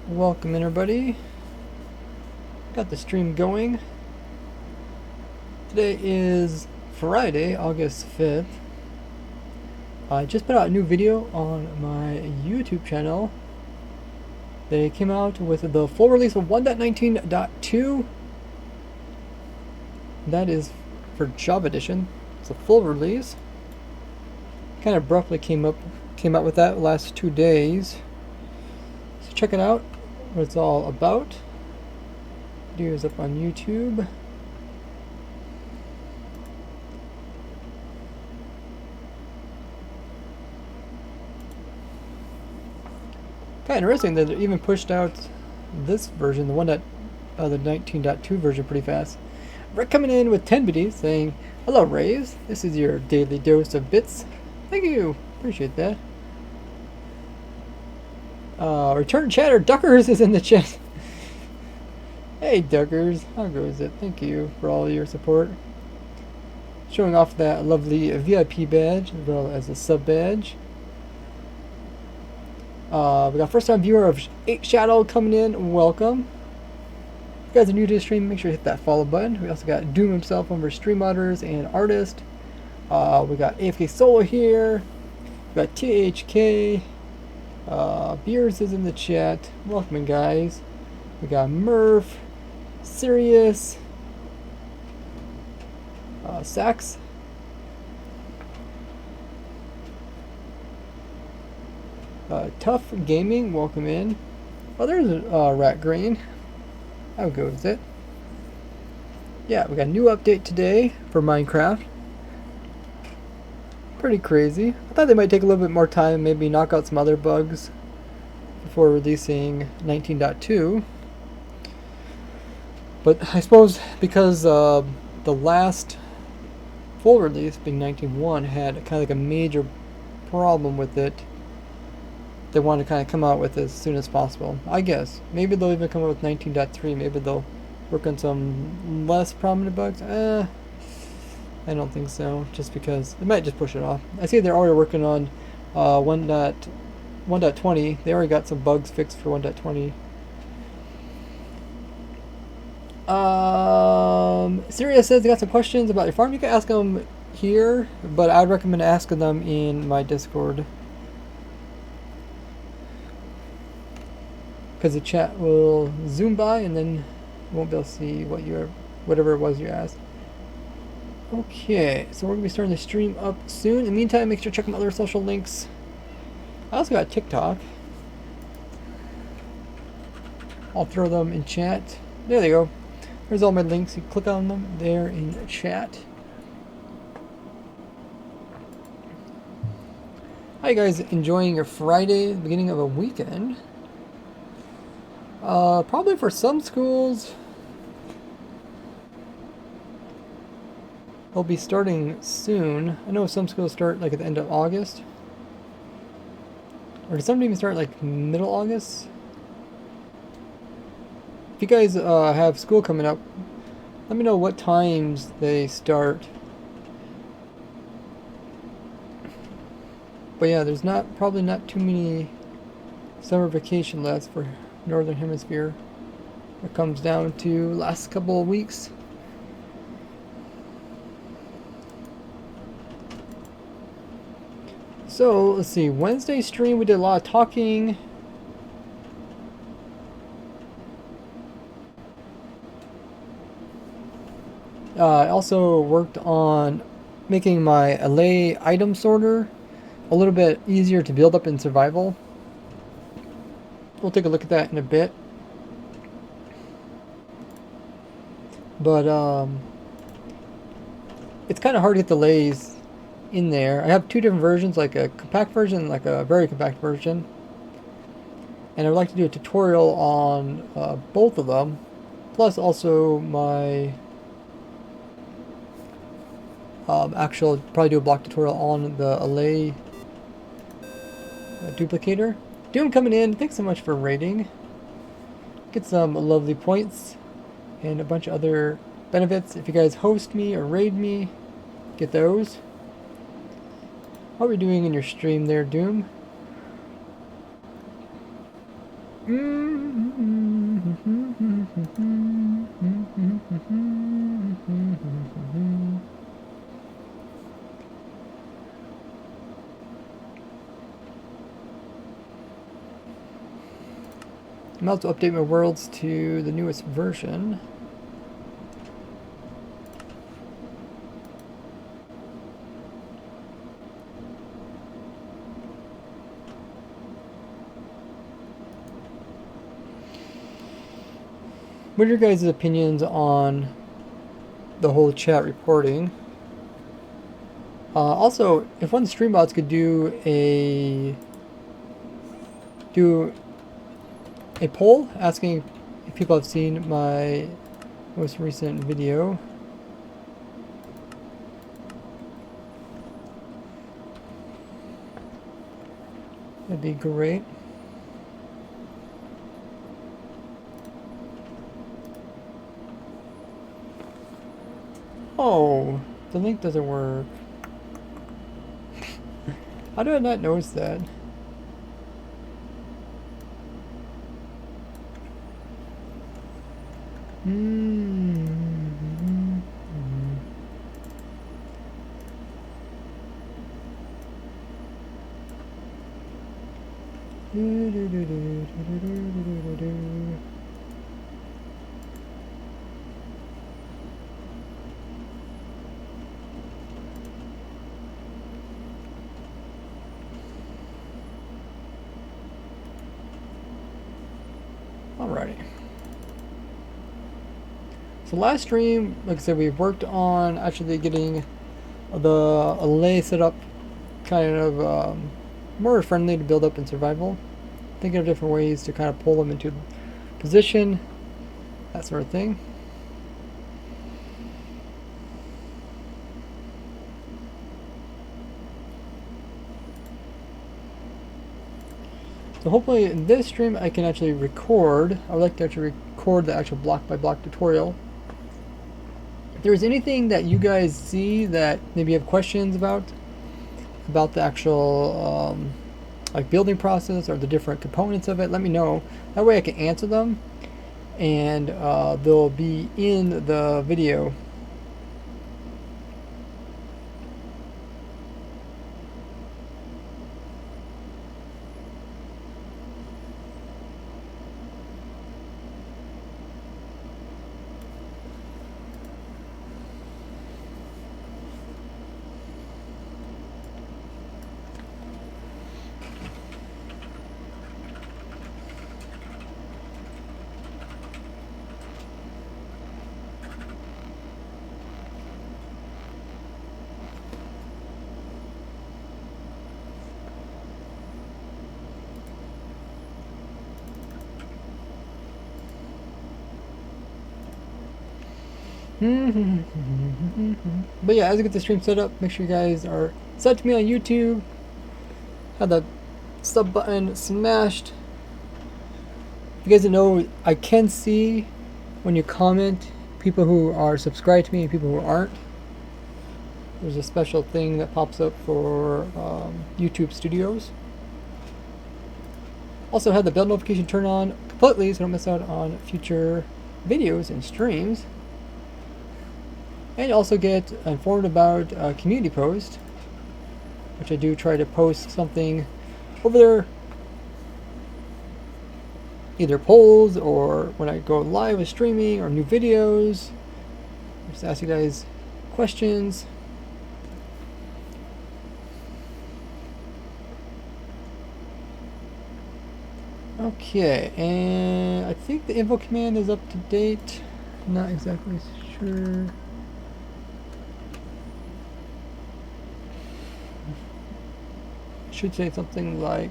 Welcome everybody. Got the stream going. Today is Friday, August 5th. I just put out a new video on my YouTube channel. They came out with the full release of 1.19.2. That is for Java Edition. It's a full release. Kind of abruptly came out with that last 2 days. So check it out, what it's all about. Video is up on YouTube. Kind of interesting that they even pushed out this version, the 19.2 version, pretty fast. Rick coming in with 10 biddies saying, "Hello Rays, this is your daily dose of bits." Thank you, appreciate that. Return chatter, Duckers is in the chat. Hey Duckers, how goes it? Thank you for all your support. Showing off that lovely VIP badge as well as a sub badge. We got first time viewer of 8 Shadow coming in, welcome. If you guys are new to the stream, make sure to hit that follow button. We also got Doom himself over Stream Modders and Artist. We got AFK Solo here. We got THK. Beers is in the chat. Welcome guys. We got Murph, Sirius, Sax. Tough Gaming, welcome in. Oh, there's Rat Green. How goes it? Yeah, we got a new update today for Minecraft. Pretty crazy. I thought they might take a little bit more time, maybe knock out some other bugs before releasing 19.2. But I suppose because the last full release, being 19.1, had kind of like a major problem with it, they want to kind of come out with it as soon as possible. I guess. Maybe they'll even come out with 19.3. Maybe they'll work on some less prominent bugs. I don't think so. Just because they might just push it off. I see they're already working on 1.20. They already got some bugs fixed for 1.20. Sirius says they got some questions about your farm. You can ask them here, but I'd recommend asking them in my Discord. Because the chat will zoom by and then you won't be able to see whatever it was you asked. Okay, so we're going to be starting the stream up soon. In the meantime, make sure to check my other social links. I also got TikTok. I'll throw them in chat. There they go. There's all my links. You click on them there in the chat. How you guys enjoying your Friday, the beginning of a weekend? Probably for some schools, they'll be starting soon. I know some schools start like at the end of August. Or does some even start like middle August? If you guys have school coming up, let me know what times they start. But yeah, there's probably not too many summer vacation left for Northern Hemisphere. It comes down to last couple of weeks. So let's see, Wednesday stream we did a lot of talking. I also worked on making my Allay item sorter a little bit easier to build up in survival. We'll take a look at that in a bit. But it's kind of hard to get the lays in there. I have 2 different versions, like a compact version and like a very compact version. And I would like to do a tutorial on both of them. Plus also my probably do a block tutorial on the Allay duplicator. Doom coming in, thanks so much for raiding. Get some lovely points and a bunch of other benefits. If you guys host me or raid me, get those. How are we doing in your stream there, Doom? I'm about to update my worlds to the newest version. What are your guys' opinions on the whole chat reporting? Also, if one of the stream bots could do a poll asking if people have seen my most recent video. That'd be great. Oh, the link doesn't work. How did I not notice that? Alrighty. So last stream, like I said, we worked on actually getting the Allay set up kind of more friendly to build up in survival. Thinking of different ways to kind of pull them into position, that sort of thing. So hopefully in this stream I can actually record. I would like to actually record the actual block by block tutorial. If there's anything that you guys see that maybe you have questions about the actual like building process or the different components of it, let me know. That way I can answer them, and they'll be in the video. But yeah, as I get the stream set up, make sure you guys are subbed to me on YouTube. Have the sub button smashed. If you guys don't know, I can see when you comment people who are subscribed to me and people who aren't. There's a special thing that pops up for YouTube Studios. Also have the bell notification turned on completely so you don't miss out on future videos and streams. And you also get informed about community posts, which I do try to post something over there, either polls or when I go live with streaming or new videos. Just ask you guys questions. Okay, and I think the info command is up to date. Not exactly sure. Should say something like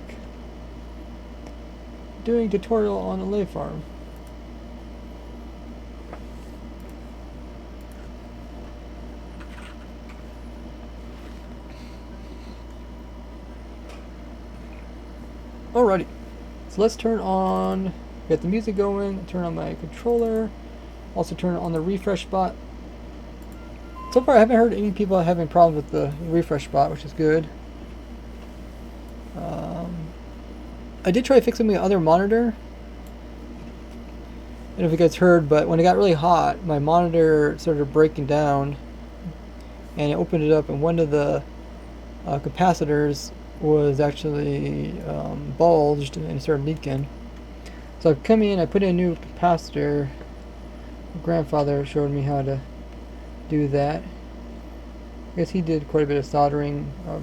doing tutorial on Allay farm. Alrighty, so let's turn on, get the music going, turn on my controller, also turn on the refresh bot. So far I haven't heard any people having problems with the refresh bot, which is good. I did try fixing my other monitor. I don't know if you guys heard, but when it got really hot, my monitor started breaking down, and I opened it up, and one of the capacitors was actually bulged and it started leaking. So I've come in, I put in a new capacitor. My grandfather showed me how to do that. I guess he did quite a bit of soldering of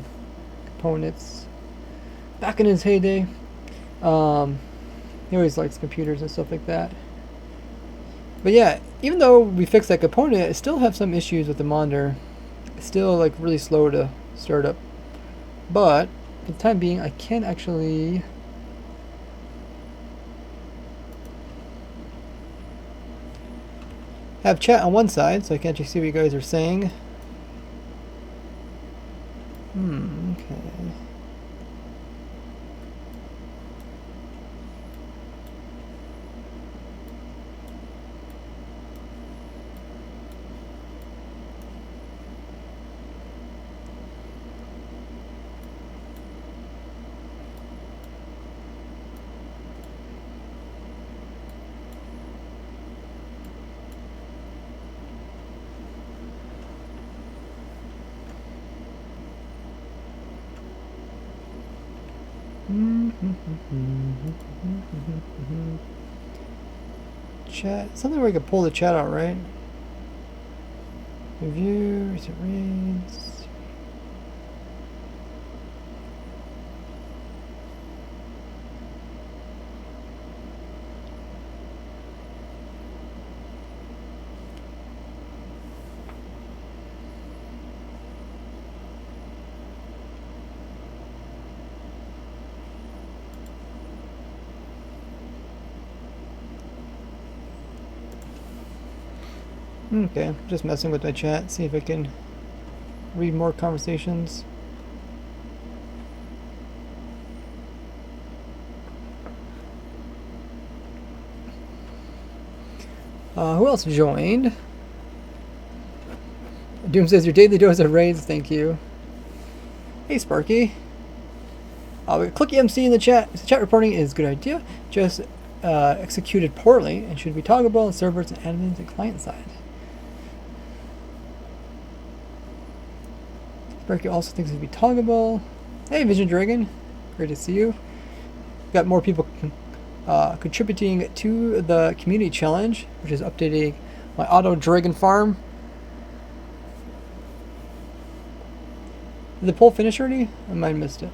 components back in his heyday. He always likes computers and stuff like that. But yeah, even though we fixed that component, I still have some issues with the monitor. It's still like really slow to start up. But for the time being, I can actually have chat on one side, so I can actually see what you guys are saying. Okay. Chat, something where you can pull the chat out, right? Review, recent reads. Okay, just messing with my chat, see if I can read more conversations. Who else joined? Doom says your daily dose of raids, thank you. Hey Sparky. Click MC in the chat. Chat reporting is a good idea, just executed poorly and should be toggleable on servers and admins and client side. Sparky also thinks it would be toggleable. Hey Vision Dragon, great to see you. Got more people contributing to the community challenge, which is updating my auto dragon farm. Did the poll finish already? I might have missed it.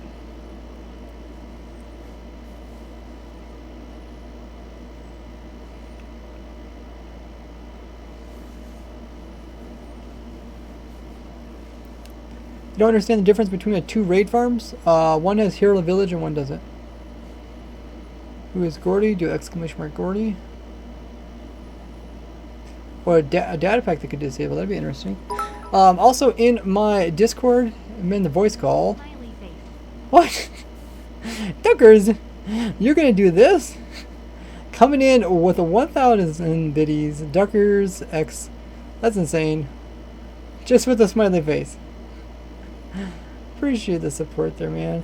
You don't understand the difference between the two raid farms? One has Hero Village and one doesn't. Who is Gordy? Do exclamation mark Gordy. Or a data pack that could disable. That'd be interesting. Also in my Discord, I'm in the voice call. What? Duckers, you're gonna do this? Coming in with a 1,000 biddies. Duckers X. That's insane. Just with a smiley face. Appreciate the support there, man.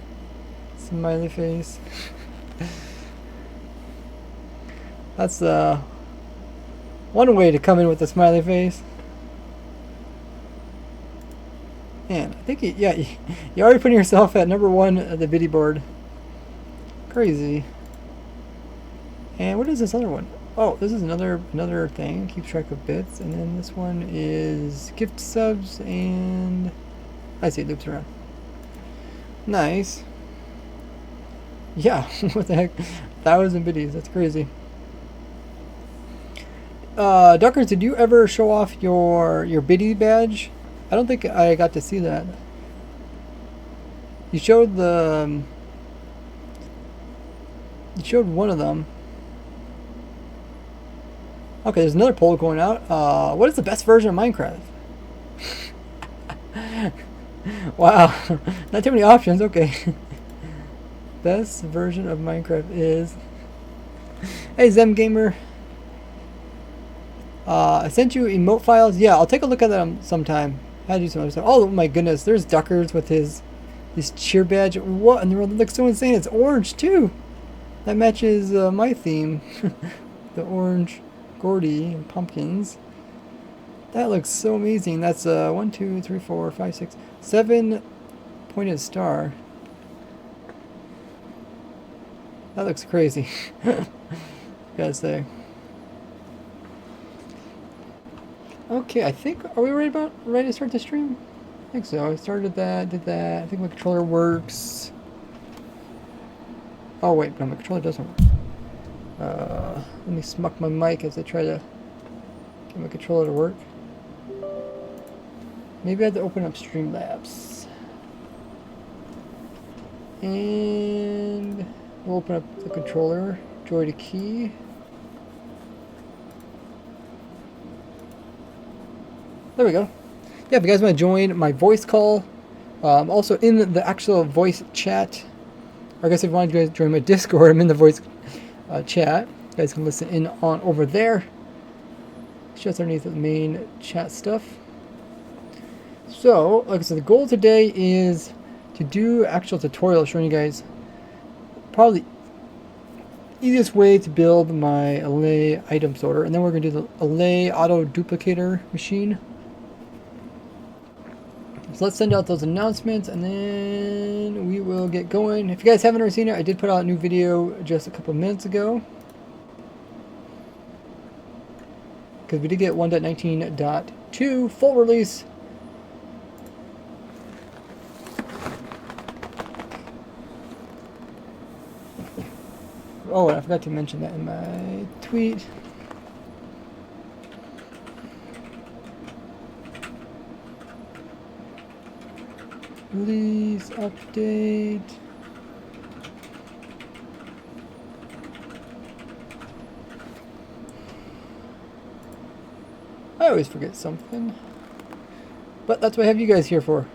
Smiley face. That's one way to come in with a smiley face. Man, I think you're already putting yourself at #1 at the biddy board. Crazy. And what is this other one? Oh, this is another thing. Keep track of bits, and then this one is gift subs, and I see it loops around. Nice. Yeah, what the heck? 1,000 biddies. That's crazy. Duckers, did you ever show off your biddy badge? I don't think I got to see that. You showed the... You showed one of them. Okay, there's another poll going out. What is the best version of Minecraft? Wow, not too many options. Okay. Best version of Minecraft is... Hey Zem Gamer. I sent you emote files. Yeah, I'll take a look at them sometime. I had to do some other stuff. Oh my goodness, there's Duckers with his cheer badge. What in the world? It looks so insane. It's orange too. That matches my theme. The orange Gordy and pumpkins. That looks so amazing. That's 1, 2, 3, 4, 5, 6, 7 pointed star. That looks crazy. gotta say. Okay, I think, are we ready to start the stream? I think so. I started that, did that. I think my controller works. Oh wait, no, my controller doesn't work. Let me smuck my mic as I try to get my controller to work. Maybe I have to open up Streamlabs. And we'll open up the controller, join the key. There we go. Yeah, if you guys want to join my voice call, also in the actual voice chat, or I guess if you want to join my Discord, I'm in the voice chat. You guys can listen in on over there. It's just underneath the main chat stuff. So, like I said, the goal today is to do actual tutorial showing you guys probably the easiest way to build my Allay item sorter, and then we're going to do the Allay auto duplicator machine. So let's send out those announcements and then we will get going. If you guys haven't already seen it, I did put out a new video just a couple minutes ago. Because we did get 1.19.2 full release. Oh, and I forgot to mention that in my tweet. Release update. I always forget something. But that's what I have you guys here for.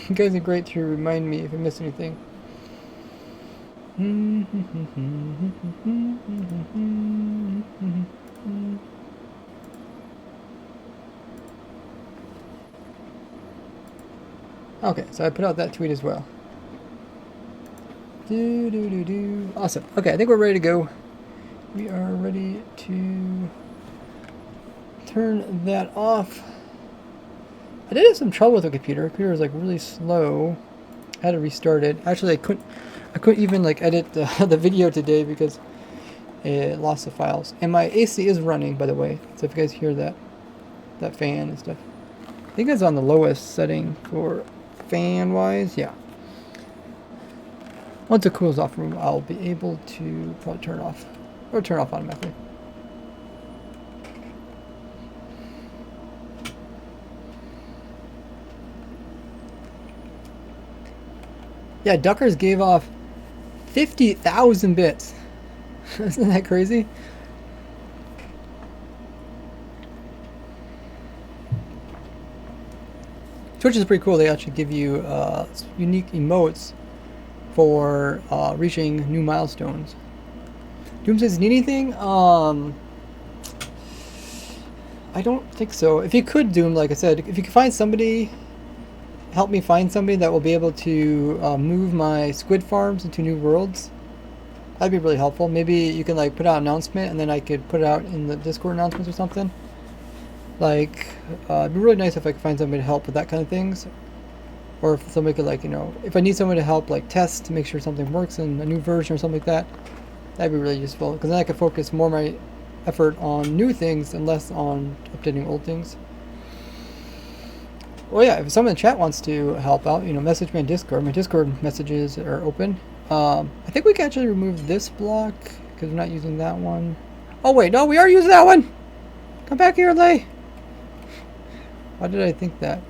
You guys are great to remind me if I miss anything. Okay, so I put out that tweet as well. Awesome. Okay, I think we're ready to go. We are ready to turn that off. I did have some trouble with the computer. The computer was like really slow. I had to restart it. Actually, I couldn't even like edit the video today because it lost the files. And my AC is running, by the way. So if you guys hear that fan and stuff, I think it's on the lowest setting for fan wise. Yeah. Once it cools off room, I'll be able to probably turn off or turn off automatically. Yeah, Duckers gave off 50,000 bits. Isn't that crazy? Twitch is pretty cool. They actually give you unique emotes for reaching new milestones. Doom says, need anything? I don't think so. If you could, Doom, like I said, if you could find somebody, help me find somebody that will be able to move my squid farms into new worlds. That'd be really helpful. Maybe you can like put out an announcement and then I could put it out in the Discord announcements or something. Like, it'd be really nice if I could find somebody to help with that kind of things. Or if somebody could like, you know, if I need someone to help like test to make sure something works in a new version or something like that, that'd be really useful. Because then I could focus more of my effort on new things and less on updating old things. Well, yeah, if someone in the chat wants to help out, you know, message me on Discord. My Discord messages are open. I think we can actually remove this block because we're not using that one. Oh wait, no, we are using that one. Come back here, Allay. Why did I think that?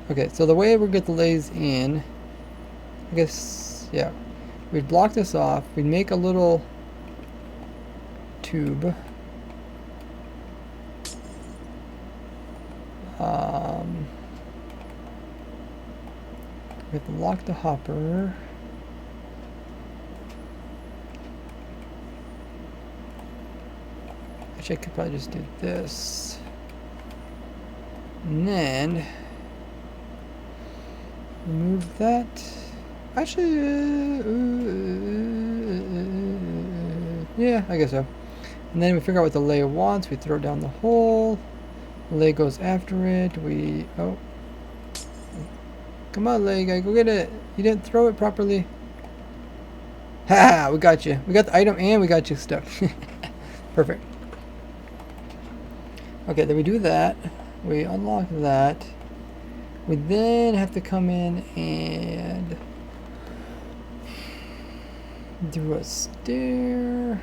Okay, so the way we get the lays in, I guess, yeah, we'd block this off. We'd make a little tube. We have to lock the hopper. Actually, I could probably just do this. And then remove that. Actually, yeah, I guess so. And then we figure out what the Allay wants. We throw down the hole. Allay goes after it. Oh. Come on, Allay, guy, go get it. You didn't throw it properly. Ha! We got you. We got the item and we got you stuck. Perfect. Okay, then we do that. We unlock that. We then have to come in and do a stair.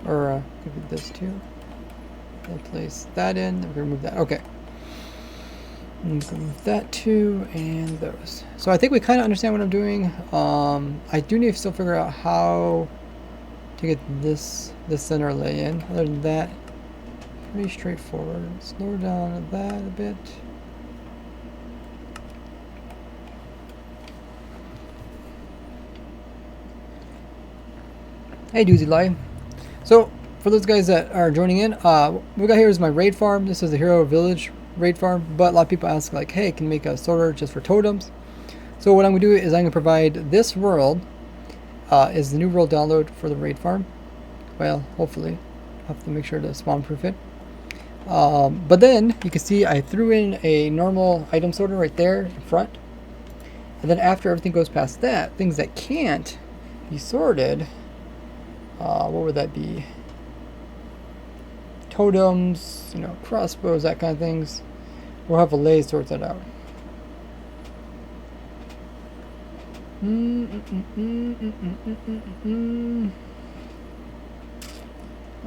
Or could be this too. Then place that in. Then we're gonna remove that. Okay. And remove that too, and those. So I think we kind of understand what I'm doing. I do need to still figure out how to get this center lay in. Other than that, pretty straightforward. Slow down that a bit. Hey, Doozy Live. So, for those guys that are joining in, what we got here is my raid farm. This is the Hero Village raid farm, but a lot of people ask like, hey, can you make a sorter just for totems? So what I'm going to do is I'm going to provide this world is the new world download for the raid farm. Well, hopefully. I have to make sure to spawn proof it. But then you can see I threw in a normal item sorter right there in front. And then after everything goes past that, things that can't be sorted, what would that be? Totems, you know, crossbows, that kind of things. We'll have Allay sort that out.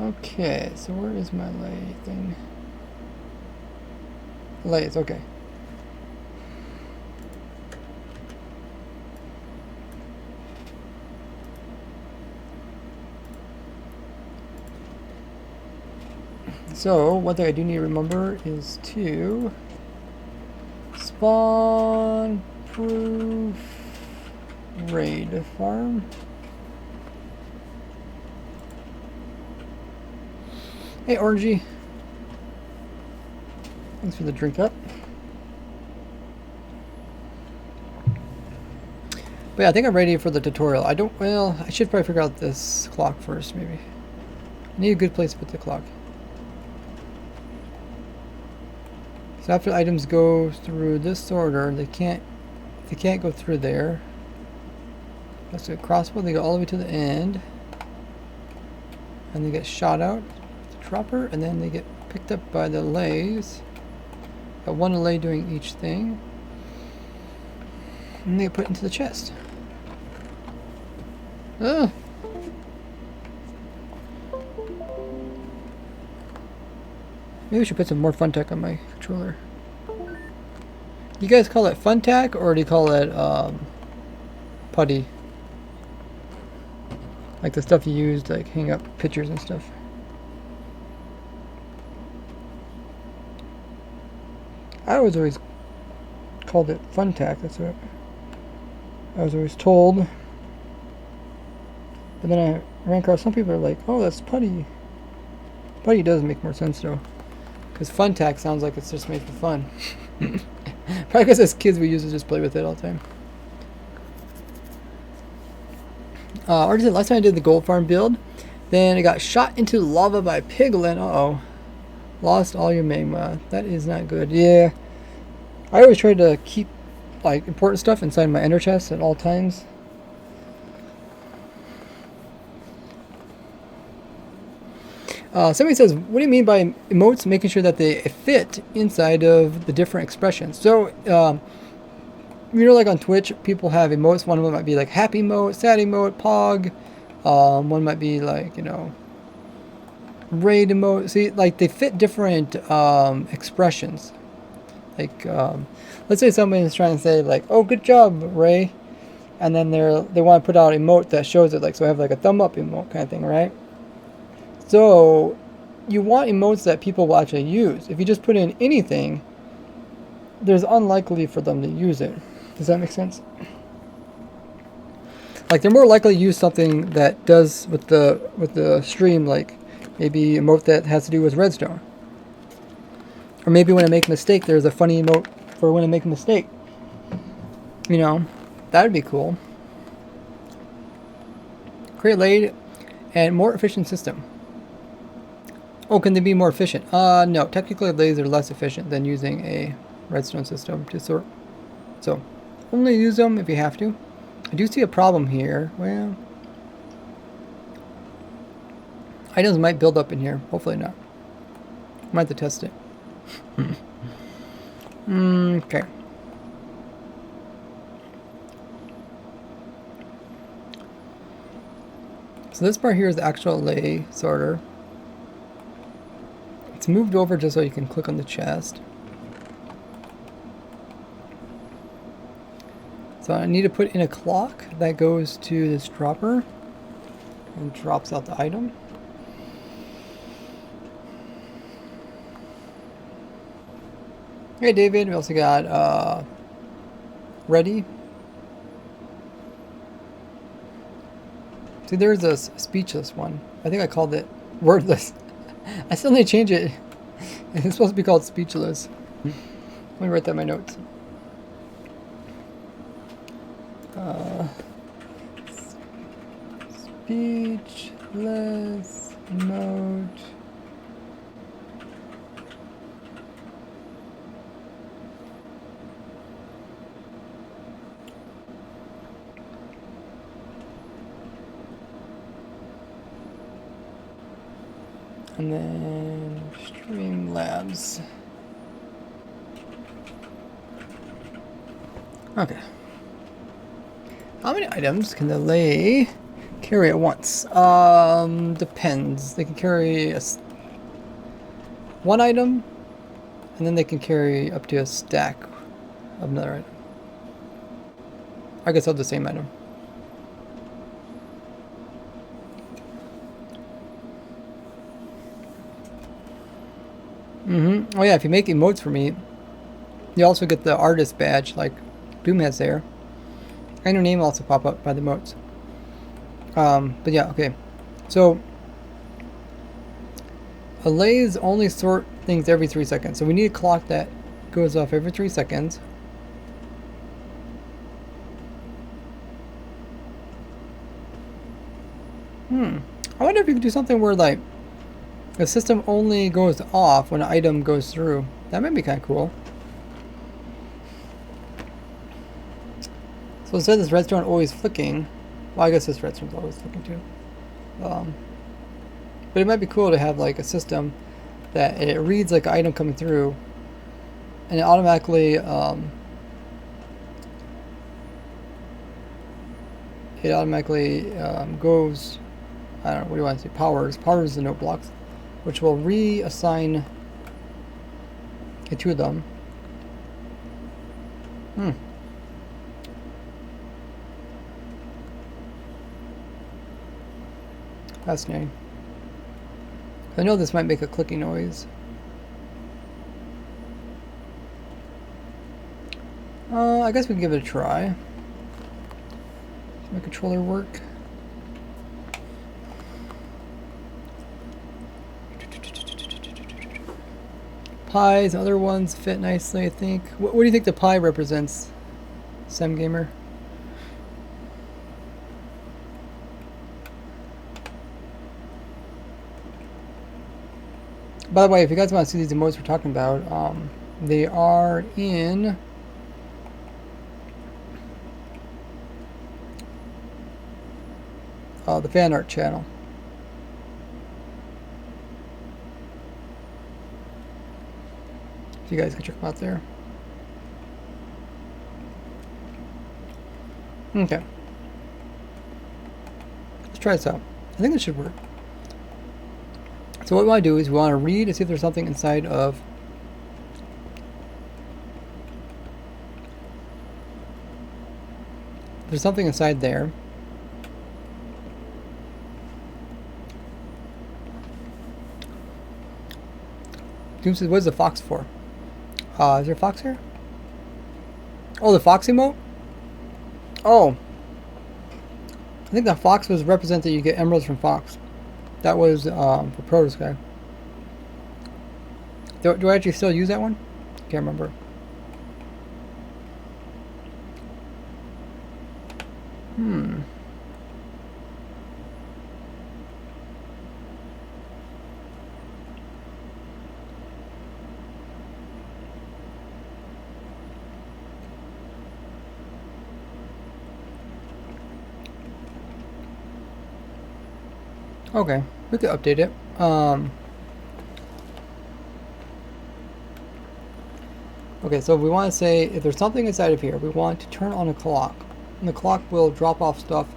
Okay, so where is my Allay thing? Allays, okay. So, one thing I do need to remember is to spawn proof raid farm. Hey, Orangey. Thanks for the drink up. But yeah, I think I'm ready for the tutorial. Well, I should probably figure out this clock first, maybe. I need a good place to put the clock. So after items go through this sorter, they can't go through there. That's a crossbow, they go all the way to the end. And they get shot out with the dropper, and then they get picked up by the Allays. Got one Allay doing each thing. And they get put into the chest. Ugh. Maybe we should put some more Funtac on my controller. You guys call it Funtac, or do you call it putty? Like the stuff you use to like hang up pictures and stuff. I was always called it Funtac. That's what I was always told. But then I ran across some people are like, oh, that's putty. Putty does make more sense though. Because Funtac sounds like it's just made for fun. Probably because as kids we used to just play with it all the time. Artisan, last time I did the gold farm build, then I got shot into lava by Piglin. Uh-oh. Lost all your magma. That is not good. Yeah. I always try to keep like important stuff inside my ender chest at all times. Somebody says, what do you mean by emotes making sure that they fit inside of the different expressions? So, you know, like on Twitch, people have emotes. One of them might be like happy emote, sad emote, pog. One might be like, you know, raid emote. See, like they fit different expressions. Like, let's say somebody is trying to say like, oh, good job, Ray. And then they want to put out emote that shows it. Like, so I have like a thumb up emote kind of thing, right? So you want emotes that people will actually use. If you just put in anything, there's unlikely for them to use it. Does that make sense? Like they're more likely to use something that does with the stream, like maybe emote that has to do with redstone. Or maybe when I make a mistake, there's a funny emote for when I make a mistake. You know, that'd be cool. Create laid and more efficient system. Oh, can they be more efficient? No, technically lasers are less efficient than using a redstone system to sort. So, only use them if you have to. I do see a problem here. Well, items might build up in here. Hopefully not. Might have to test it. Okay. So this part here is the actual Allay sorter. It's moved over just so you can click on the chest. So I need to put in a clock that goes to this dropper and drops out the item. Hey David, we also got Ready. See, there's a speechless one. I think I called it wordless. I still need to change it. It's supposed to be called speechless. Let me write that in my notes. Speechless mode. And then Streamlabs. Okay. How many items can the Allay carry at once? Depends. They can carry one item, and then they can carry up to a stack of another item. I guess of the same item. Oh yeah, if you make emotes for me, you also get the artist badge like Doom has there. And your name will also pop up by the emotes. But yeah, okay. So Allays only sort things every 3 seconds. So we need a clock that goes off every 3 seconds. I wonder if you could do something where like the system only goes off when an item goes through. That might be kind of cool. So instead of this redstone always flicking, well, I guess this redstone's always flicking too. But it might be cool to have like a system that it reads like an item coming through, and it automatically goes. I don't know, what do you want to say? Powers the note blocks, which will reassign it to them. Fascinating. I know this might make a clicking noise. I guess we can give it a try. Does my controller work? Pies and other ones fit nicely, I think. What do you think the pie represents, Sam Gamer? By the way, if you guys want to see these emotes we're talking about, they are in the fan art channel. So you guys can check them out there. Okay. Let's try this out. I think this should work. So what we want to do is we want to read to see if there's something inside of there's something inside there. Doom says, what is the fox for? Is there a fox here? Oh, the fox emote? Oh. I think the fox was represented you get emeralds from fox. That was for Protos guy. Do I actually still use that one? Can't remember. Okay, we could update it. Okay, so we want to say if there's something inside of here, we want to turn on a clock. And the clock will drop off stuff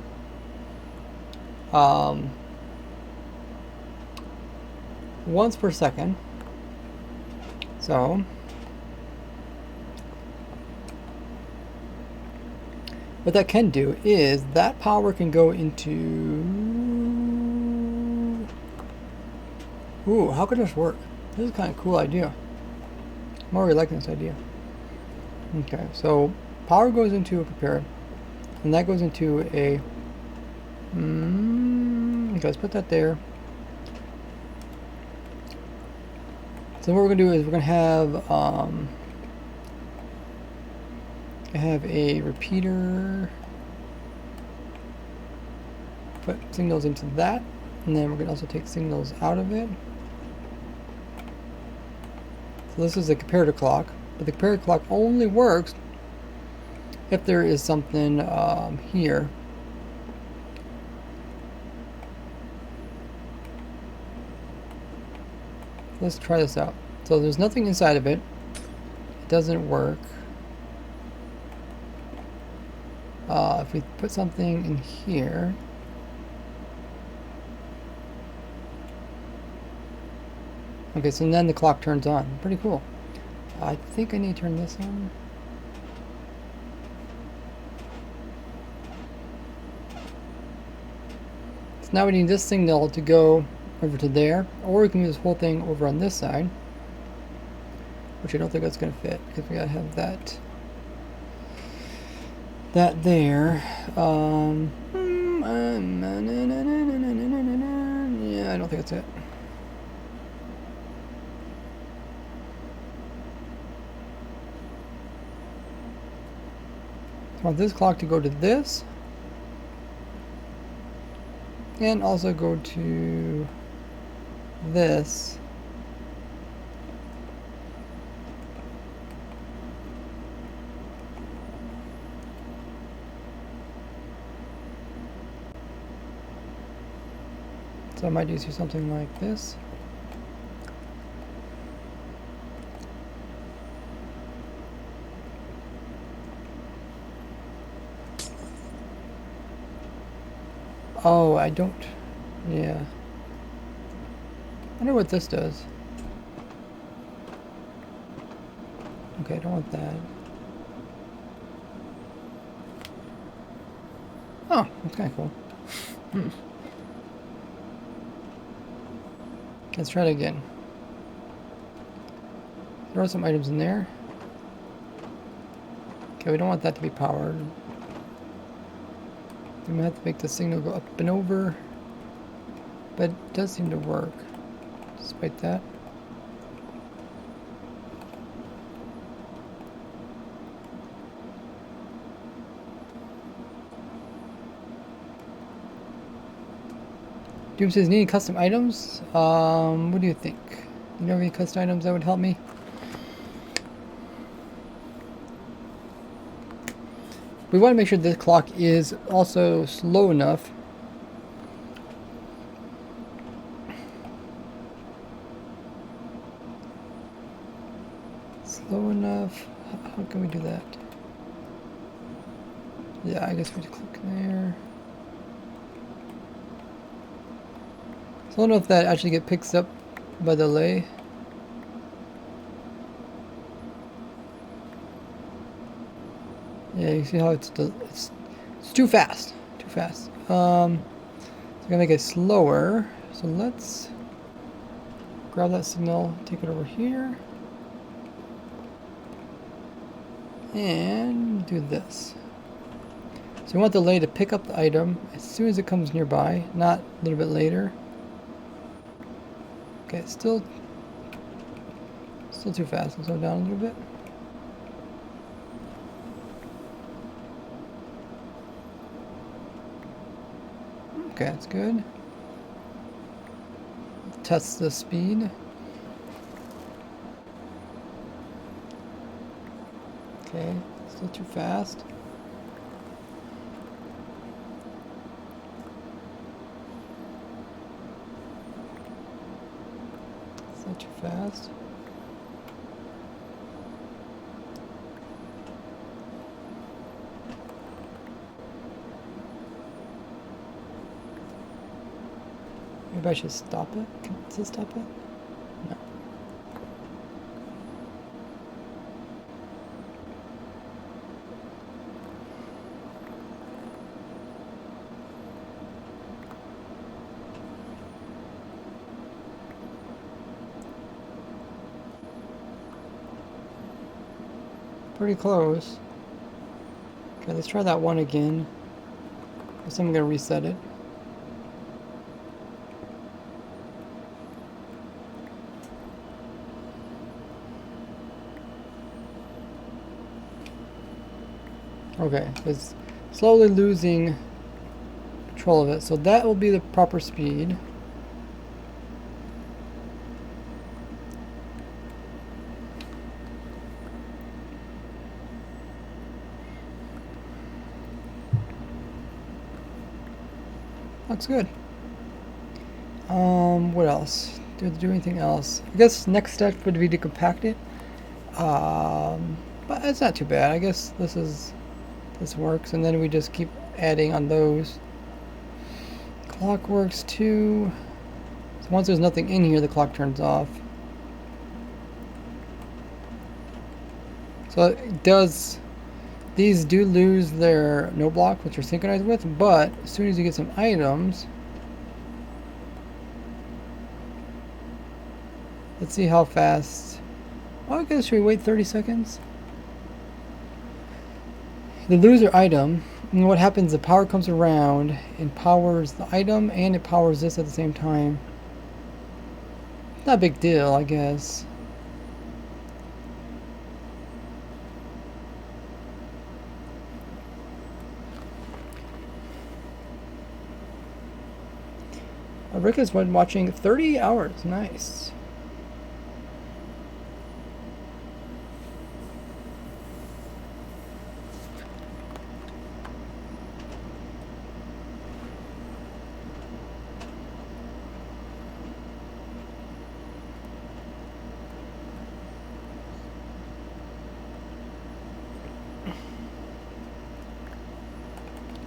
once per second. So what that can do is that power can go into... Ooh, how could this work? This is kind of a cool idea. I'm already liking this idea. Okay, so power goes into a computer, and that goes into a... okay, let's put that there. So what we're going to do is we're going to have a repeater, put signals into that, and then we're going to also take signals out of it. So this is a comparator clock, but the comparator clock only works if there is something here. Let's try this out. So there's nothing inside of it. It doesn't work. If we put something in here, okay, so then the clock turns on. Pretty cool. I think I need to turn this on. So now we need this signal to go over to there, or we can move this whole thing over on this side, which I don't think that's going to fit because we gotta have that there. Yeah, I don't think that's it. I want this clock to go to this, and also go to this. So I might use something like this. Oh, I don't. Yeah. I wonder what this does. Okay, I don't want that. Oh, that's kind of cool. Let's try it again. Throw some items in there. Okay, we don't want that to be powered. We might have to make the signal go up and over. But it does seem to work, despite that. Doom says, needing custom items? What do you think? Do you know any custom items that would help me? We want to make sure this clock is also slow enough. Slow enough. How can we do that? Yeah, I guess we just click there. So I don't know if that actually gets picked up by the Allay. Yeah, you see how it's too fast. Too fast. So I'm gonna make it slower. So let's grab that signal, take it over here, and do this. So we want the Allay to pick up the item as soon as it comes nearby, not a little bit later. Okay, it's still too fast. Let's slow down a little bit. Okay, that's good. Test the speed. Okay, still too fast. too fast. Maybe I should stop it? Does it stop it? No. Pretty close. Okay, let's try that one again. Guess I'm gonna reset it. Okay, it's slowly losing control of it, so that will be the proper speed. Looks good. What else? Do we do anything else? I guess next step would be to compact it. But it's not too bad. I guess this works, and then we just keep adding on those. Clock works too. So once there's nothing in here, the clock turns off. So it does. These do lose their no block, which are synchronized with, but as soon as you get some items, let's see how fast. Well, I guess should we wait 30 seconds? They lose their item, and what happens, the power comes around and powers the item, and it powers this at the same time. Not a big deal, I guess. Rick has been watching 30 hours. Nice.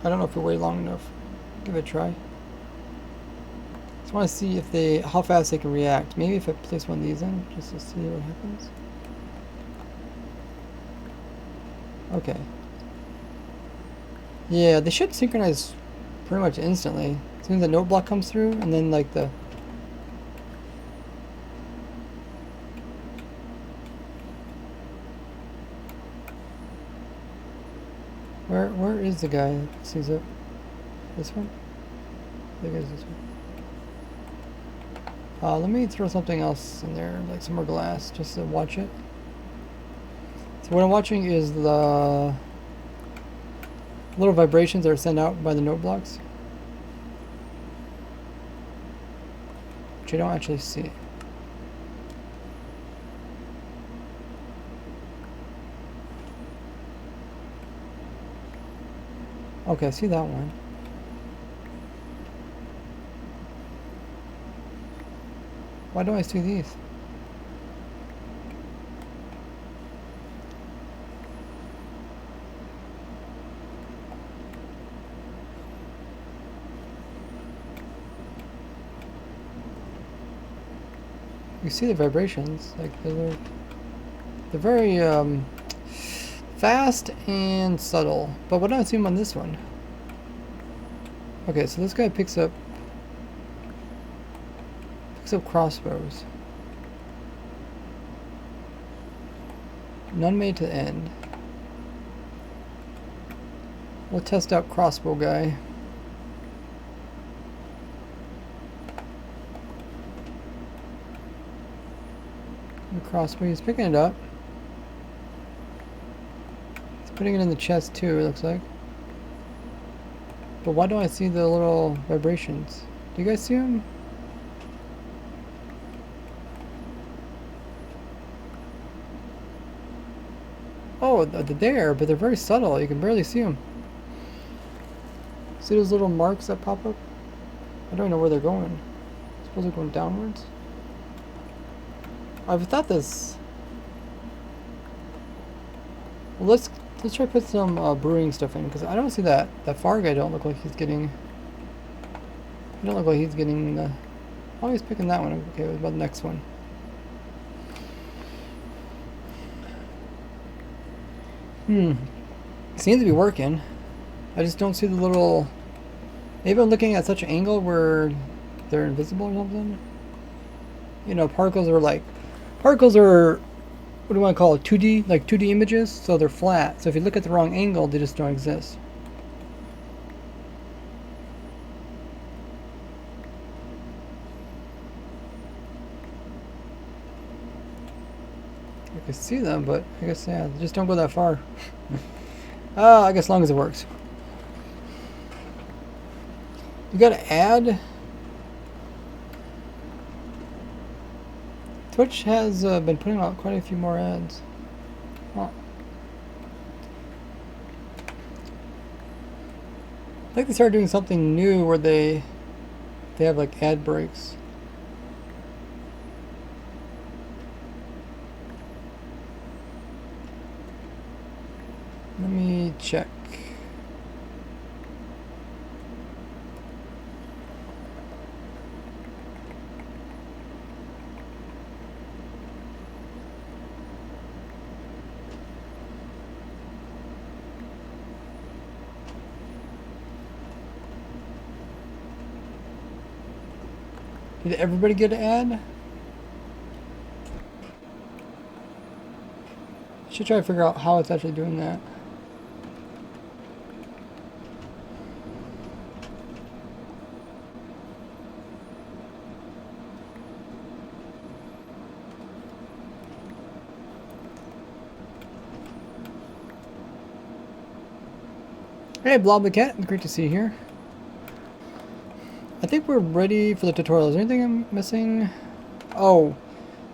I don't know if we wait long enough. Give it a try. Just want to see if how fast they can react. Maybe if I place one of these in, just to see what happens. Okay. Yeah, they should synchronize pretty much instantly. As soon as the note block comes through, and then like the... Where is the guy that sees it? This one? I think it's this one. Let me throw something else in there, like some more glass, just to watch it. So what I'm watching is the little vibrations that are sent out by the note blocks, which I don't actually see. Okay, I see that one. Why don't I see these? You see the vibrations, like they're very fast and subtle, but what do I see on this one? Okay, so this guy picks up crossbows. None made to the end. We'll test out crossbow guy. And crossbow, he's picking it up. He's putting it in the chest too, it looks like. But why don't I see the little vibrations? Do you guys see them? Oh, they're there, but they're very subtle. You can barely see them. See those little marks that pop up? I don't know where they're going. I suppose they're going downwards? I thought this. Well, let's try to put some brewing stuff in because I don't see that far guy. Don't look like he's getting. He don't look like he's getting. Oh, he's picking that one. Okay, what about the next one? Seems to be working. I just don't see the little. Maybe I'm looking at such an angle where they're invisible or something. You know, particles are what do you want to call it? 2D, like 2D images, so they're flat. So if you look at the wrong angle, they just don't exist. I can see them, but I guess, yeah, just don't go that far. I guess as long as it works. You gotta add. Twitch has been putting out quite a few more ads. Huh. I think they started doing something new where they have like ad breaks. Let me check. Did everybody get an ad? Should try to figure out how it's actually doing that. Hey, Blob the Cat, great to see you here. I think we're ready for the tutorial. Is there anything I'm missing? Oh,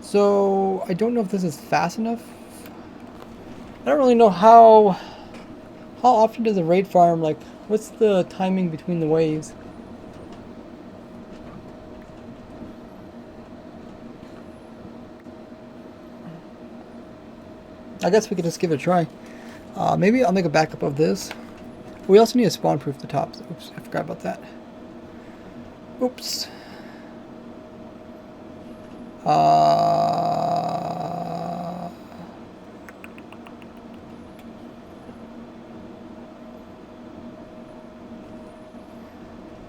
so I don't know if this is fast enough. I don't really know how often does a raid farm, like, what's the timing between the waves? I guess we could just give it a try. Maybe I'll make a backup of this. We also need to spawn proof the tops. Oops, I forgot about that. Oops.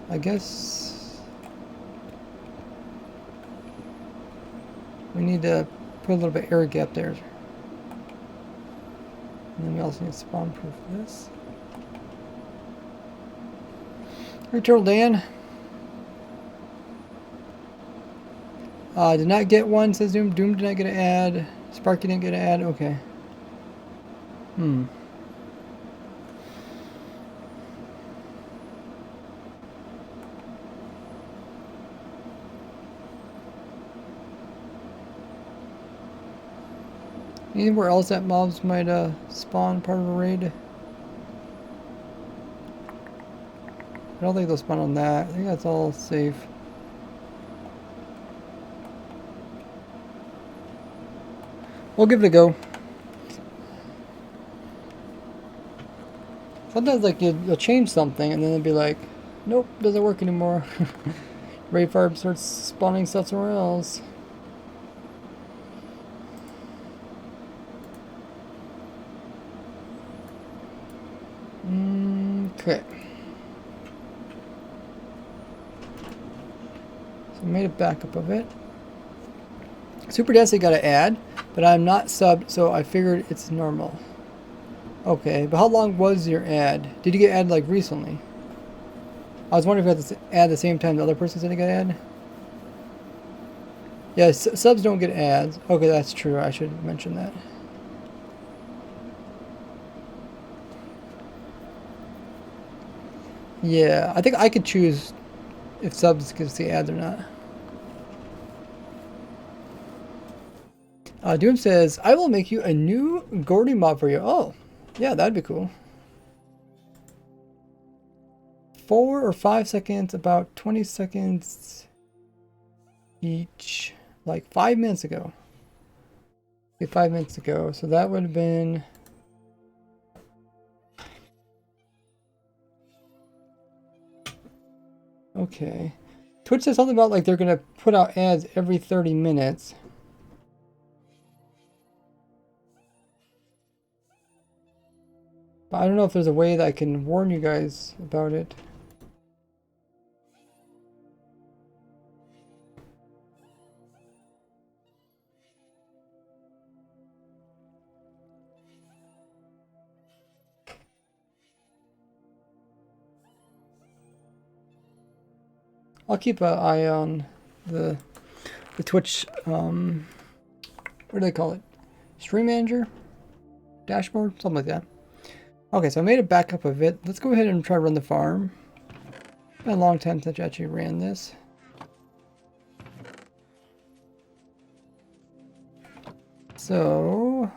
I guess we need to put a little bit air gap there. And then we also need to spawn proof this. Hey, Turtle Dan. Did not get one, says Doom. Doom did not get an ad. Sparky didn't get an ad. Okay. Anywhere else that mobs might spawn part of a raid? I don't think they'll spawn on that. I think that's all safe. We'll give it a go. Sometimes like you'll change something and then it'll be like, nope, doesn't work anymore. Raid farm starts spawning stuff somewhere else. Okay. So I made a backup of it. Super Desi got an ad, but I'm not subbed, so I figured it's normal. Okay, but how long was your ad? Did you get ad like recently? I was wondering if you had to ad the same time the other person said they got ad. Yeah, subs don't get ads. Okay, that's true. I should mention that. Yeah, I think I could choose if subs can see ads or not. Doom says, I will make you a new Gordy mob for you. Oh, yeah, that'd be cool. 4 or 5 seconds, about 20 seconds each, like 5 minutes ago. Okay, 5 minutes ago. So that would have been. Okay. Twitch says something about like they're gonna put out ads every 30 minutes. But I don't know if there's a way that I can warn you guys about it. I'll keep an eye on the Twitch, what do they call it? Stream manager? Dashboard? Something like that. Okay, so I made a backup of it. Let's go ahead and try to run the farm. It's been a long time since I actually ran this. So,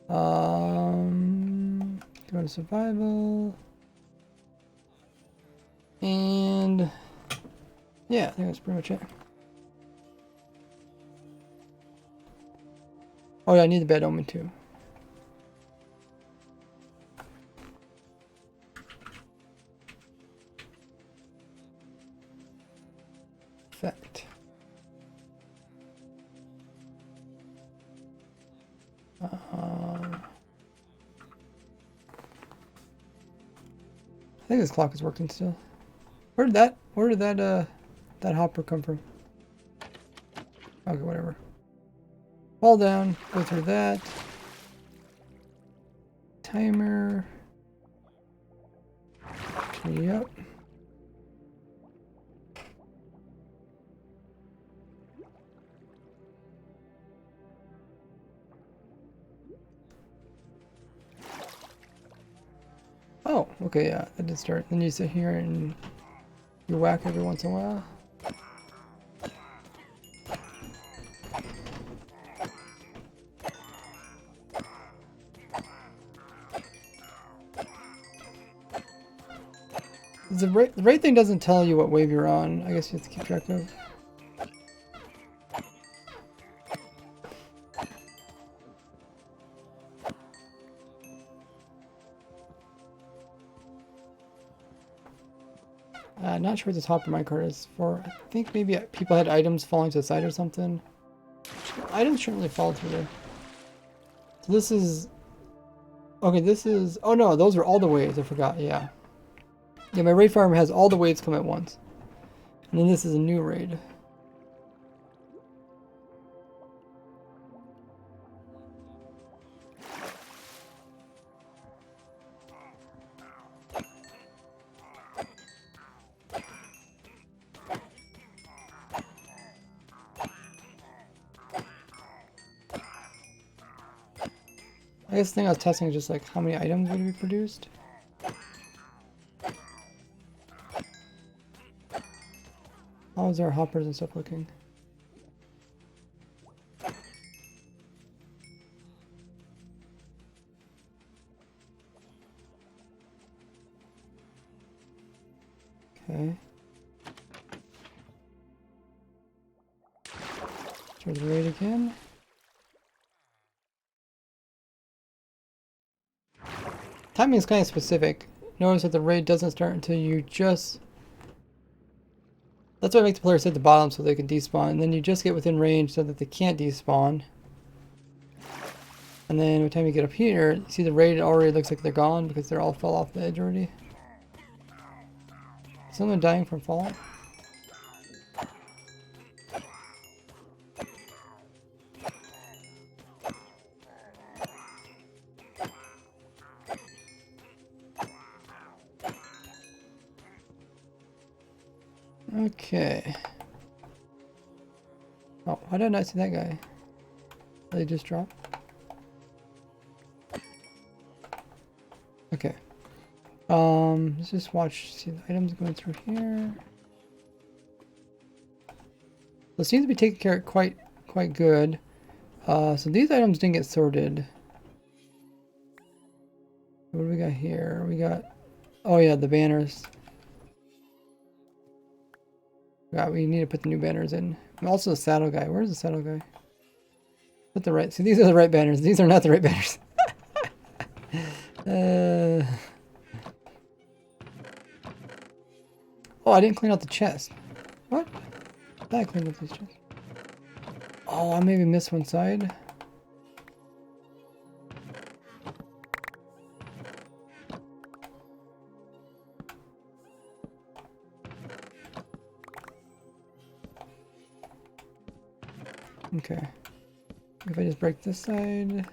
go to survival. And yeah, I think that's pretty much it. Oh yeah, I need the bed omen too. Effect. I think this clock is working still. Where did that hopper come from? Okay, whatever. Fall down, go through that. Timer. Yep. Oh, okay, yeah, that did start. Then you sit here and you whack every once in a while. The rate thing doesn't tell you what wave you're on. I guess you have to keep track of. Not sure what this hopper minecart is for. I think maybe people had items falling to the side or something. Items shouldn't really fall through there. So this is... Okay, this is... Oh no, those are all the waves. I forgot, yeah. Yeah, my raid farm has all the waves come at once. And then this is a new raid. I guess the thing I was testing is just like how many items would be produced. How is our hoppers and stuff looking? Okay. Try the raid again. Timing is kind of specific. Notice that the raid doesn't start until you just... That's why I make the player sit at the bottom so they can despawn. And then you just get within range so that they can't despawn. And then by the time you get up here, you see the raid already looks like they're gone because they're all fell off the edge already. Someone dying from fall? Okay. Oh, why did I not see that guy? Did they just drop? Okay. Let's just watch, see the items going through here. So it seems to be taking care of quite good. So these items didn't get sorted. What do we got here? We got, oh yeah, the banners. Yeah, we need to put the new banners in. And also the saddle guy. Where's the saddle guy? Put the right. See, these are the right banners. These are not the right banners. Oh, I didn't clean out the chest. What? I thought I cleaned up these chests. Oh, I maybe missed one side. Okay. If I just break this side.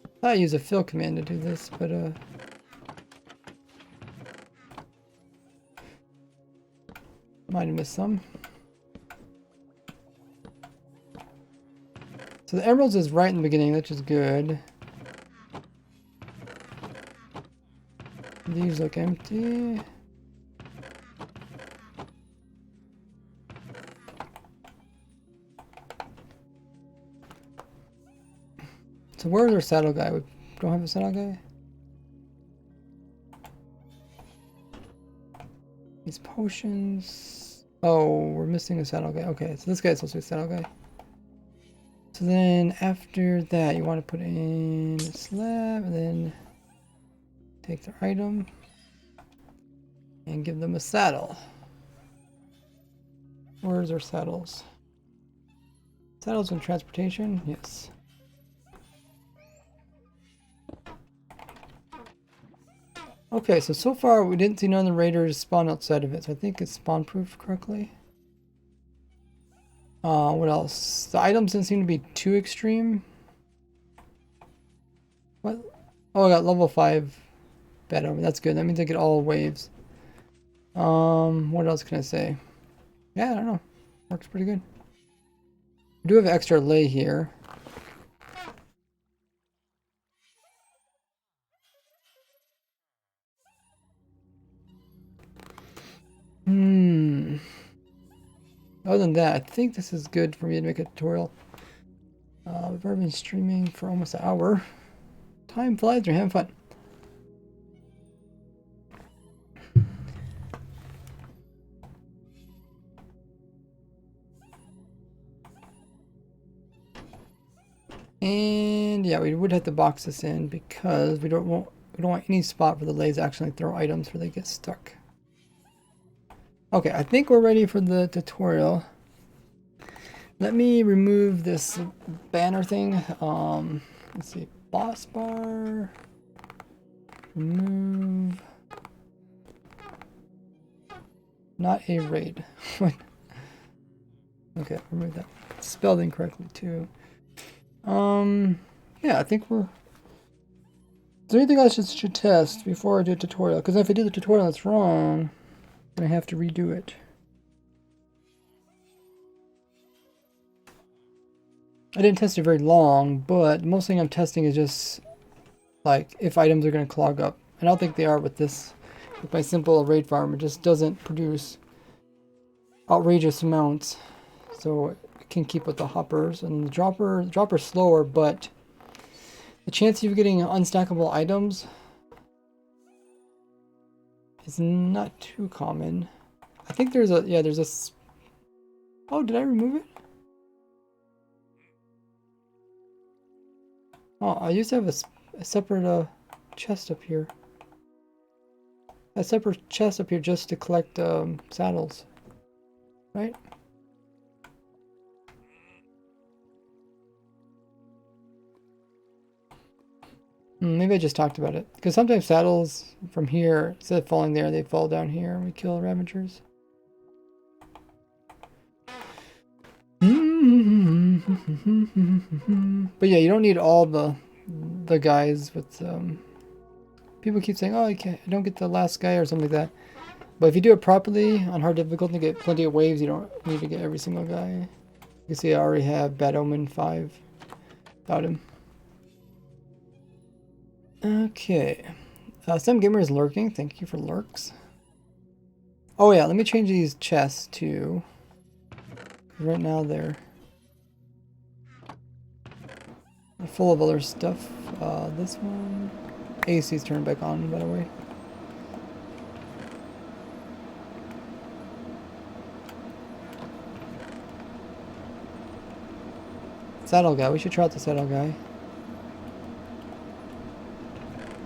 I thought I used a fill command to do this, but might have missed some. So the emeralds is right in the beginning, which is good. These look empty. So where's our saddle guy? We don't have a saddle guy? These potions. Oh, we're missing a saddle guy. Okay, so this guy's supposed to be a saddle guy. So then after that, you want to put in a slab and then take their item and give them a saddle. Where's our saddles? Saddles and transportation? Yes. Okay, so far we didn't see none of the raiders spawn outside of it, so I think it's spawn proof correctly. What else? The items didn't seem to be too extreme. What? Oh, I got level 5 bed over. That's good. That means I get all waves. What else can I say? Yeah, I don't know. Works pretty good. We do have extra lay here. Other than that, I think this is good for me to make a tutorial. We've already been streaming for almost an hour. Time flies, we're having fun. And yeah, we would have to box this in because we don't want any spot for the lays to actually throw items where they get stuck. Okay, I think we're ready for the tutorial. Let me remove this banner thing. Let's see, boss bar, remove, not a raid. Okay, remove that. It's spelled incorrectly too. Yeah, I think we're. Is there anything else I should test before I do a tutorial? Because if I do the tutorial and it's wrong, then I have to redo it. I didn't test it very long, but most thing I'm testing is just like if items are going to clog up. And I don't think they are with this. With my simple raid farm, it just doesn't produce outrageous amounts. So it can keep with the hoppers. And the dropper's slower, but the chance of you getting unstackable items is not too common. I think there's a, yeah, there's a, oh, did I remove it? Oh, I used to have a separate chest up here. A separate chest up here just to collect saddles, right? Maybe I just talked about it. Because sometimes saddles from here, instead of falling there, they fall down here and we kill Ravagers. But yeah, you don't need all the guys with people keep saying, oh, I don't get the last guy or something like that. But if you do it properly on hard difficulty and get plenty of waves, you don't need to get every single guy. You can see I already have Bad Omen 5 without him. Okay. Some gamer is lurking. Thank you for lurks. Oh yeah, let me change these chests too. Right now they're full of other stuff. This one. AC's turned back on, by the way. Saddle guy. We should try out the saddle guy.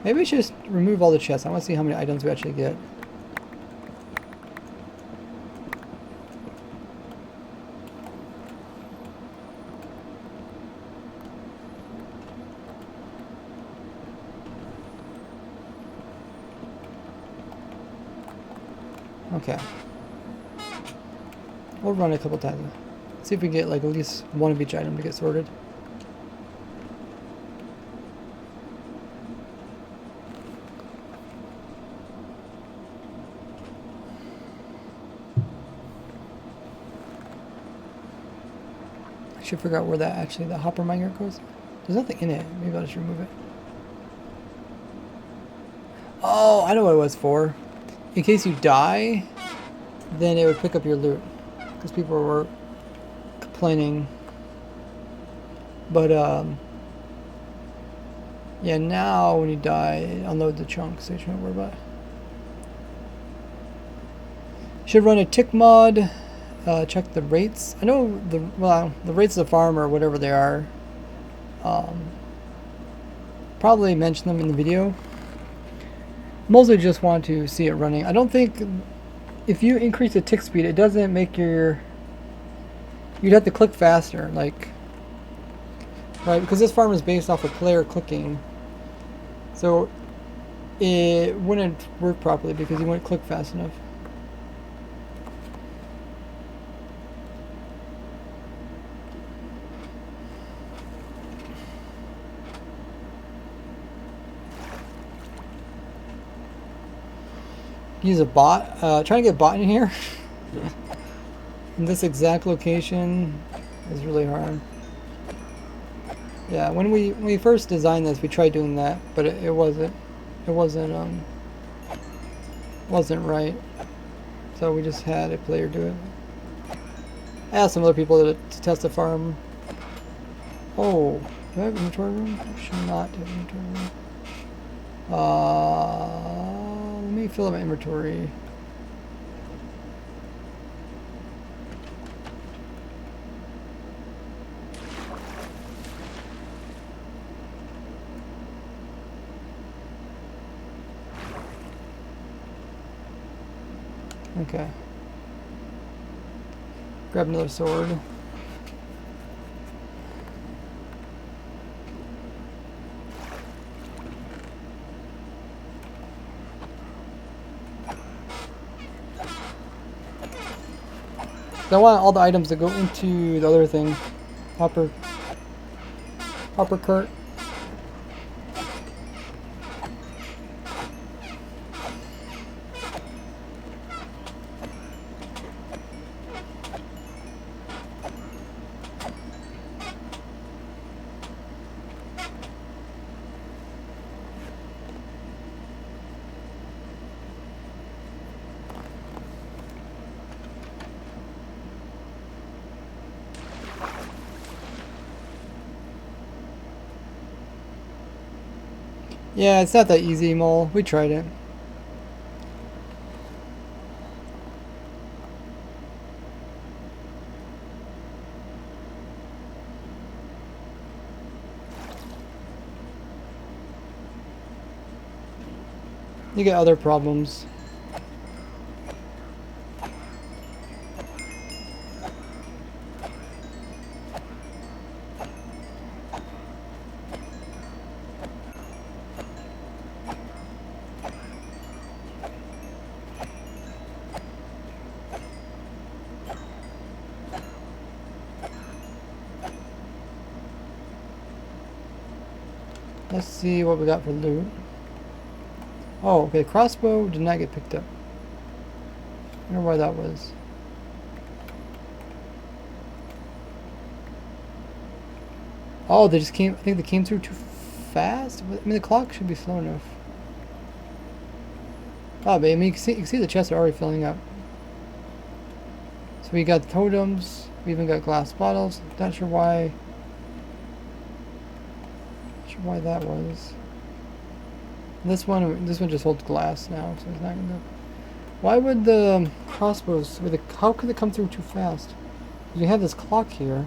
Maybe we should just remove all the chests. I want to see how many items we actually get. Okay. We'll run a couple times. See if we get like at least one of each item to get sorted. I should figure out where that actually the hopper miner goes. There's nothing in it. Maybe I'll just remove it. Oh, I know what it was for. In case you die, then it would pick up your loot. Because people were complaining. But, yeah, now when you die, it unloads the chunks, so you shouldn't worry about it. Should run a tick mod. Check the rates. I know the rates of the farm or whatever they are. Probably mention them in the video. Mostly just want to see it running. I don't think if you increase the tick speed, it doesn't make your. You'd have to click faster, like. Right, because this farm is based off of player clicking. So it wouldn't work properly because you wouldn't click fast enough. Use a bot. Trying to get a bot in here in this exact location is really hard. Yeah, when we first designed this, we tried doing that, but it wasn't right. So we just had a player do it. I asked some other people to test the farm. Oh, do I have inventory room? I should not have inventory room. Let me fill up my inventory. Okay. Grab another sword. I want all the items to go into the other thing. Hopper cart. Yeah, it's not that easy, Mole. We tried it. You get other problems. Let's see what we got for loot. Oh, okay, crossbow did not get picked up. I wonder why that was. Oh, they just came, I think they came through too fast? I mean, the clock should be slow enough. Oh, but I mean, you can see the chests are already filling up. So we got totems, we even got glass bottles. Not sure why. Why that was. This one just holds glass now, so it's not gonna. Why would the crossbows? How could they come through too fast? We have this clock here.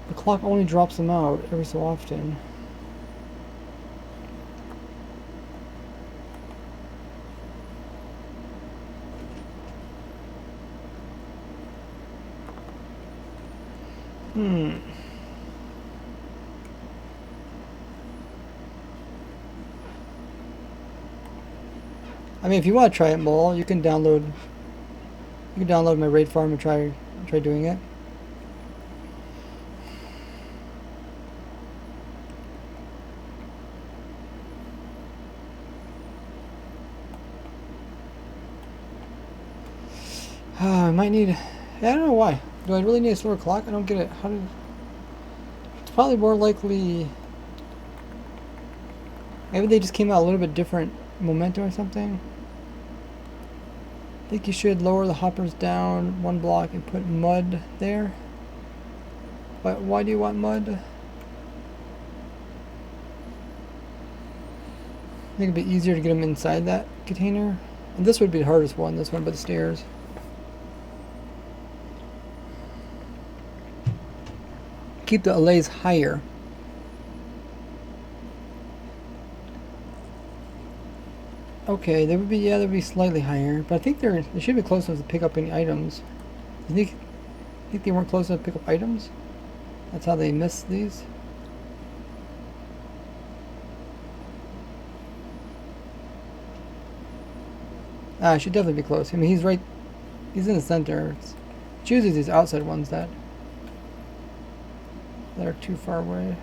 The clock only drops them out every so often. I mean, if you want to try it, Mole, you can download. You can download my raid farm and try doing it. I might need. I don't know why. Do I really need a slower clock? I don't get it. How do? It's probably more likely. Maybe they just came out a little bit different momentum or something. I think you should lower the hoppers down one block and put mud there. But why do you want mud? I think it'd be easier to get them inside that container. And this would be the hardest one, this one by the stairs. Keep the allays higher. Okay, they would be, yeah, they would be slightly higher, but I think they should be close enough to pick up any items. You think they weren't close enough to pick up items? That's how they missed these? Ah, it should definitely be close. I mean, he's in the center. It's usually these outside ones that are too far away.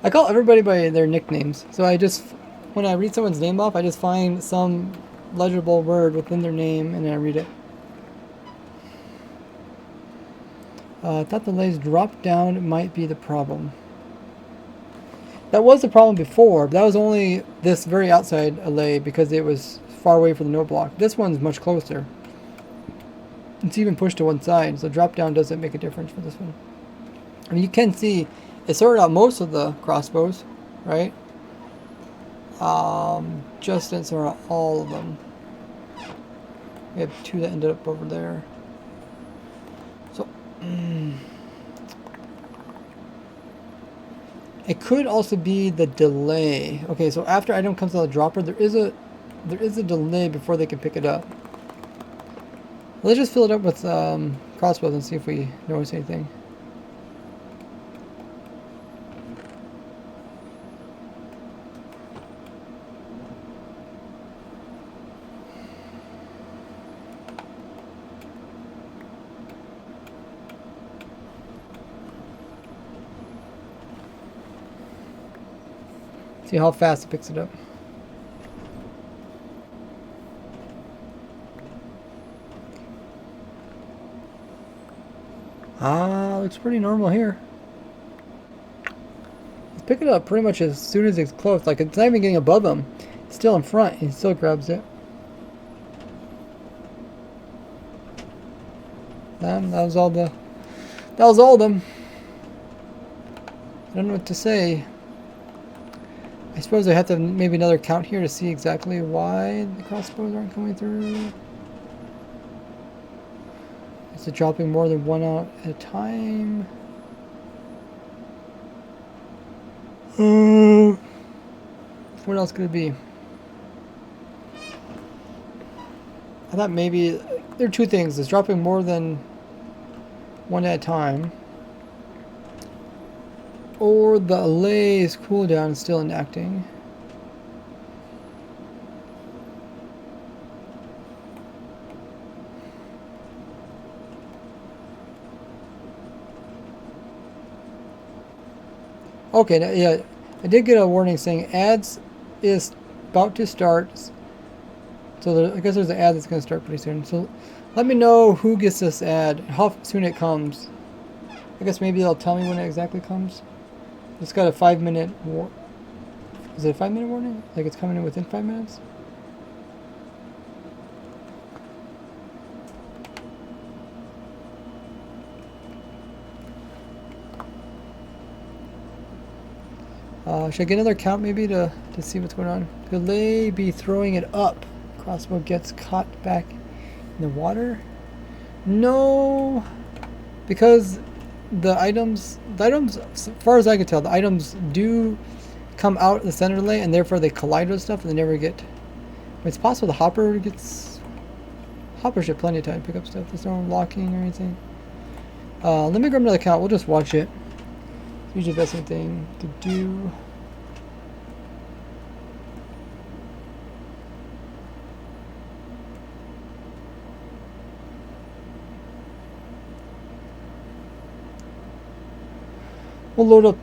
I call everybody by their nicknames. So when I read someone's name off, I just find some legible word within their name and then I read it. I thought the lays drop down might be the problem. That was the problem before, but that was only this very outside allay because it was far away from the note block. This one's much closer. It's even pushed to one side, so drop down doesn't make a difference for this one. I mean, you can see it sorted out most of the crossbows, right? Just didn't sort out all of them. We have two that ended up over there. So, it could also be the delay. Okay, so after item comes out of the dropper, there is a delay before they can pick it up. Let's just fill it up with crossbows and see if we notice anything. See how fast it picks it up. Looks pretty normal here. He's picking it up pretty much as soon as it's close. Like, it's not even getting above him. It's still in front. He still grabs it. That was all of them. I don't know what to say. I suppose I have to have maybe another count here to see exactly why the crossbows aren't coming through. Is it dropping more than one out at a time? What else could it be? I thought maybe there are two things. It's dropping more than one at a time, or the allay's cooldown is still enacting. Okay, yeah, I did get a warning saying ads is about to start. So I guess there's an ad that's going to start pretty soon. So let me know who gets this ad, how soon it comes. I guess maybe they'll tell me when it exactly comes. It's got a 5-minute Is it a 5-minute warning? Like it's coming in within 5 minutes? Should I get another count maybe to see what's going on? Could Allay be throwing it up? Crossbow gets caught back in the water? No, because the items, as far as I can tell, the items do come out the center lane, and therefore they collide with stuff, and they never get. It's possible the hopper gets. Hopper should have plenty of time to pick up stuff. There's no locking or anything. Let me grab another count. We'll just watch it. It's usually the best thing to do. We'll load up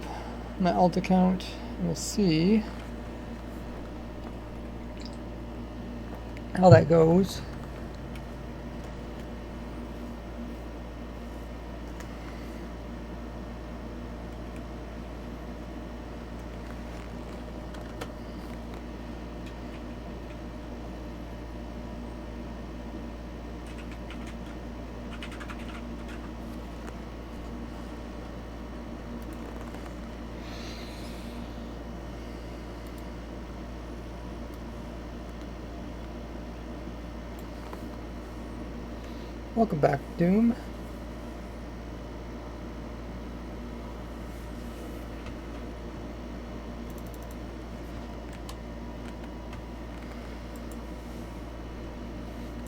my alt account and we'll see how that goes. Welcome back, Doom.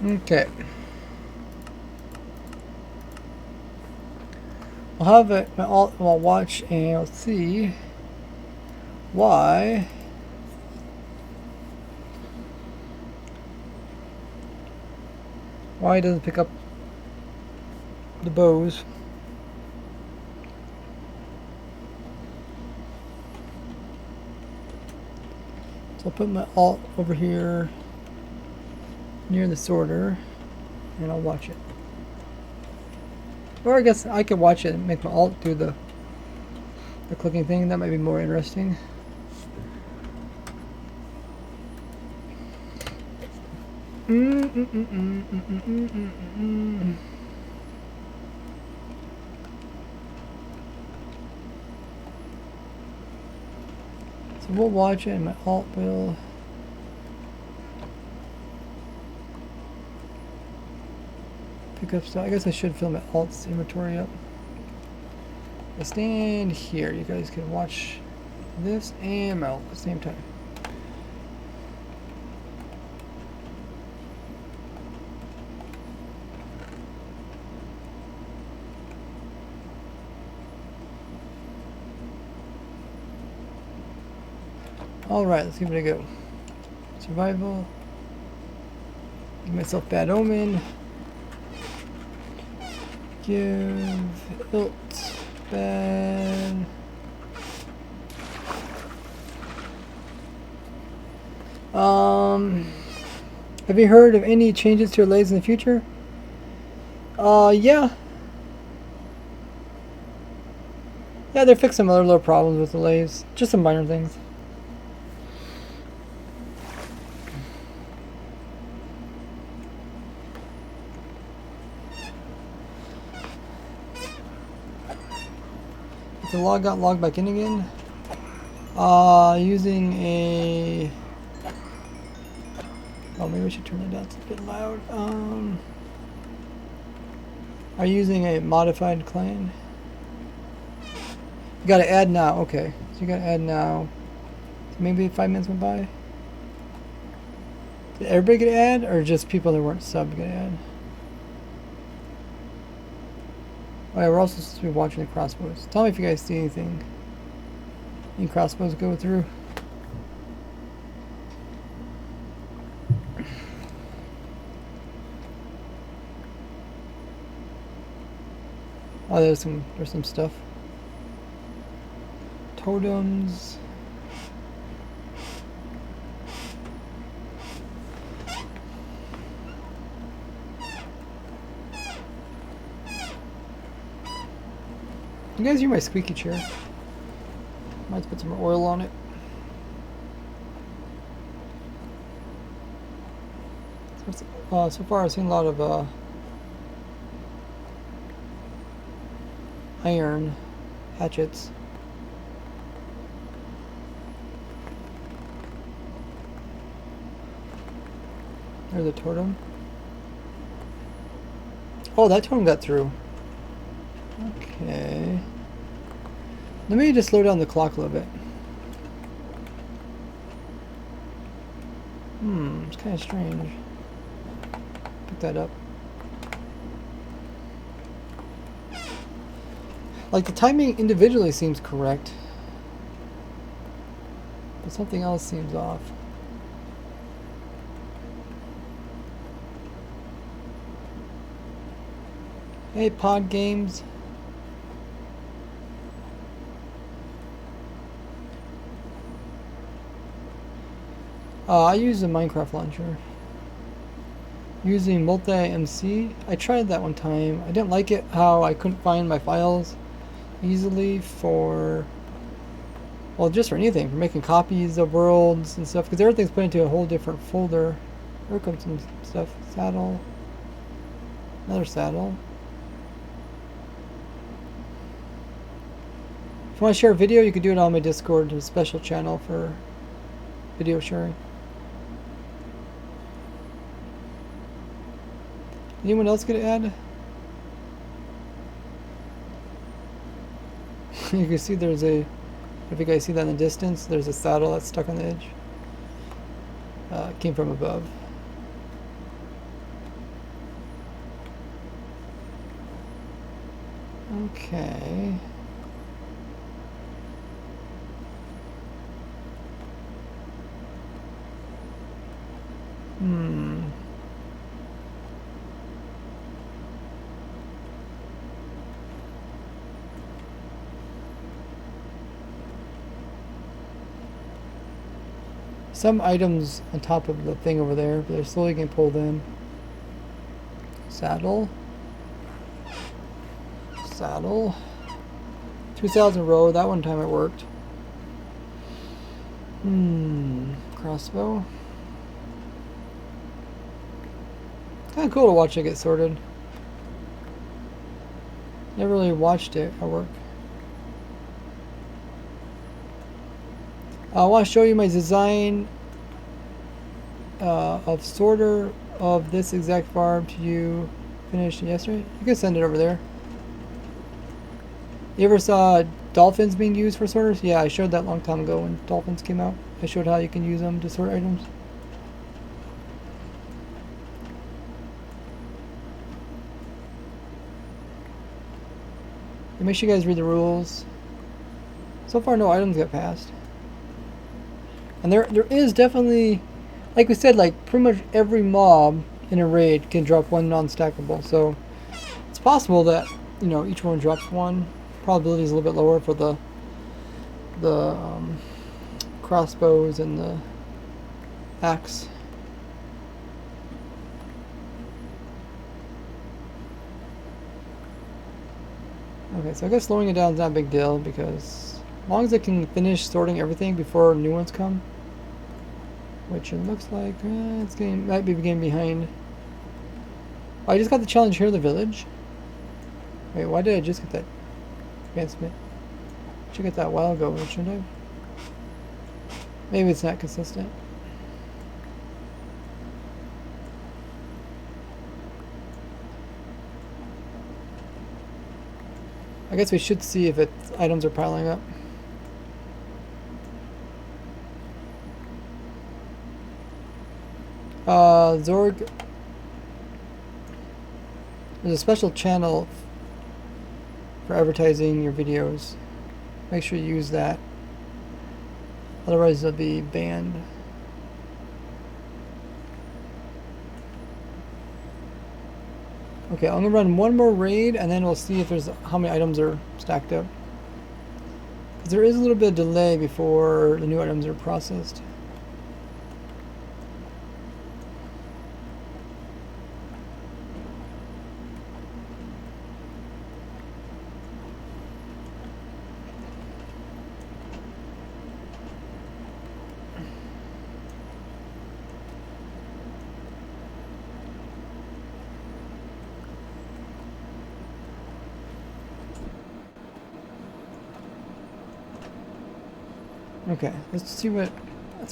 Okay. I'll have it, I'll watch and I'll see why it doesn't pick up the bows. So I'll put my alt over here near the sorter and I'll watch it. Or I guess I could watch it and make my alt do the clicking thing. That might be more interesting. So we'll watch it and my alt will pick up stuff. I guess I should fill my alt's inventory up. I'll stand here. You guys can watch this and my alt at the same time. Alright, let's give it a go. Survival. Give myself bad omen. Give ilt bad. Have you heard of any changes to Allays in the future? Yeah. Yeah, they're fixing some other little problems with Allays. Just some minor things. The log got logged back in again. Using a. Oh, maybe we should turn that down. It's a bit loud. Are you using a modified clan? You gotta add now. Okay, so you gotta add now. So maybe 5 minutes went by. Did everybody get add, or just people that weren't subbed get add? Oh yeah, we're also supposed to be watching the crossbows. Tell me if you guys see anything. Any crossbows go through? Oh, there's some stuff. Totems. You guys hear my squeaky chair? Might have to put some more oil on it. So far I've seen a lot of iron hatchets. There's a totem. Oh, that totem got through. Okay. Let me just slow down the clock a little bit. It's kind of strange. Pick that up. Like, the timing individually seems correct, but something else seems off. Hey, Pod Games. I use a Minecraft launcher. Using multi-MC. I tried that one time. I didn't like it how I couldn't find my files easily for, well, just for anything, for making copies of worlds and stuff, because everything's put into a whole different folder. There comes some stuff. Saddle. Another saddle. If you want to share a video, you can do it on my Discord. There's a special channel for video sharing. Anyone else gonna add? You can see there's a, if you guys see that in the distance, there's a saddle that's stuck on the edge. It came from above. Okay. Some items on top of the thing over there, but they're slowly getting pulled in. Saddle. Saddle. 2,000 row. That one time it worked. Crossbow. Kind of cool to watch it get sorted. Never really watched it at work. I want to show you my design of sorter of this exact farm to you. Finished yesterday. You can send it over there. You ever saw dolphins being used for sorters? Yeah, I showed that a long time ago when dolphins came out. I showed how you can use them to sort items. And make sure you guys read the rules. So far, no items get passed. And there is definitely, like we said, like pretty much every mob in a raid can drop one non-stackable. So it's possible that, you know, each one drops one. Probability is a little bit lower for the crossbows and the axe. Okay, so I guess slowing it down is not a big deal because as long as I can finish sorting everything before new ones come, which it looks like it's might be getting behind. Oh, I just got the challenge here in the village. Wait, why did I just get that advancement? Should get that a while ago, shouldn't I? Maybe it's not consistent. I guess we should see if items are piling up. Zorg. There's a special channel for advertising your videos. Make sure you use that. Otherwise they'll be banned. Okay, I'm gonna run one more raid and then we'll see if there's how many items are stacked up. Because there is a little bit of delay before the new items are processed. Okay, let's see what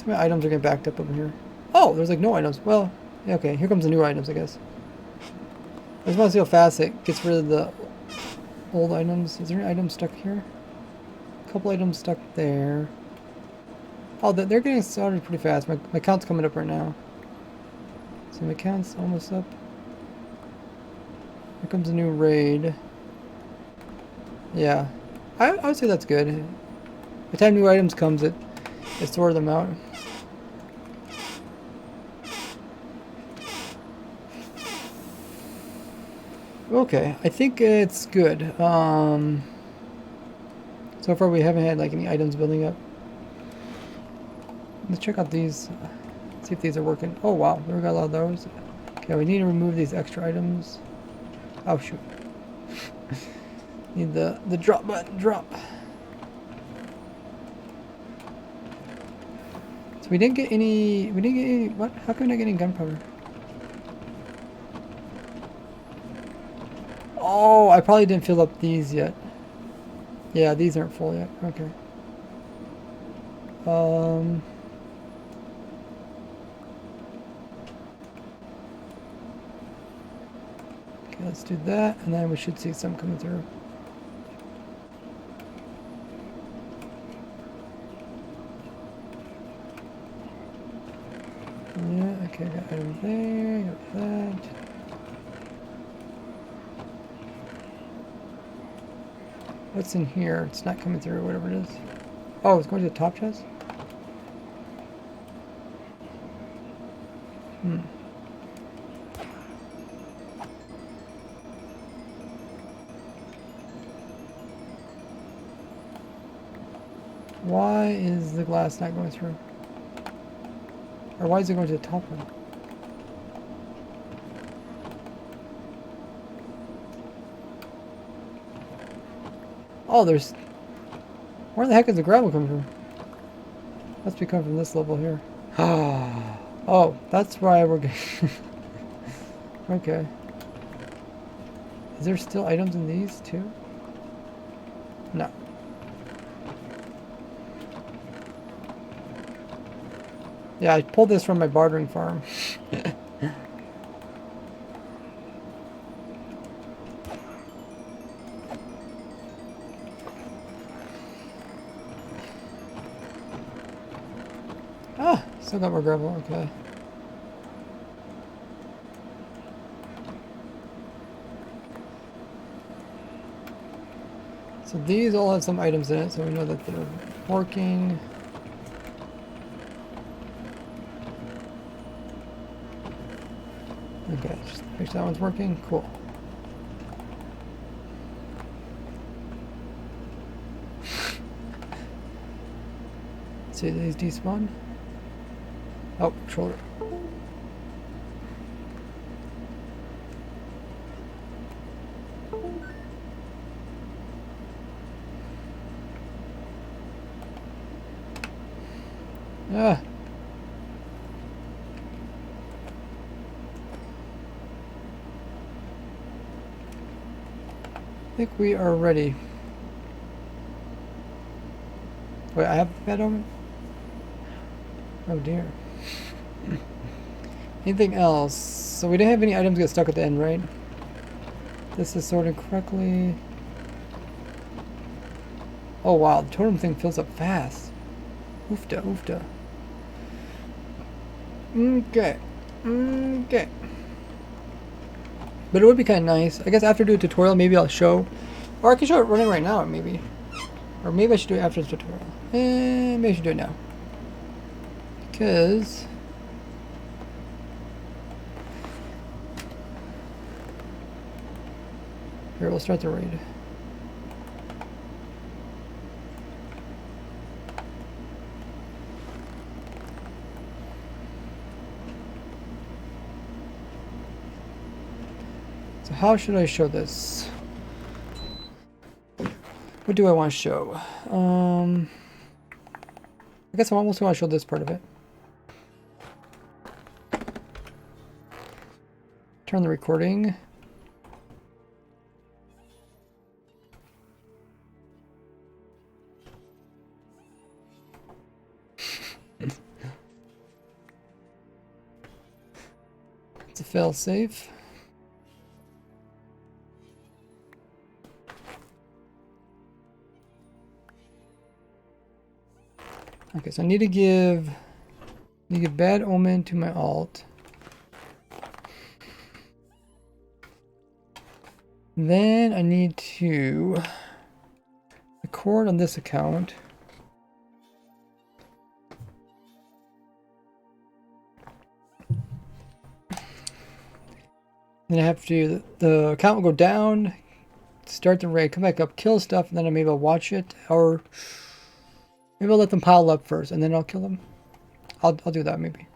items are getting backed up over here. Oh, there's like no items. Well, Okay, here comes the new items, I guess. I just want to see how fast it gets rid of the old items. Is there any items stuck here? A couple items stuck there. Oh, they're getting started pretty fast. My count's coming up right now. So my count's almost up. Here comes a new raid. Yeah. I would say that's good. By the time new items comes, it sorted them out. Okay, I think it's good. So far we haven't had like any items building up. Let's check out these. See if these are working. Oh wow, we got a lot of those. Okay, we need to remove these extra items. Oh shoot. Need the drop button, drop. So we didn't get any, what? How come we not getting gunpowder? Oh, I probably didn't fill up these yet. Yeah, these aren't full yet. Okay. Okay, let's do that, and then we should see some coming through. Yeah, okay, got item there, got that. What's in here? It's not coming through, whatever it is. Oh, it's going to the top chest? Hmm. Why is the glass not going through? Or why is it going to the top one? Oh, there's... Where the heck is the gravel coming from? Must be coming from this level here. Oh, that's why we're getting... Okay. Is there still items in these too? No. Yeah, I pulled this from my bartering farm. Ah, still got more gravel, okay. So these all have some items in it, so we know that they're working. Okay, just make sure that one's working. Cool. Let's see, these despawn. Oh, shoulder. Ah. I think we are ready. Wait, I have bed omen? Oh dear. Anything else? So we didn't have any items get stuck at the end, right? This is sorted correctly. Oh wow, the totem thing fills up fast. Oofda, oofda. Okay. Okay. But it would be kind of nice. I guess after I do a tutorial, maybe I'll show. Or I can show it running right now, maybe. Or maybe I should do it after the tutorial. Maybe I should do it now. Because... Here, we'll start the raid. So how should I show this? What do I want to show? I guess I almost want to show this part of it. Turn the recording. It's a fail safe. Okay, so I need to give bad omen to my alt. Then I need to record on this account. Then I have to, the account will go down, start the raid, come back up, kill stuff, and then I'm able to watch it, or maybe I'll let them pile up first, and then I'll kill them. I'll do that maybe.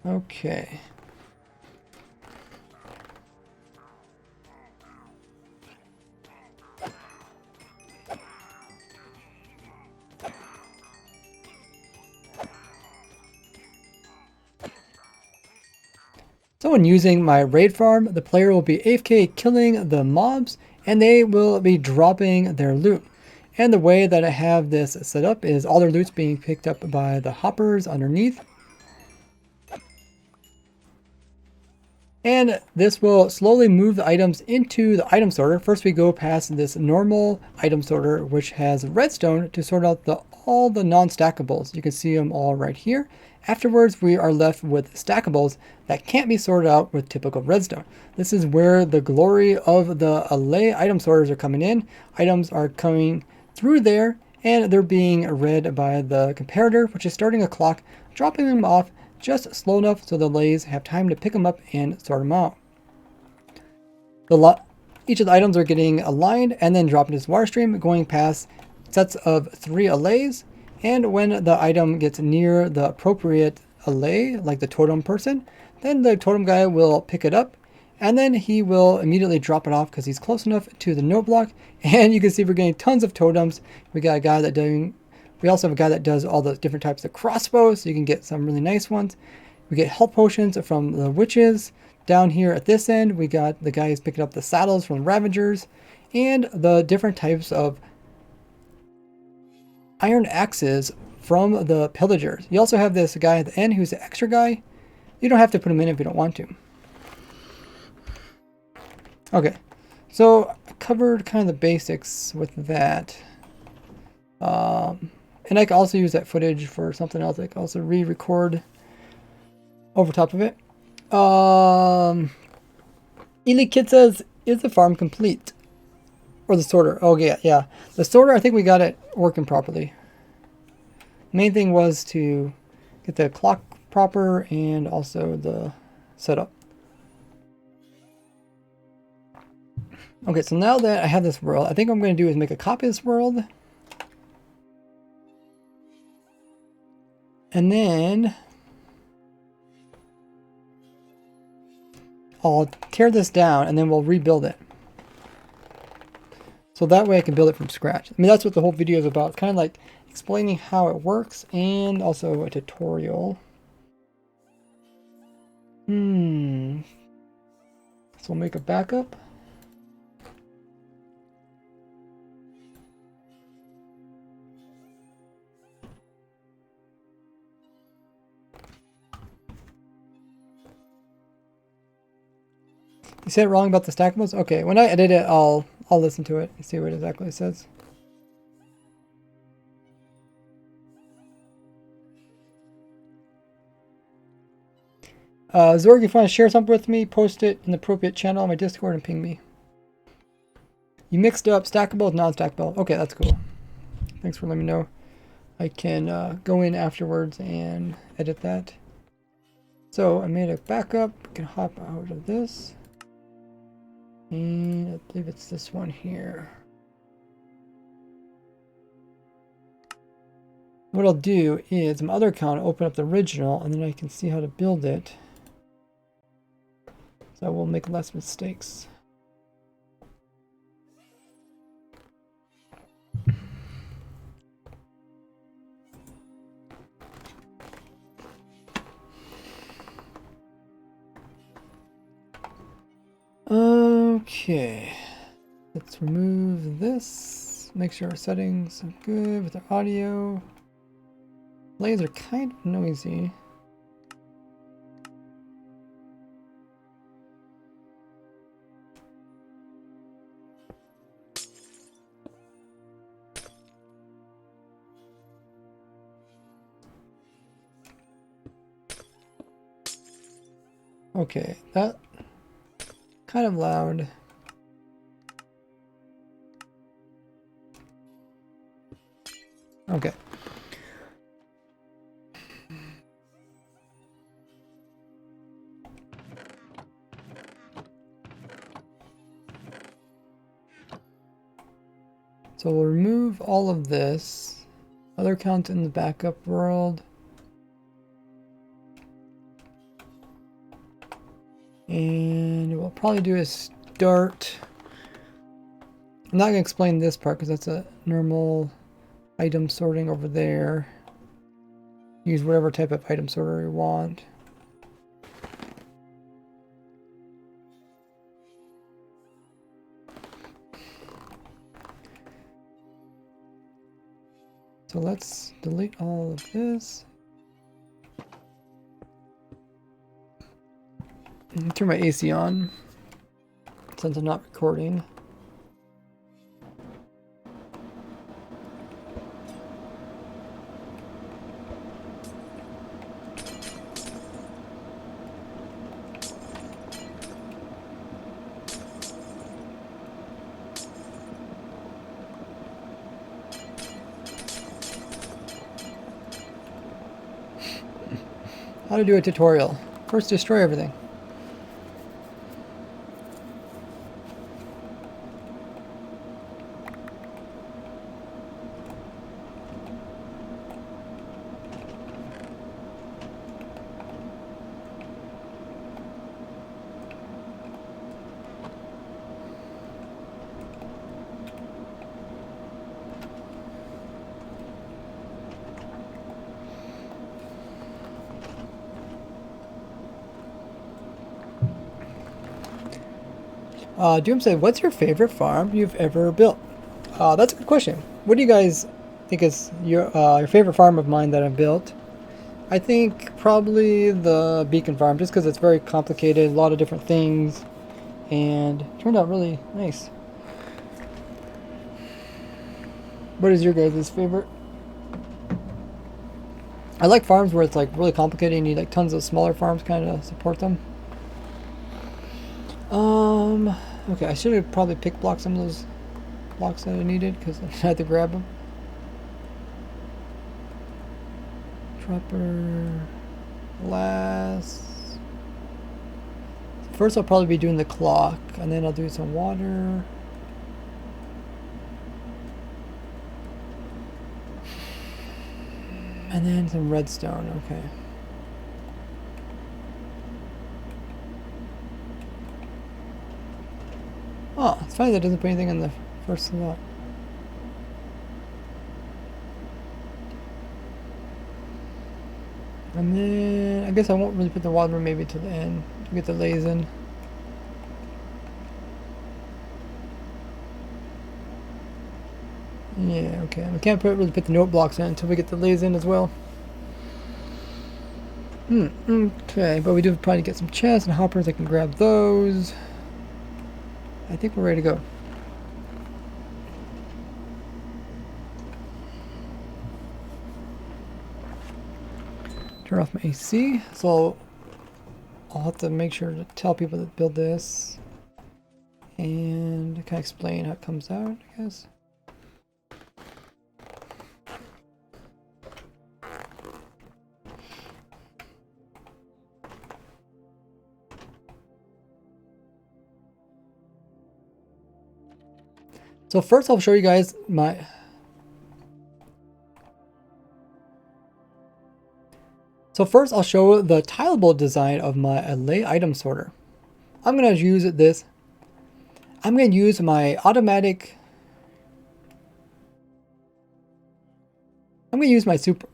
Okay. So when using my raid farm, the player will be AFK killing the mobs, and they will be dropping their loot. And the way that I have this set up is all their loot's being picked up by the hoppers underneath. And this will slowly move the items into the item sorter. First we go past this normal item sorter, which has redstone to sort out all the non-stackables. You can see them all right here. Afterwards, we are left with stackables that can't be sorted out with typical redstone. This is where the glory of the Allay item sorters are coming in. Items are coming through there, and they're being read by the comparator, which is starting a clock, dropping them off just slow enough so the Allays have time to pick them up and sort them out. Each of the items are getting aligned and then dropped into this water stream, going past sets of 3 Allays. And when the item gets near the appropriate Allay, like the totem person, then the totem guy will pick it up, and then he will immediately drop it off because he's close enough to the note block. And you can see we're getting tons of totems. We got a guy that we also have a guy that does all the different types of crossbows, so you can get some really nice ones. We get health potions from the witches. Down here at this end, we got the guy who's picking up the saddles from the ravagers, and the different types of iron axes from the pillagers. You also have this guy at the end who's the extra guy. You don't have to put him in if you don't want to. Okay, so I covered kind of the basics with that. And I can also use that footage for something else. I can also re-record over top of it. Ely Kid says, is the farm complete? Or the sorter? Oh yeah. The sorter, I think we got it working properly. Main thing was to get the clock proper and also the setup. Okay, so now that I have this world, I think what I'm going to do is make a copy of this world. And then I'll tear this down and then we'll rebuild it. So that way I can build it from scratch. I mean, that's what the whole video is about. It's kind of like explaining how it works and also a tutorial. So we'll make a backup. You said it wrong about the stackables? Okay, when I edit it, I'll listen to it and see what exactly it says. Zorg, if you want to share something with me, post it in the appropriate channel on my Discord and ping me. You mixed up stackable with non-stackable. Okay, that's cool. Thanks for letting me know. I can go in afterwards and edit that. So I made a backup. We can hop out of this. And I believe it's this one here. What I'll do is my other account, open up the original, and then I can see how to build it. So I will make less mistakes. Okay, let's remove this. Make sure our settings are good with our audio. Plays are kind of noisy. Okay, that kind of loud. Okay. So we'll remove all of this. Other count in the backup world. And we'll probably do a start. I'm not going to explain this part because that's a normal item sorting over there. Use whatever type of item sorter you want. So let's delete all of this. And turn my AC on since I'm not recording. How to do a tutorial. First, destroy everything. Doom said, what's your favorite farm you've ever built? That's a good question. What do you guys think is your favorite farm of mine that I've built? I think probably the beacon farm, just because it's very complicated, a lot of different things, and turned out really nice. What is your guys' favorite? I like farms where it's like really complicated and you need like tons of smaller farms kind of support them. Okay, I should have probably pick blocked some of those blocks that I needed because I had to grab them. Trapper, glass. First I'll probably be doing the clock, and then I'll do some water. And then some redstone, okay. Oh, it's funny that doesn't put anything in the first slot. And then I guess I won't really put the water maybe to the end to get the lays in. Yeah, okay. We can't really put the note blocks in until we get the lays in as well. Okay, but we do probably get some chests and hoppers. I can grab those. I think we're ready to go. Turn off my AC. So I'll have to make sure to tell people that build this and kind of explain how it comes out, I guess. So first I'll show you guys my... So first I'll show the tileable design of my Allay item sorter. I'm going to use this. I'm going to use my automatic... I'm going to use my super...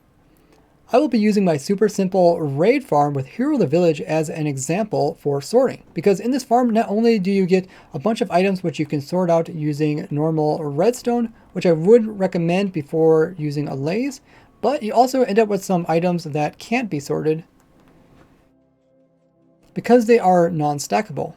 I will be using my super simple raid farm with Hero the Village as an example for sorting, because in this farm not only do you get a bunch of items which you can sort out using normal redstone, which I would recommend before using Allays, but you also end up with some items that can't be sorted because they are non-stackable.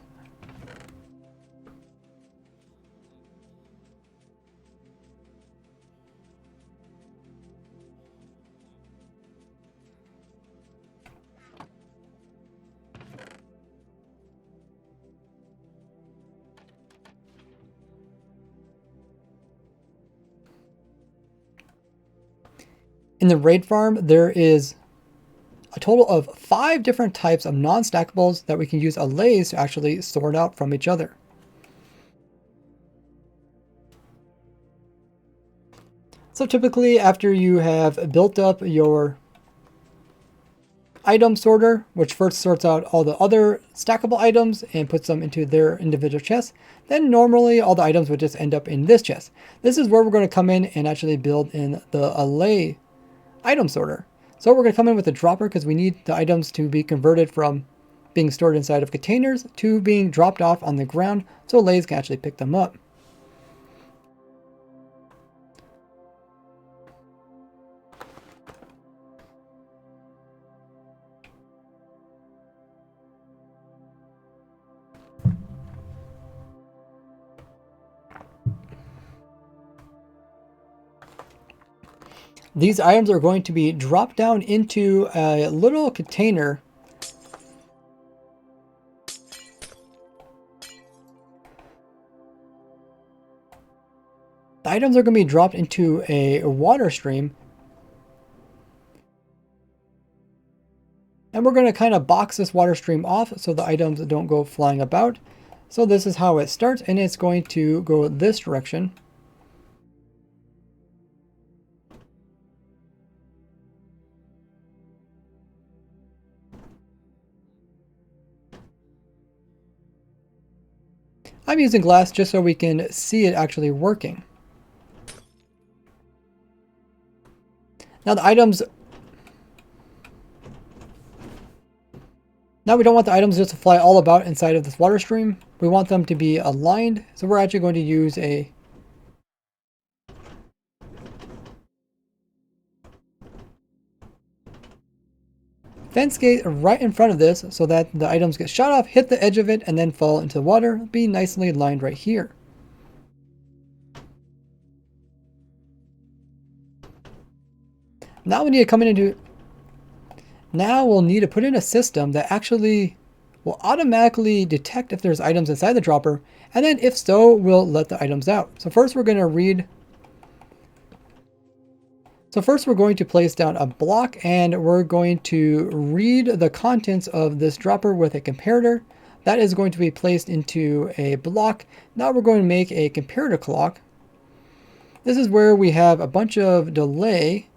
In the raid farm, there is a total of 5 different types of non-stackables that we can use Allays to actually sort out from each other. So typically after you have built up your item sorter, which first sorts out all the other stackable items and puts them into their individual chests, then normally all the items would just end up in this chest. This is where we're going to come in and actually build in the Allay item sorter. So we're going to come in with a dropper because we need the items to be converted from being stored inside of containers to being dropped off on the ground so Allays can actually pick them up. These items are going to be dropped down into a little container . The items are going to be dropped into a water stream. And we're going to kind of box this water stream off so the items don't go flying about. So this is how it starts, and it's going to go this direction. I'm using glass just so we can see it actually working. Now the items... Now we don't want the items just to fly all about inside of this water stream. We want them to be aligned. So we're actually going to use a fence gate right in front of this so that the items get shot off, hit the edge of it, and then fall into the water. Be nicely aligned right here. Now we need to come in and do... Now we'll need to put in a system that actually will automatically detect if there's items inside the dropper, and then if so, we'll let the items out. So first we're going to read... So first we're going to place down a block, and we're going to read the contents of this dropper with a comparator. That is going to be placed into a block. Now we're going to make a comparator clock. This is where we have a bunch of delay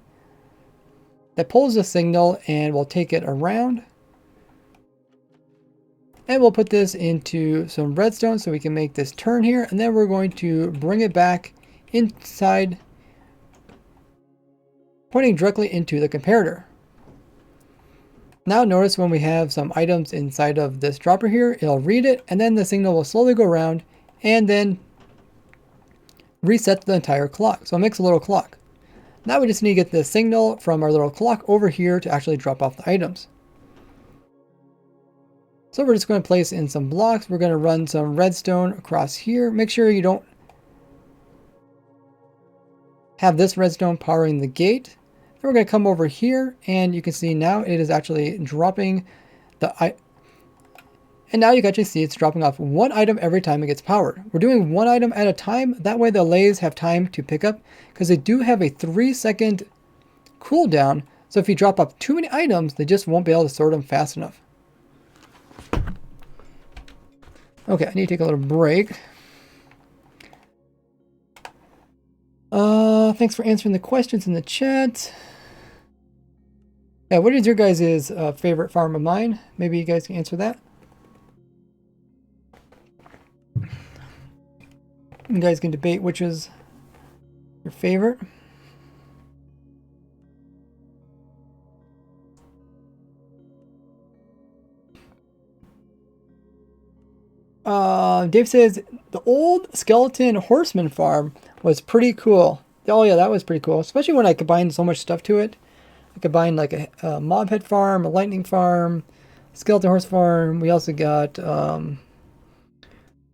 that pulls the signal, and we'll take it around. And we'll put this into some redstone so we can make this turn here, and then we're going to bring it back inside, pointing directly into the comparator. Now notice when we have some items inside of this dropper here, it'll read it, and then the signal will slowly go around and then reset the entire clock. So it makes a little clock. Now we just need to get the signal from our little clock over here to actually drop off the items. So we're just going to place in some blocks. We're going to run some redstone across here. Make sure you don't have this redstone powering the gate. Then we're going to come over here, and you can see now it is actually dropping the... And now you can actually see it's dropping off one item every time it gets powered. We're doing one item at a time. That way the Allays have time to pick up, because they do have a 3-second cooldown. So if you drop off too many items, they just won't be able to sort them fast enough. Okay, I need to take a little break. Thanks for answering the questions in the chat. Yeah, what is your guys' favorite farm of mine? Maybe you guys can answer that. You guys can debate which is your favorite. Dave says the old skeleton horseman farm was pretty cool. Oh yeah, that was pretty cool, especially when I combined so much stuff to it. I combined like a mob head farm, a lightning farm, skeleton horse farm. We also got I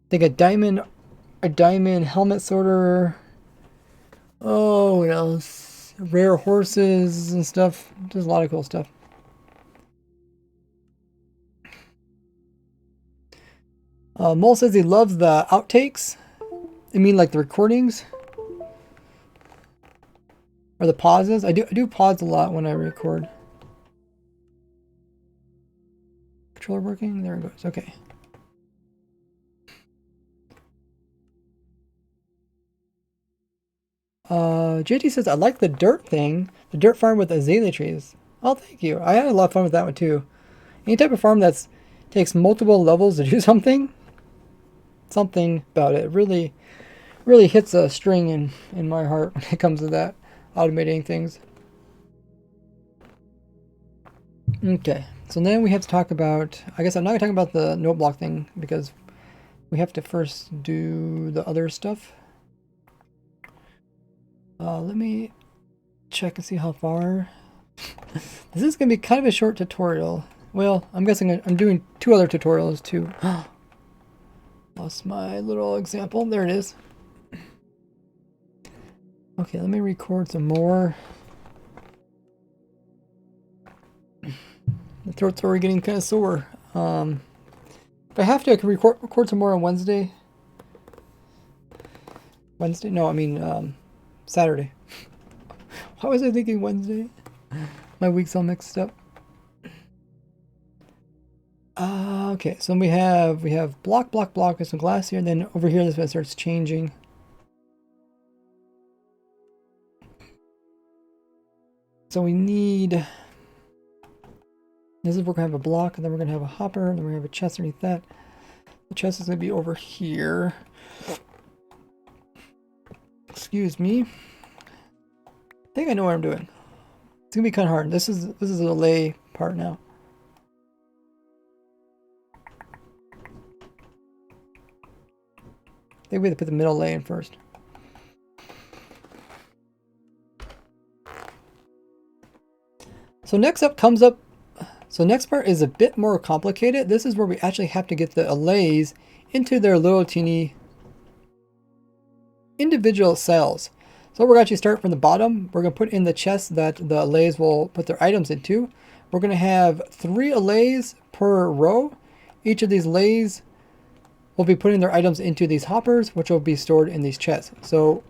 think a diamond helmet sorter. Oh, what else? Rare horses and stuff. There's a lot of cool stuff. Mole says he loves the outtakes. I mean, like the recordings or the pauses. I do pause a lot when I record. Controller working? There it goes. Okay. JT says I like the dirt thing, the dirt farm with azalea trees. Oh, thank you. I had a lot of fun with that one too. Any type of farm that takes multiple levels to do something about it really hits a string in my heart when it comes to that, automating things. Okay, so then we have to talk about, I guess I'm not going to talk about the note block thing because we have to first do the other stuff. Let me check and see how far. This is going to be kind of a short tutorial. Well, I'm guessing I'm doing 2 other tutorials too. Lost my little example. There it is. Okay, let me record some more. The throat's already getting kind of sore. If I have to, I can record some more on Wednesday. No, I mean Saturday. Why was I thinking Wednesday? My week's all mixed up. Okay, so we have block, with some glass here, and then over here this one starts changing. So we need, this is where we're gonna have a block, and then we're gonna have a hopper, and then we're gonna have a chest underneath that. The chest is gonna be over here. Excuse me. I think I know what I'm doing. It's gonna be kind of hard. This is a Allay part now. I think we have to put the middle lay in first. So next part is a bit more complicated. This is where we actually have to get the Allays into their little teeny individual cells. So we're going to actually start from the bottom. We're going to put in the chest that the Allays will put their items into. We're going to have 3 Allays per row. Each of these Allays will be putting their items into these hoppers, which will be stored in these chests. So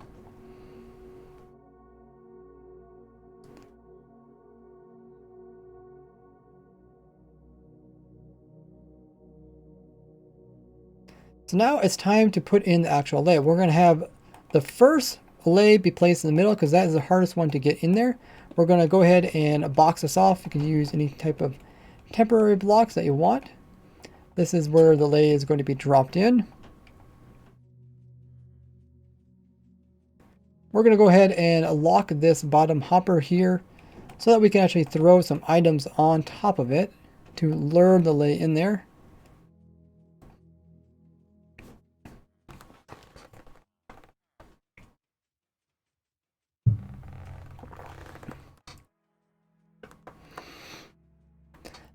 now it's time to put in the actual Allay. We're going to have the first Allay be placed in the middle because that is the hardest one to get in there. We're going to go ahead and box this off. You can use any type of temporary blocks that you want. This is where the Allay is going to be dropped in. We're going to go ahead and lock this bottom hopper here so that we can actually throw some items on top of it to lure the Allay in there.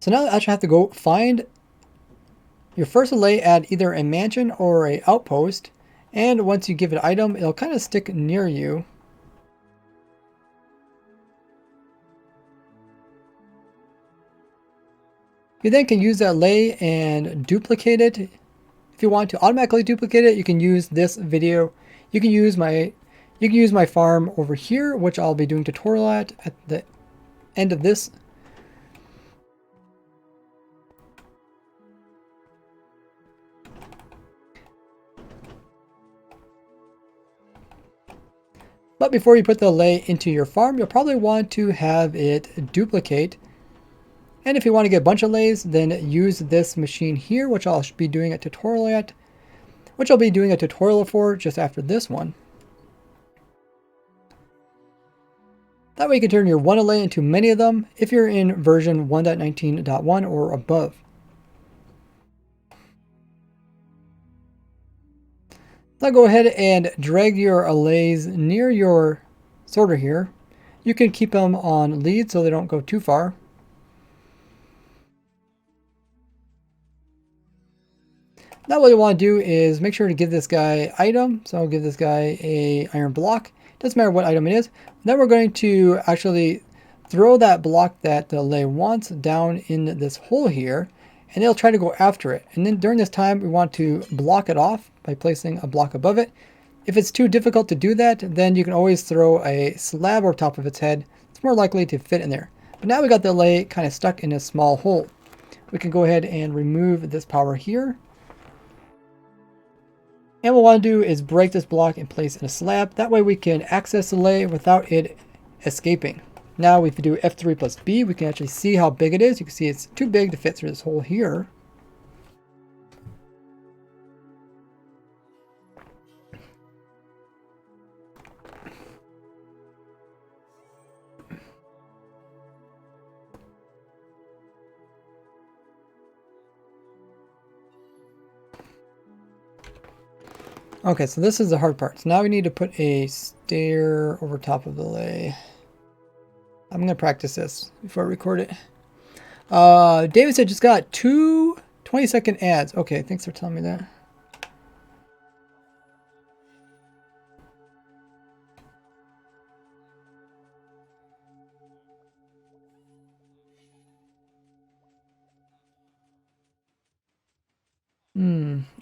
So now I actually have to go find your first Allay at either a mansion or a outpost, and once you give it an item, it'll kind of stick near you. You then can use that Allay and duplicate it. If you want to automatically duplicate it, you can use this video. You can use my farm over here, which I'll be doing tutorial at the end of this. But before you put the Allay into your farm, you'll probably want to have it duplicate. And if you want to get a bunch of Allays, then use this machine here, which I'll be doing a tutorial at, which I'll be doing a tutorial for just after this one. That way you can turn your one Allay into many of them if you're in version 1.19.1 or above. Now go ahead and drag your allays near your sorter here. You can keep them on lead so they don't go too far. Now what you want to do is make sure to give this guy item. So I'll give this guy a iron block. Doesn't matter what item it is. Then we're going to actually throw that block that the allay wants down in this hole here, and it'll try to go after it. And then during this time, we want to block it off by placing a block above it. If it's too difficult to do that, then you can always throw a slab over top of its head. It's more likely to fit in there. But now we got the allay kind of stuck in a small hole. We can go ahead and remove this power here. And what we want to do is break this block and place in a slab. That way we can access the allay without it escaping. Now if we do F3 plus B, we can actually see how big it is. You can see it's too big to fit through this hole here. Okay, so this is the hard part. So now we need to put a stair over top of the allay. I'm going to practice this before I record it. David said just got 2 20-second ads. Okay, thanks for telling me that.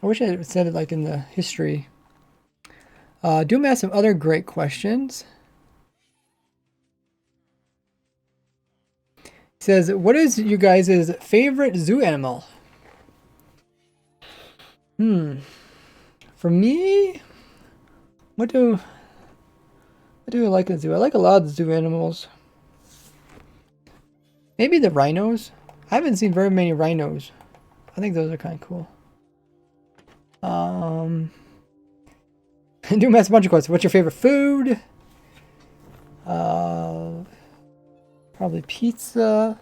I wish I had said it like in the history. Doom asked some other great questions. He says, what is you guys' favorite zoo animal? For me, what do I like in zoo? I like a lot of zoo animals. Maybe the rhinos. I haven't seen very many rhinos. I think those are kind of cool. Doom asked a bunch of questions. What's your favorite food? Probably pizza.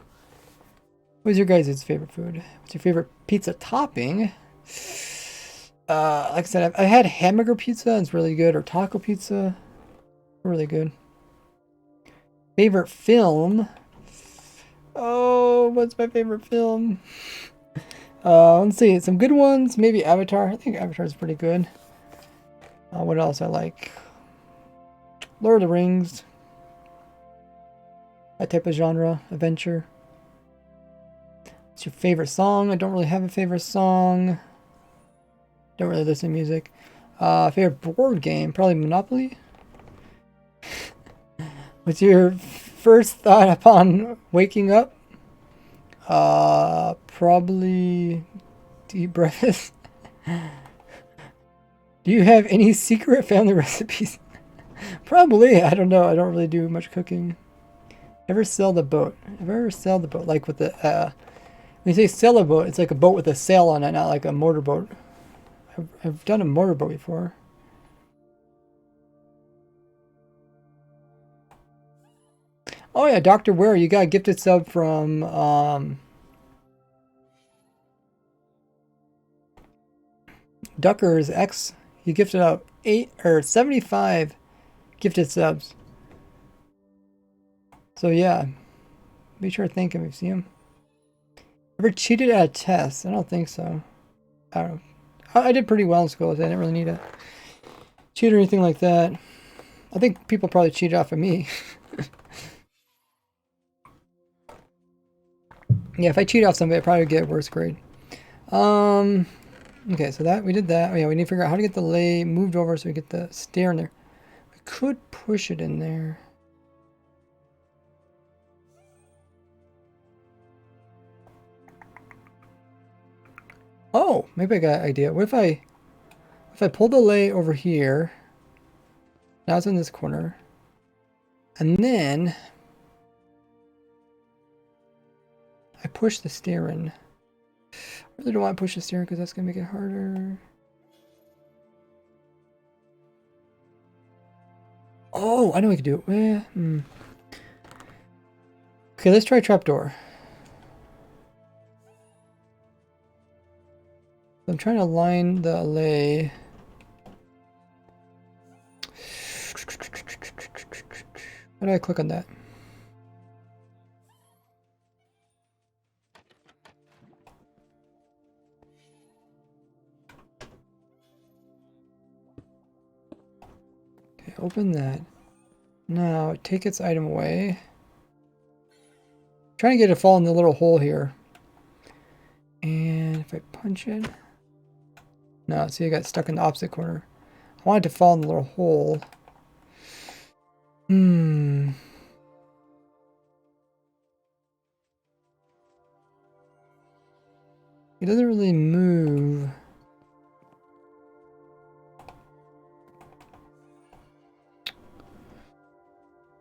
What's your guys' favorite food? What's your favorite pizza topping? Like I said, I had hamburger pizza. It's really good. Or taco pizza. Really good. Favorite film? Oh, what's my favorite film? Let's see. Some good ones. Maybe Avatar. I think Avatar is pretty good. What else I like? Lord of the Rings. That type of genre. Adventure. What's your favorite song? I don't really have a favorite song. Don't really listen to music. Favorite board game? Probably Monopoly. What's your first thought upon waking up? Probably deep breaths. Do you have any secret family recipes? Probably. I don't know. I don't really do much cooking. Ever sailed a boat? Have I ever sailed a boat? Like with the, when you say sail a boat, it's like a boat with a sail on it, not like a motorboat. I've done a motorboat before. Oh yeah, Dr. Ware, you got a gifted sub from, Ducker's X. He gifted out 75 gifted subs. So yeah, be sure to thank him if you see him. Ever cheated at a test? I don't think so. I don't know. I did pretty well in school, so I didn't really need to cheat or anything like that. I think people probably cheated off of me. Yeah, if I cheat off somebody, I'd probably get a worse grade. Okay, so that we did that. Oh yeah, we need to figure out how to get the lay moved over so we get the stair in there. We could push it in there. Oh, maybe I got an idea. What if I pull the lay over here? Now it's in this corner. And then I push the stair in. I really don't want to push the stair because that's going to make it harder. Oh, I know we can do it. Okay, let's try trapdoor. I'm trying to line the allay. How do I click on that? Okay, open that. Now take its item away. Trying to get it to fall in the little hole here. And if I punch it... No, see I got stuck in the opposite corner. I want it to fall in the little hole. It doesn't really move.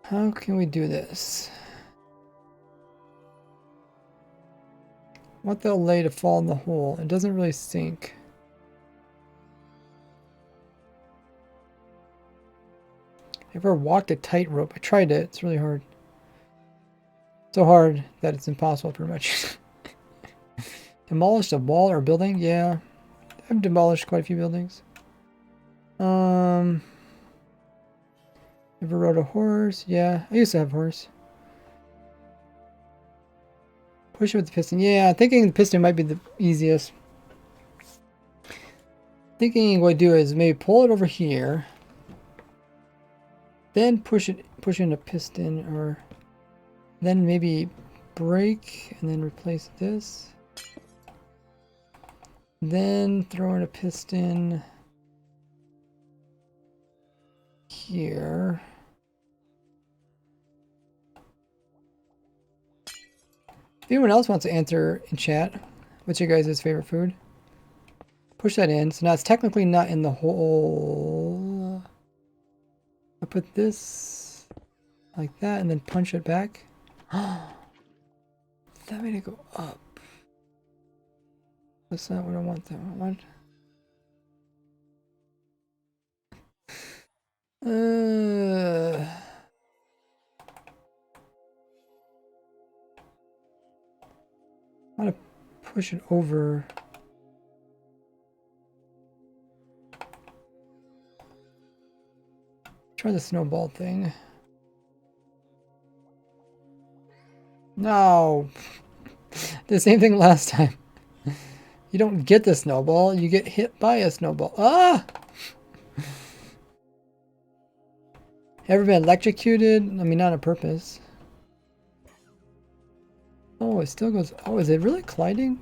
How can we do this? I want the Allay to fall in the hole. It doesn't really sink. I've ever walked a tightrope. I tried it. It's really hard. So hard that it's impossible pretty much. Demolished a wall or a building? Yeah. I've demolished quite a few buildings. Ever rode a horse? Yeah. I used to have a horse. Push it with the piston. Yeah, thinking the piston might be the easiest. Thinking what I do is maybe pull it over here. Then push in a piston, or then maybe break and then replace this. Then throw in a piston here. If anyone else wants to answer in chat, what's your guys' favorite food? Push that in. So now it's technically not in the hole. I put this like that and then punch it back. That made it go up. That's not what I want though. I want... I want to push it over. Try the snowball thing. No. The same thing last time. You don't get the snowball, you get hit by a snowball. Ah! Ever been electrocuted? I mean, not on purpose. Oh, it still goes. Oh, is it really colliding?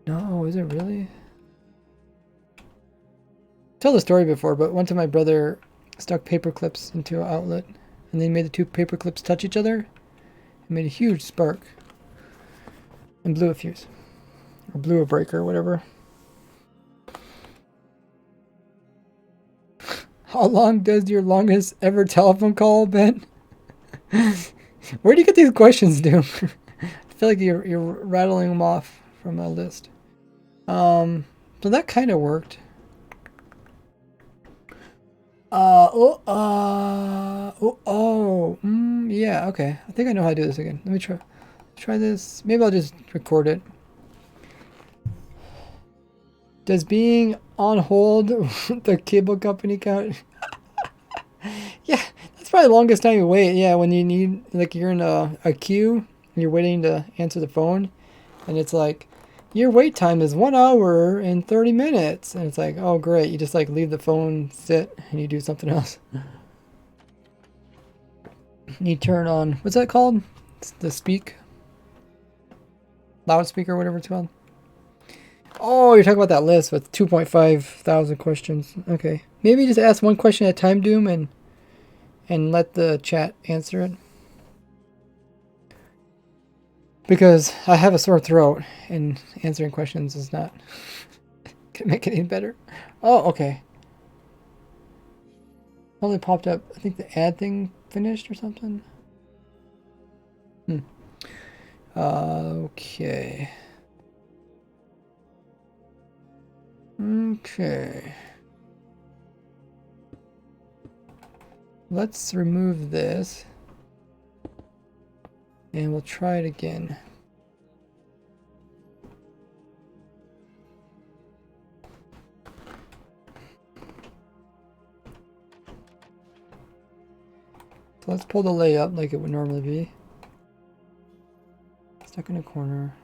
No, is it really? Told the story before, but one time my brother stuck paper clips into an outlet and they made the two paper clips touch each other. It made a huge spark and blew a fuse. Or blew a breaker or whatever. How long does your longest ever telephone call been? Where do you get these questions, Doom? I feel like you're rattling them off from a list. So that kind of worked. Yeah, okay. I think I know how to do this again. Let me try this. Maybe I'll just record it. Does being on hold the cable company count? Yeah, that's probably the longest time you wait. Yeah, when you need, like, you're in a queue and you're waiting to answer the phone, and it's like, your wait time is 1 hour and 30 minutes. And it's like, oh, great. You just, like, leave the phone sit and you do something else. You turn on, what's that called? It's the speak? Loudspeaker, whatever it's called. Oh, you're talking about that list with 2.5 thousand questions. Okay. Maybe just ask one question at a time, Doom, and let the chat answer it. Because I have a sore throat and answering questions is not gonna make it any better. Oh, okay. Only popped up, I think the ad thing finished or something. Okay. Okay. Let's remove this. And we'll try it again. So let's pull the lay up like it would normally be. Stuck in a corner.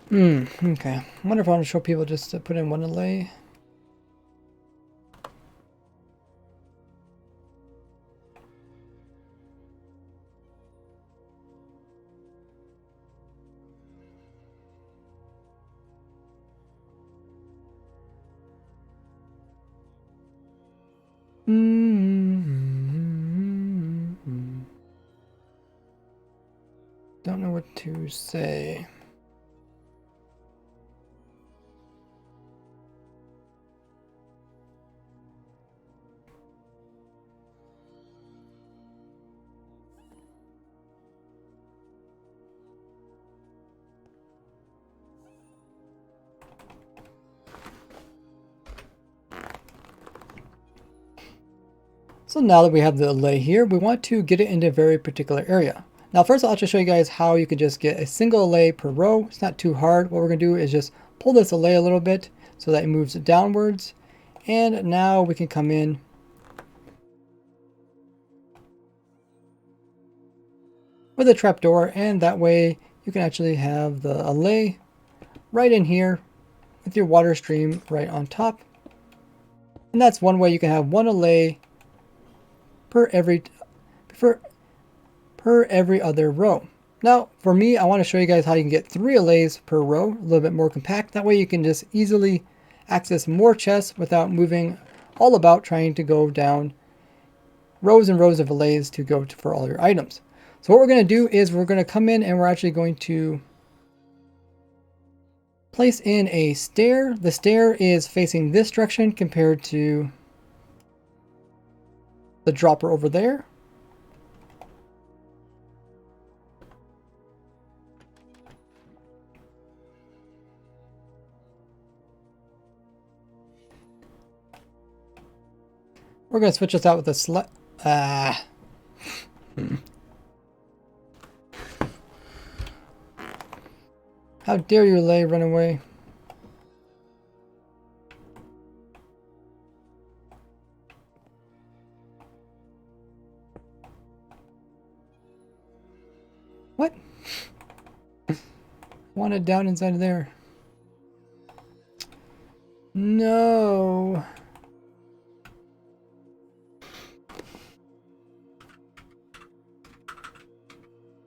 Okay. I wonder if I want to show people just to put in one Allay. Don't know what to say. So now that we have the Allay here, we want to get it into a very particular area. Now first I'll just show you guys how you can just get a single Allay per row. It's not too hard. What we're going to do is just pull this Allay a little bit so that it moves downwards. And now we can come in with a trapdoor, and that way you can actually have the Allay right in here with your water stream right on top. And that's one way you can have one Allay per every other row. Now for me, I want to show you guys how you can get 3 Allays per row, a little bit more compact. That way you can just easily access more chests without moving all about trying to go down rows and rows of Allays to go for all your items. So what we're going to do is we're going to come in and we're actually going to place in a stair. The stair is facing this direction compared to the dropper over there. We're going to switch this out with a How dare you, Allay, run away? What? Want it down inside of there. No.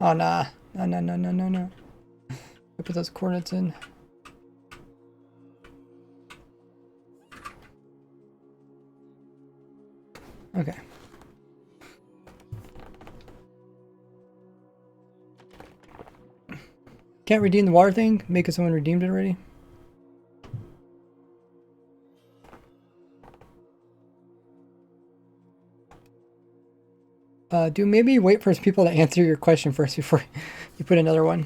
Oh, nah. No. I put those coordinates in. Okay. Can't redeem the water thing? Because someone redeemed it already? Do maybe wait for people to answer your question first before you put another one.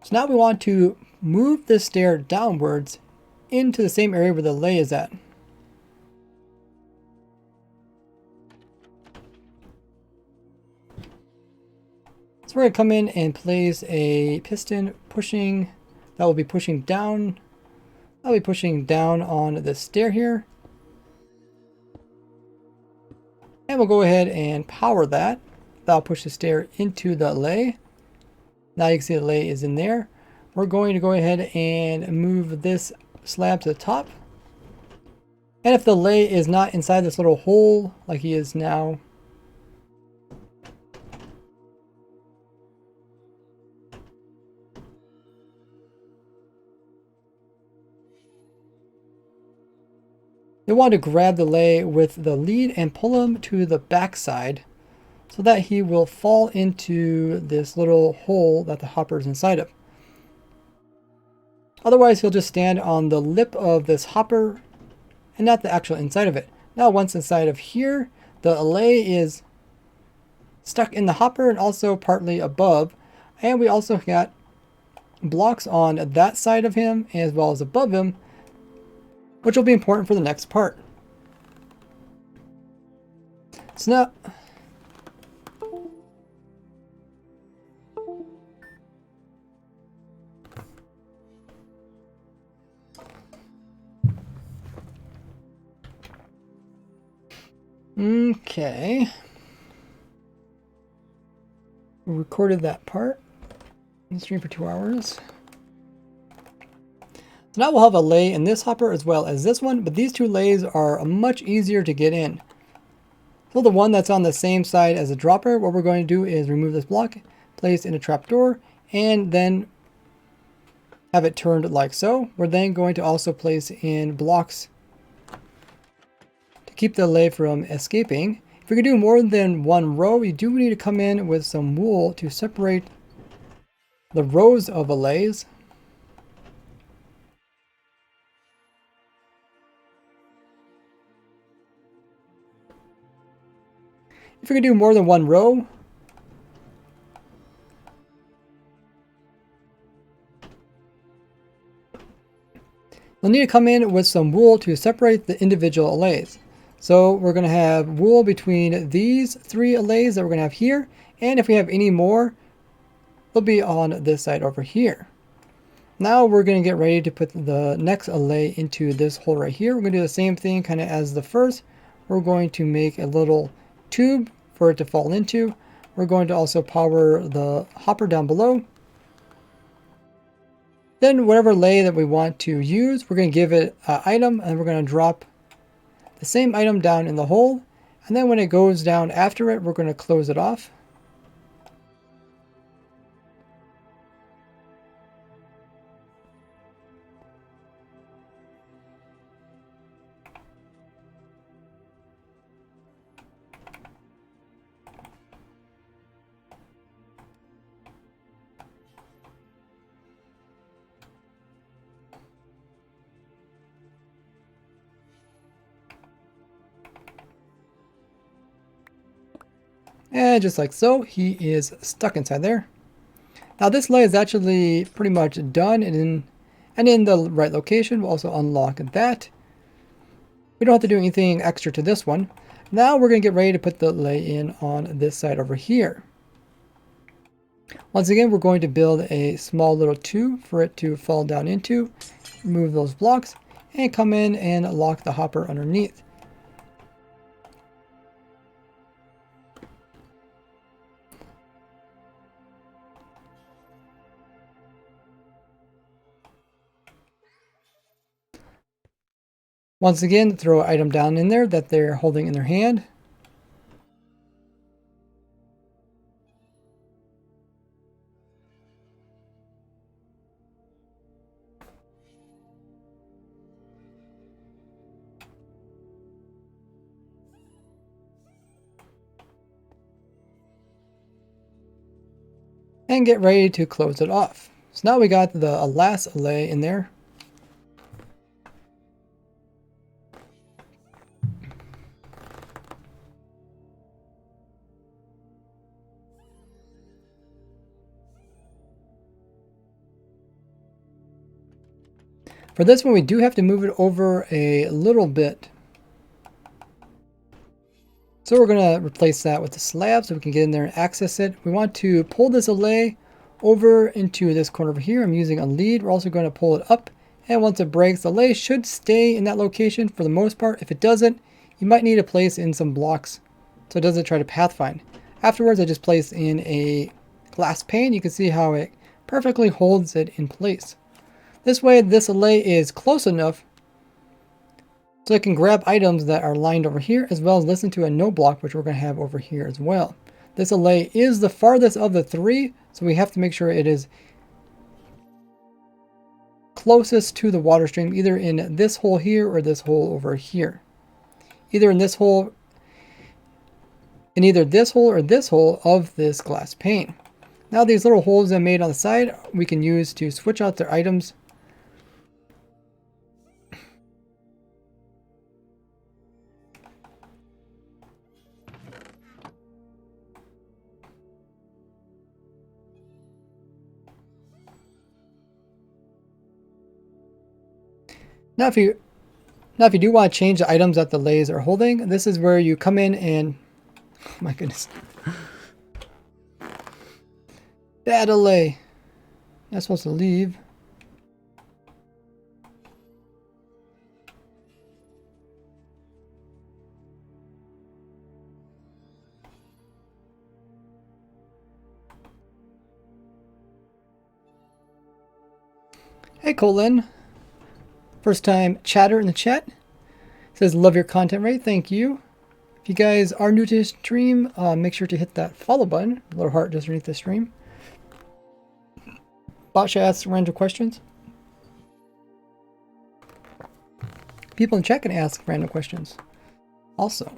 So now we want to move the stair downwards into the same area where the Allay is at. So we're going to come in and place a piston pushing, that will be pushing down I'll be pushing down on this stair here. And we'll go ahead and power that. That'll push the stair into the Allay. Now you can see the Allay is in there. We're going to go ahead and move this slab to the top. And if the Allay is not inside this little hole like he is now, you'll want to grab the Allay with the lead and pull him to the back side so that he will fall into this little hole that the hopper is inside of. Otherwise, he'll just stand on the lip of this hopper and not the actual inside of it. Now, once inside of here, the Allay is stuck in the hopper and also partly above. And we also got blocks on that side of him as well as above him, which will be important for the next part. So now, okay, we recorded that part in the stream for 2 hours. So now we'll have a Allay in this hopper as well as this one, but these two Allays are much easier to get in. So the one that's on the same side as the dropper, what we're going to do is remove this block, place in a trapdoor, and then have it turned like so. We're then going to also place in blocks to keep the Allay from escaping. If we can do more than one row, you do need to come in with some wool to separate the rows of Allays. If we can do more than one row, you'll need to come in with some wool to separate the individual Allays. So we're going to have wool between these 3 Allays that we're going to have here, and if we have any more, they'll be on this side over here. Now we're going to get ready to put the next Allay into this hole right here. We're going to do the same thing kind of as the first. We're going to make a little tube for it to fall into. We're going to also power the hopper down below. Then whatever Allay that we want to use, we're going to give it an item, and we're going to drop the same item down in the hole. And then when it goes down after it, we're going to close it off. And just like so, he is stuck inside there. Now this Allay is actually pretty much done and in the right location. We'll also unlock that. We don't have to do anything extra to this one. Now we're going to get ready to put the Allay in on this side over here. Once again, we're going to build a small little tube for it to fall down into. Remove those blocks and come in and lock the hopper underneath. Once again, throw an item down in there that they're holding in their hand. And get ready to close it off. So now we got the last Allay in there. For this one, we do have to move it over a little bit. So we're going to replace that with the slab so we can get in there and access it. We want to pull this Allay over into this corner over here. I'm using a lead. We're also going to pull it up And once it breaks, the lay should stay in that location for the most part. If it doesn't, you might need to place in some blocks so it doesn't try to pathfind. Afterwards, I just place in a glass pane. You can see how it perfectly holds it in place. This way, this allay is close enough so it can grab items that are lined over here, as well as listen to a no block, which we're going to have over here as well. This allay is the farthest of the three, so we have to make sure it is closest to the water stream, either in this hole here or this hole over here. Either in this hole, in either this hole or this hole of this glass pane. Now these little holes I made on the side, we can use to switch out their items. Now if you do want to change the items that the lays are holding, this is where you come in and, oh my goodness. Bad allay. Not supposed to leave. Hey Colin. First time chatter in the chat. Says, love your content, Ray. Thank you. If you guys are new to the stream, make sure to hit that follow button. A little heart just underneath the stream. Basha asks random questions. People in chat can ask random questions. Also.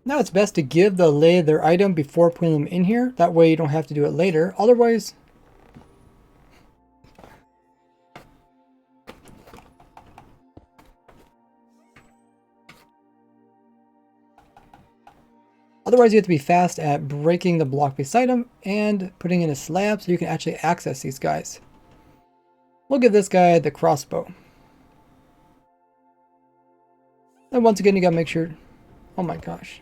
Now it's best to give the lay their item before putting them in here. That way you don't have to do it later. Otherwise, you have to be fast at breaking the block beside them and putting in a slab so you can actually access these guys. We'll give this guy the crossbow. And once again, you gotta make sure, oh my gosh.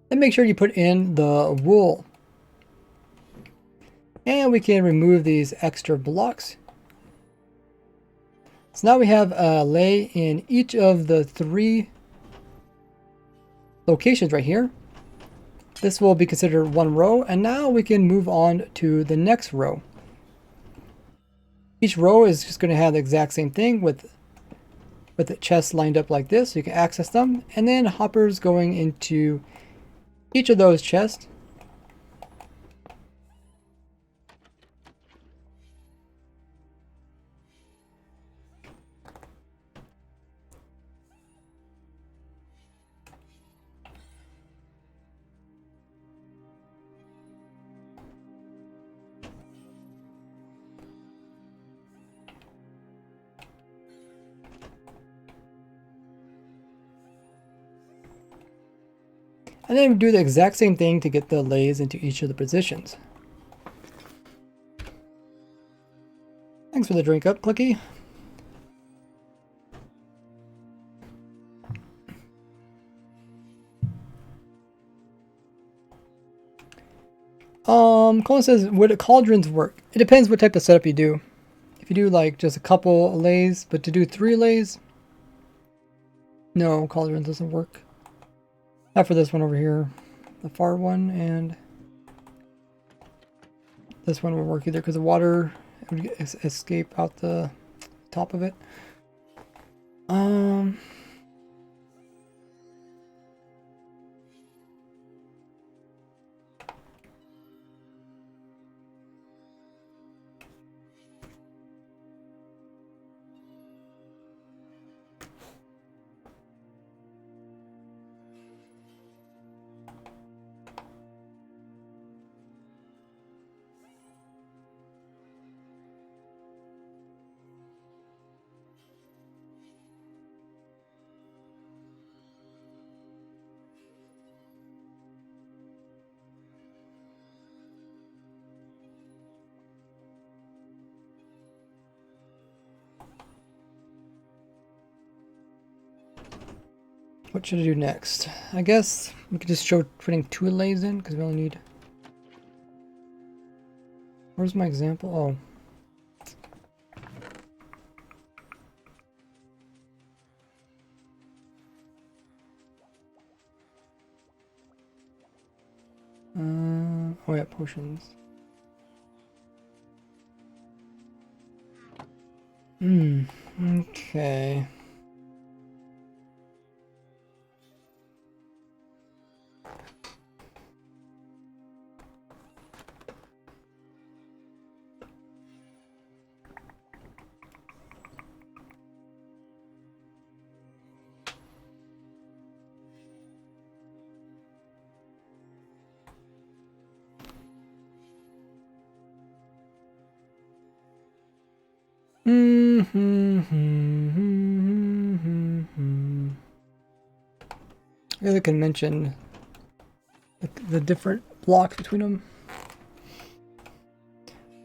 And make sure you put in the wool. And we can remove these extra blocks. So now we have a lay in each of the three locations right here. This will be considered one row, and now we can move on to the next row. Each row is just going to have the exact same thing with the chests lined up like this, so you can access them, and then hoppers going into each of those chests. And then do the exact same thing to get the lays into each of the positions. Thanks for the drink up, Clicky. Colin says, would cauldrons work? It depends what type of setup you do. If you do like just a couple lays, but to do 3 lays, no, cauldron doesn't work. Not for this one over here. The far one, and this one won't work either because the water would escape out the top of it. What should I do next? I guess we could just show putting 2 lays in because we only need. Where's my example? Oh. Oh yeah, potions. Okay. I guess I can mention the different blocks between them.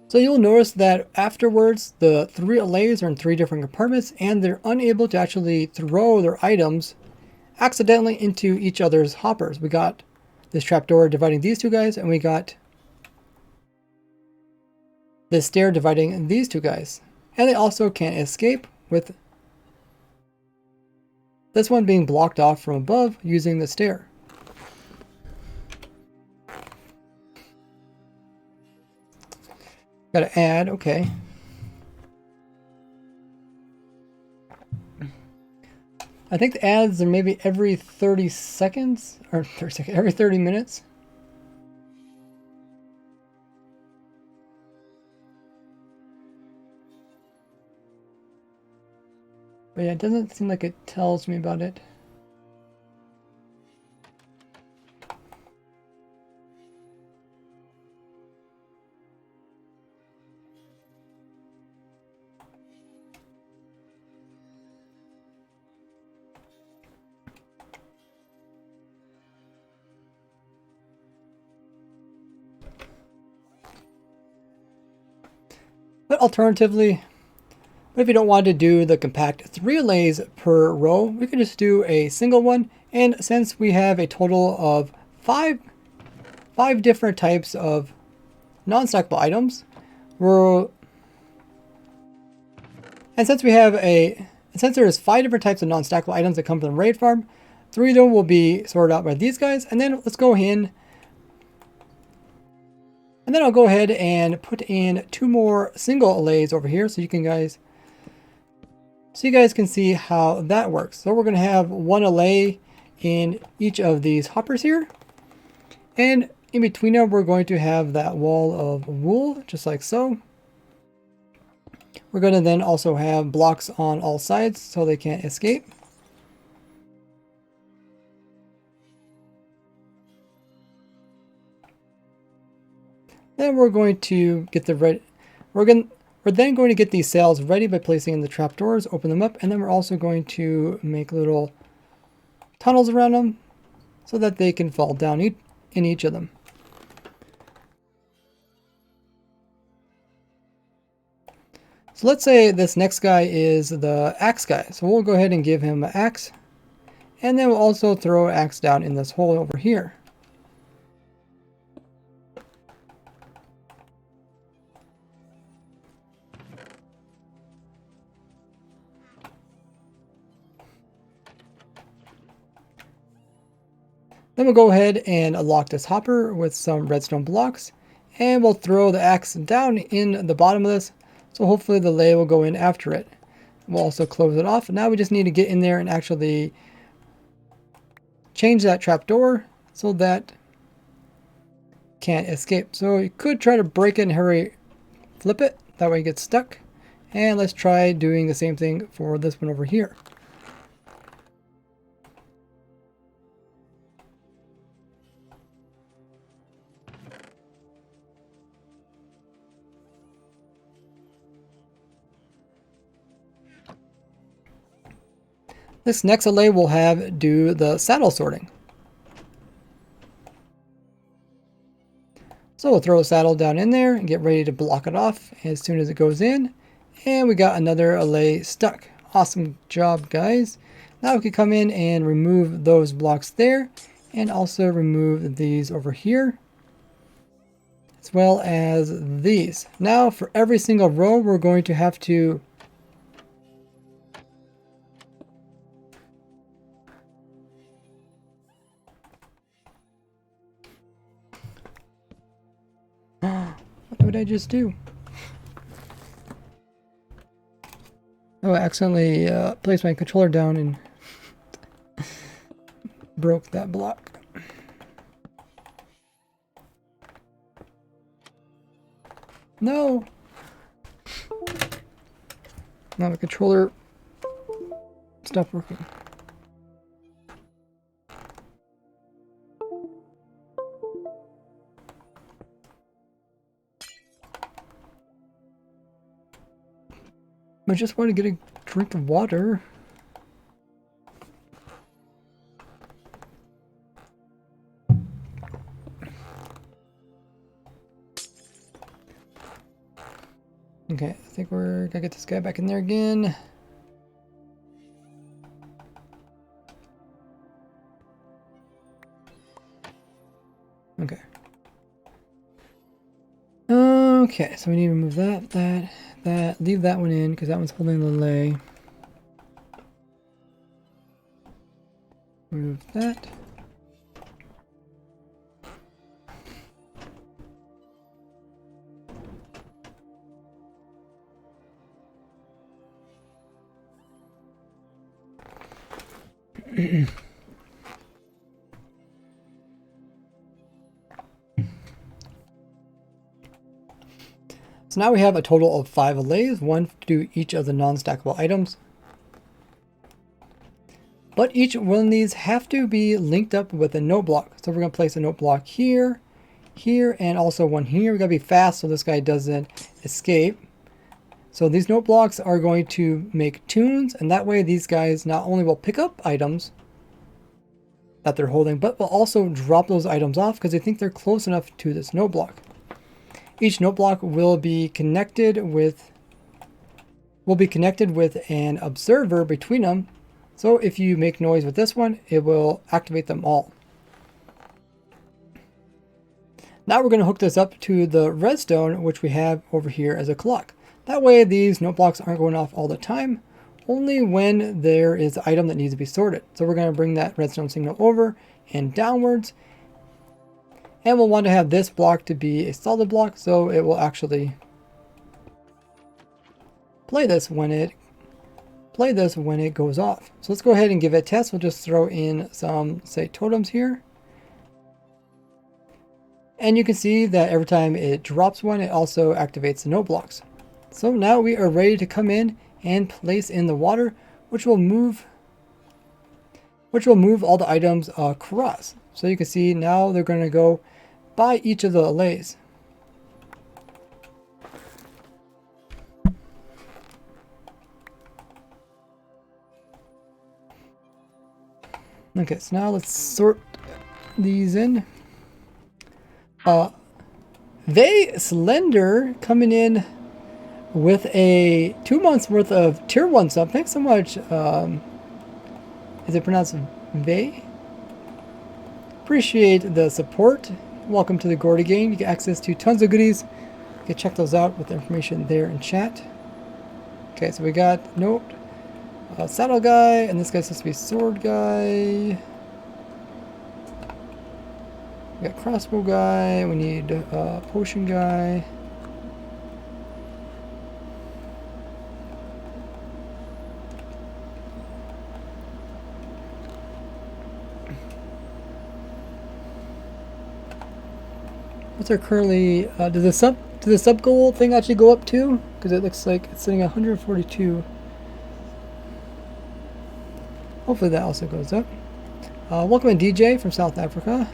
So you'll notice that afterwards, the 3 allays are in 3 different compartments, and they're unable to actually throw their items accidentally into each other's hoppers. We got this trapdoor dividing these 2 guys, and we got this stair dividing these 2 guys. And they also can't escape with this one being blocked off from above using the stair. Gotta add, okay. I think the ads are maybe every 30 seconds, or 30 seconds, every 30 minutes. But yeah, it doesn't seem like it tells me about it. But alternatively, if you don't want to do the compact 3 allays per row, we could just do a single one. And since we have a total of five different types of non-stackable items, since there's 5 different types of non-stackable items that come from the raid farm, 3 of them will be sorted out by these guys. And then let's go in. And then I'll go ahead and put in 2 more single allays over here so you guys can see how that works. So we're going to have 1 allay in each of these hoppers here. And in between them, we're going to have that wall of wool, just like so. We're going to then also have blocks on all sides so they can't escape. Then we're going to get the red. We're then going to get these sails ready by placing in the trapdoors, open them up, and then we're also going to make little tunnels around them. so that they can fall down in each of them. So let's say this next guy is the axe guy. So we'll go ahead and give him an axe. And then we'll also throw an axe down in this hole over here. Then we'll go ahead and lock this hopper with some redstone blocks. And we'll throw the axe down in the bottom of this. So hopefully the lay will go in after it. We'll also close it off. Now we just need to get in there and actually change that trapdoor so that can't escape. So you could try to break it and hurry flip it. That way it gets stuck. And let's try doing the same thing for this one over here. This next allay will have do the saddle sorting. So we'll throw a saddle down in there and get ready to block it off as soon as it goes in. And we got another allay stuck. Awesome job, guys. Now we can come in and remove those blocks there and also remove these over here, as well as these. Now for every single row, we're going to have to what did I just do? Oh, I accidentally placed my controller down and broke that block. No! Now the controller stopped working. I just want to get a drink of water. Okay, I think we're gonna get this guy back in there again. Okay. Okay, so we need to remove that, leave that one in because that one's holding the lay. Remove that. So now we have a total of 5 allays, one to do each of the non-stackable items. But each one of these have to be linked up with a note block. So we're going to place a note block here, here, and also one here. We got to be fast so this guy doesn't escape. So these note blocks are going to make tunes, and that way these guys not only will pick up items that they're holding, but will also drop those items off because they think they're close enough to this note block. Each note block will be connected with an observer between them. So if you make noise with this one, it will activate them all. Now we're going to hook this up to the redstone, which we have over here as a clock. That way these note blocks aren't going off all the time, only when there is an item that needs to be sorted. So we're going to bring that redstone signal over and downwards. And we'll want to have this block to be a solid block, so it will actually play this when it goes off. So let's go ahead and give it a test. We'll just throw in some, say, totems here. And you can see that every time it drops one, it also activates the note blocks. So now we are ready to come in and place in the water, which will move all the items across. So you can see now they're going to go by each of the allays. Okay, so now let's sort these in. They Slender coming in with a 2 months worth of tier 1 sub. Thanks so much. Is it pronounced Vey? Appreciate the support. Welcome to the Gordy game. You get access to tons of goodies. You can check those out with the information there in chat. Okay, so we got note, saddle guy, and this guy's supposed to be sword guy. We got crossbow guy. We need potion guy. What's our currently? Does the sub goal thing actually go up too? Because it looks like it's sitting at 142. Hopefully that also goes up. Welcome in DJ from South Africa.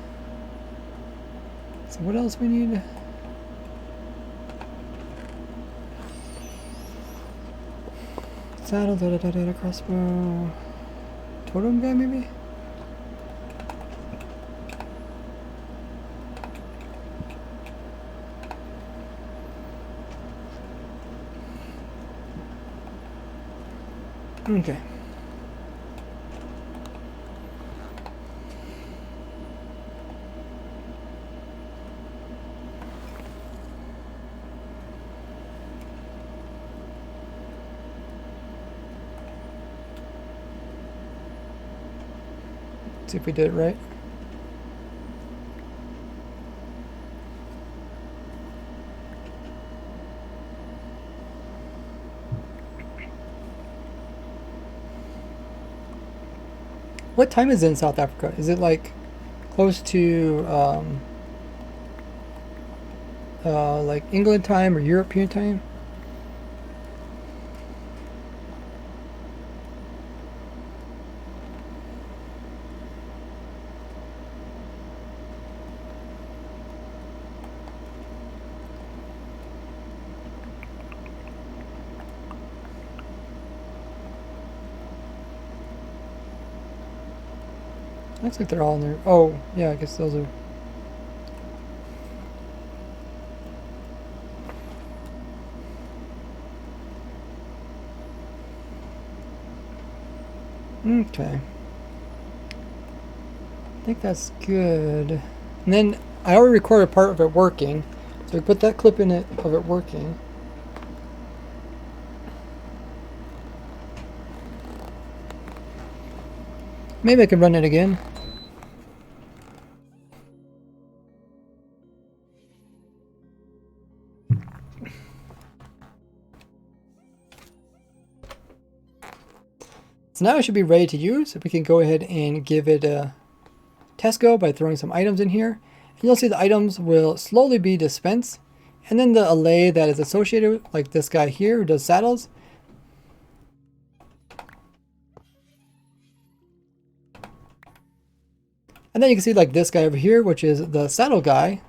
So what else we need? Saddle, crossbow, totem guy maybe. Okay. See if we did it right. What time is it in South Africa? Is it like close to like England time or European time? Looks like they're all in there. Oh, yeah, I guess those are... Okay. I think that's good. And then I already recorded part of it working, so we put that clip in it of it working. Maybe I can run it again. So now it should be ready to use. We can go ahead and give it a test go by throwing some items in here. And you'll see the items will slowly be dispensed. And then the allay that is associated with, like this guy here who does saddles. And then you can see like this guy over here, which is the saddle guy.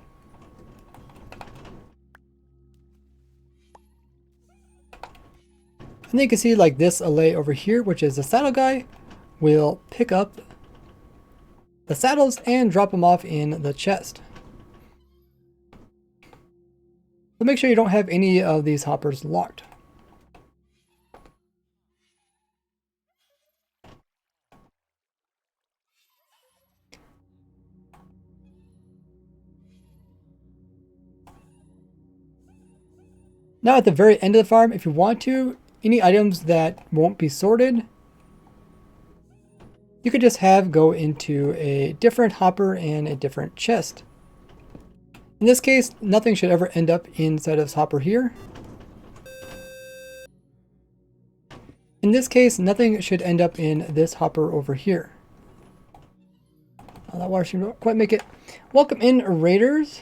And then you can see like this allay over here, which is the saddle guy, will pick up the saddles and drop them off in the chest. So make sure you don't have any of these hoppers locked. Now at the very end of the farm, if you want to, any items that won't be sorted, you could just have go into a different hopper and a different chest. In this case, nothing should ever end up inside of this hopper here. In this case, nothing should end up in this hopper over here. That water shouldn't quite make it. Welcome in, raiders.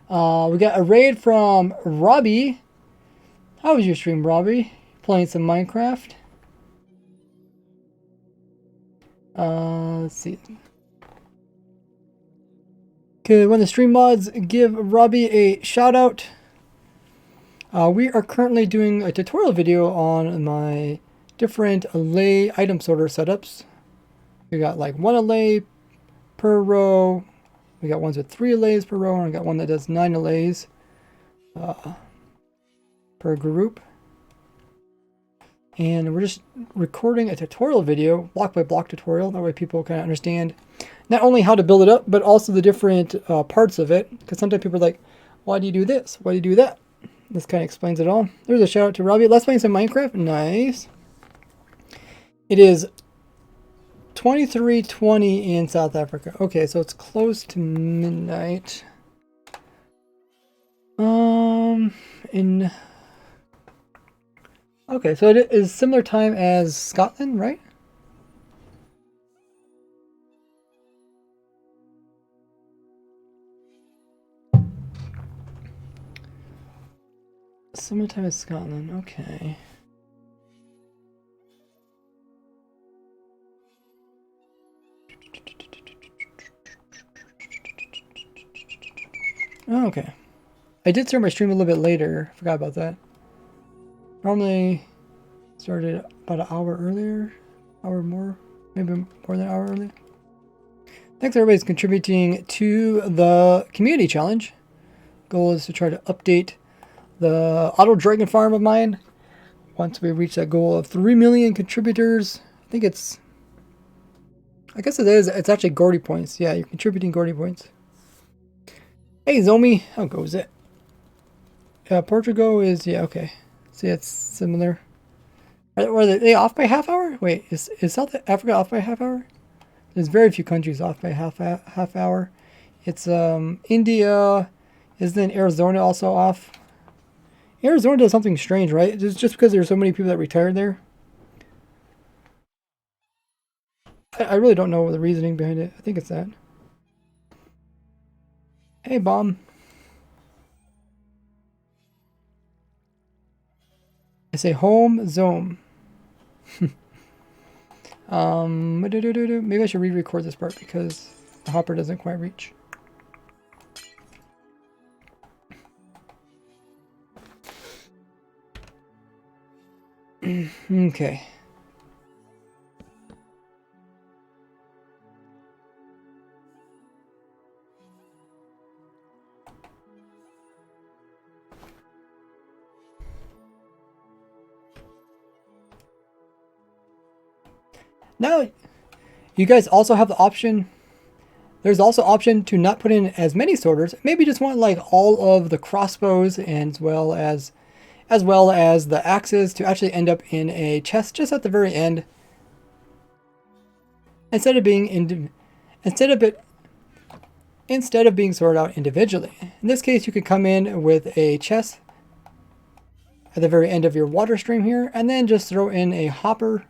We got a raid from Robbie. How was your stream, Robbie? Playing some Minecraft. Let's see. Okay, when the stream mods give Robbie a shout out. We are currently doing a tutorial video on my different Allay item sorter setups. We got like one Allay per row, We got ones with 3 allays per row, and we got one that does 9 allays per group. And we're just recording a tutorial video, block by block tutorial. That way people kind of understand not only how to build it up, but also the different parts of it. Because sometimes people are like, why do you do this? Why do you do that? This kind of explains it all. There's a shout out to Robbie. Let's play some Minecraft. Nice. It is 23:20 in South Africa. Okay, so it's close to midnight. Okay, so it is similar time as Scotland, right? Similar time as Scotland, okay. Oh, okay. I did start my stream a little bit later. Forgot about that. Normally started about an hour earlier. Hour more. Maybe more than an hour earlier. Thanks everybody's contributing to the community challenge. Goal is to try to update the auto dragon farm of mine. Once we reach that goal of 3 million contributors. I think it's... I guess it is. It's actually Gordy points. Yeah, you're contributing Gordy points. Hey Zomi, how goes it? Portugal is, yeah, okay. See, it's similar. Are they off by half hour? Wait, is South Africa off by half hour? There's very few countries off by half hour. It's India. Isn't Arizona also off? Arizona does something strange, right? It's just because there's so many people that retired there. I really don't know the reasoning behind it. I think it's that. Hey, Bomb. I say home zone. Maybe I should re-record this part because the hopper doesn't quite reach. Okay. Now, you guys also have the option. There's also option to not put in as many sorters. Maybe just want like all of the crossbows and as well as the axes to actually end up in a chest just at the very end. Instead of being sorted out individually. In this case, you could come in with a chest at the very end of your water stream here, and then just throw in a hopper.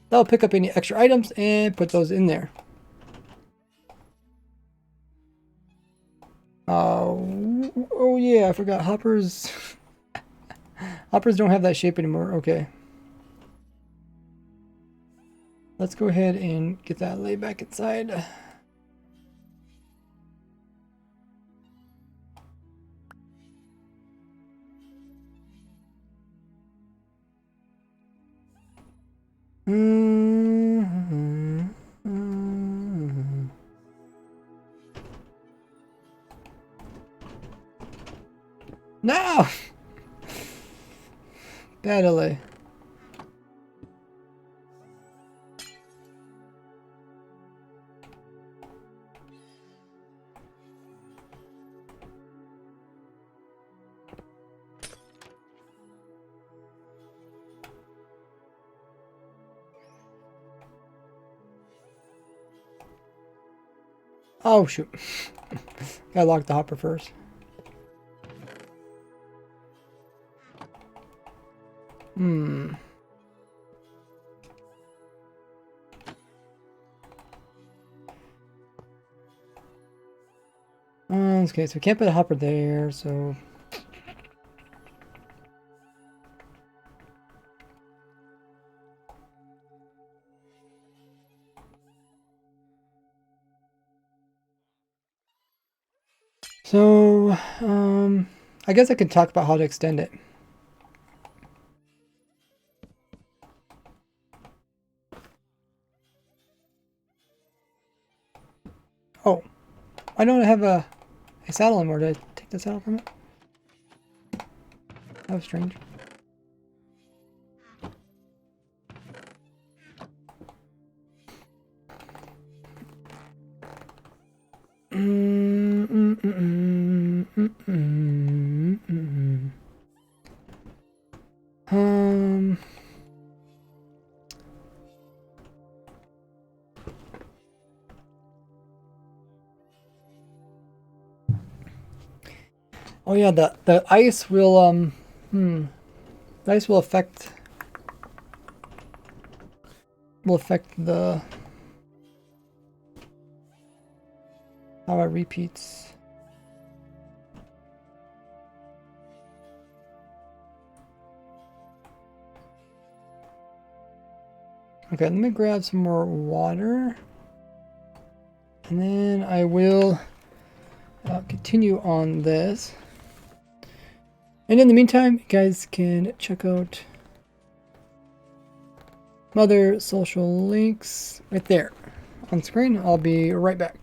That'll pick up any extra items and put those in there. Oh yeah, I forgot hoppers. Hoppers don't have that shape anymore. Okay. Let's go ahead and get that laid back inside. No! Bad Allay. Oh shoot. Gotta lock the hopper first. Okay, so we can't put a hopper there, so... I guess I can talk about how to extend it. Oh, I don't have a saddle anymore. Did I take the saddle from it? That was strange. Oh yeah, the ice will the ice will affect the how it repeats. Okay, let me grab some more water, and then I will continue on this. And in the meantime, you guys can check out my other social links right there on screen. I'll be right back.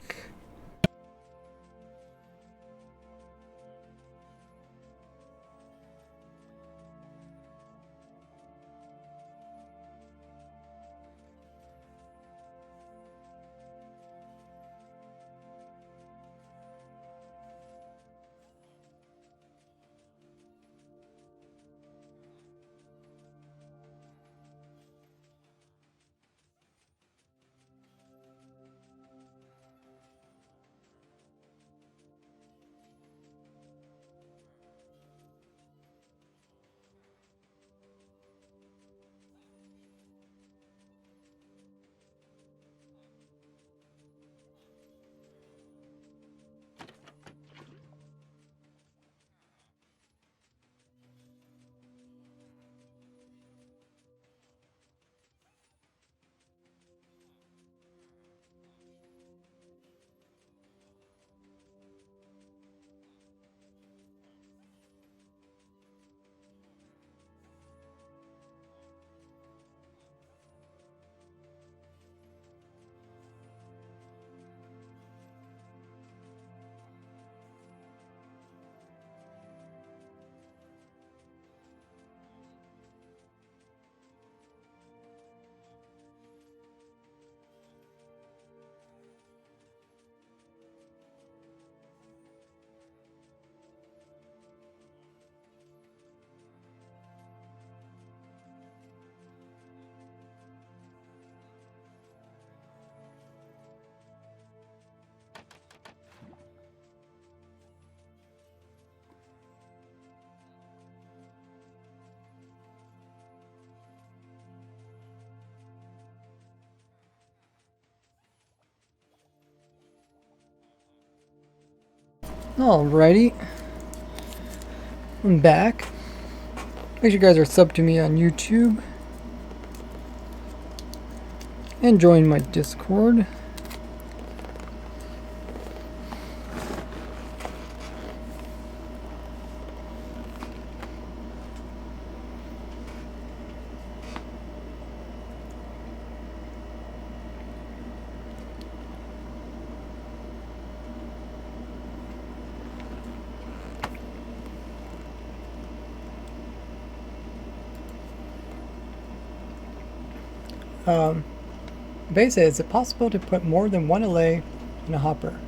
Alrighty, I'm back. Make sure you guys are subbed to me on YouTube and join my Discord. Basically, is it possible to put more than one Allay in a hopper?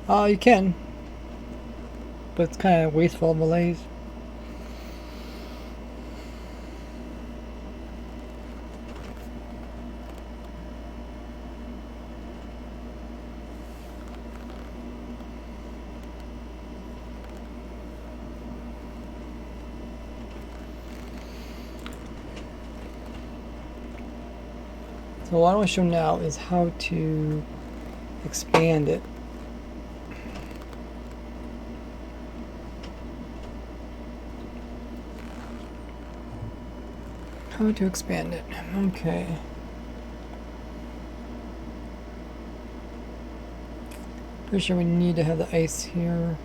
You can, but it's kind of wasteful of Allays. So what I want to show now is how to expand it. How to expand it. Okay. Pretty sure we need to have the ice here.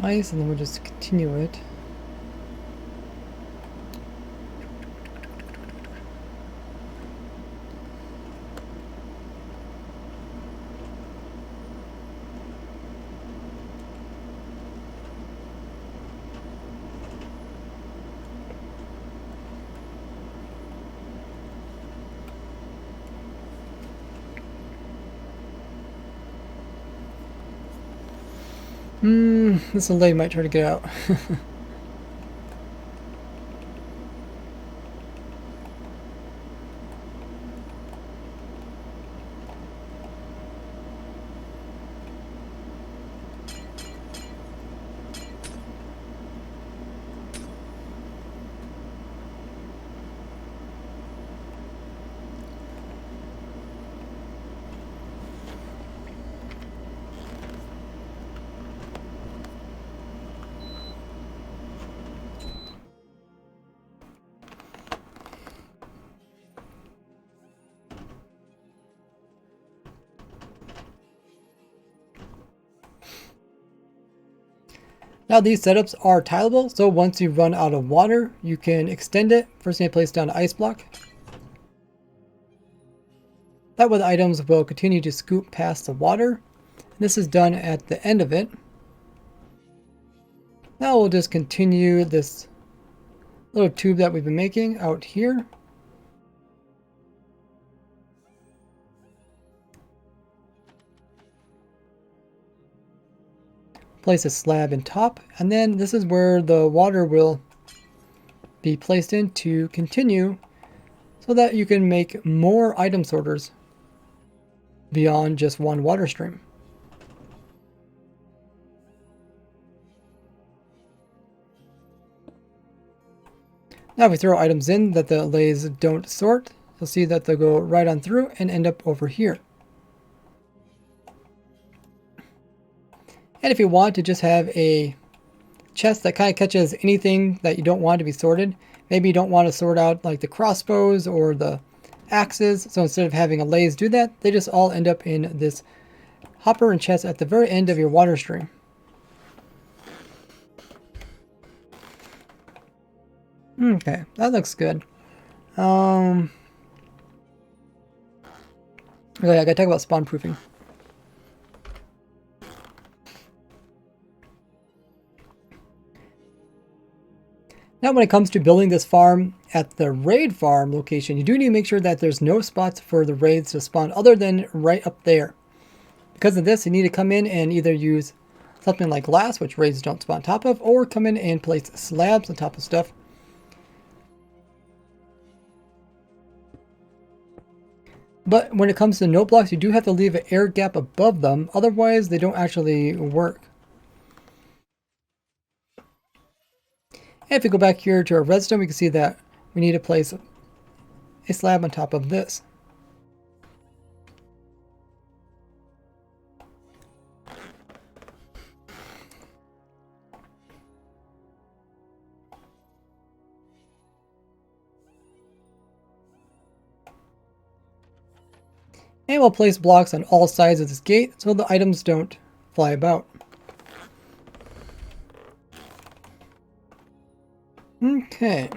ice, and then we'll just continue it. This Allay might try to get out. Now these setups are tileable, so once you run out of water, you can extend it. First you need to place down an ice block. That way the items will continue to scoop past the water. This is done at the end of it. Now we'll just continue this little tube that we've been making out here. Place a slab in top, and then this is where the water will be placed in to continue, so that you can make more item sorters beyond just one water stream. Now if we throw items in that the Allays don't sort, you'll see that they'll go right on through and end up over here. And if you want to just have a chest that kind of catches anything that you don't want to be sorted, maybe you don't want to sort out like the crossbows or the axes, so instead of having Allays do that, they just all end up in this hopper and chest at the very end of your water stream. Okay, that looks good. Okay, I gotta talk about spawn proofing. Now when it comes to building this farm at the raid farm location, you do need to make sure that there's no spots for the raids to spawn other than right up there. Because of this, you need to come in and either use something like glass, which raids don't spawn on top of, or come in and place slabs on top of stuff. But when it comes to note blocks, you do have to leave an air gap above them, otherwise they don't actually work. And if we go back here to our redstone, we can see that we need to place a slab on top of this. And we'll place blocks on all sides of this gate so the items don't fly about. Okay.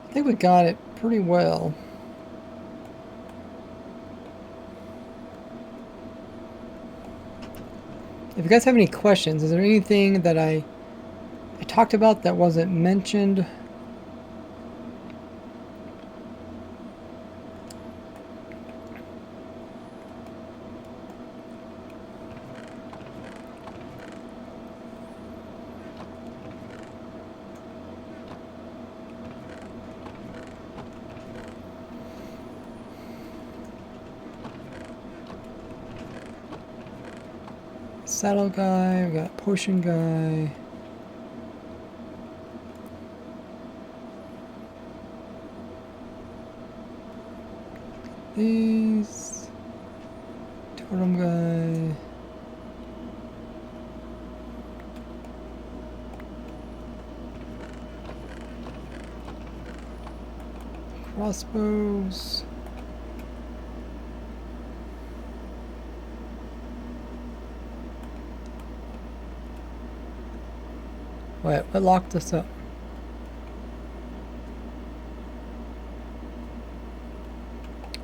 I think we got it pretty well. If you guys have any questions, is there anything that I talked about that wasn't mentioned? Saddle guy, we got potion guy. These totem guy. Crossbows. Wait, what locked this up?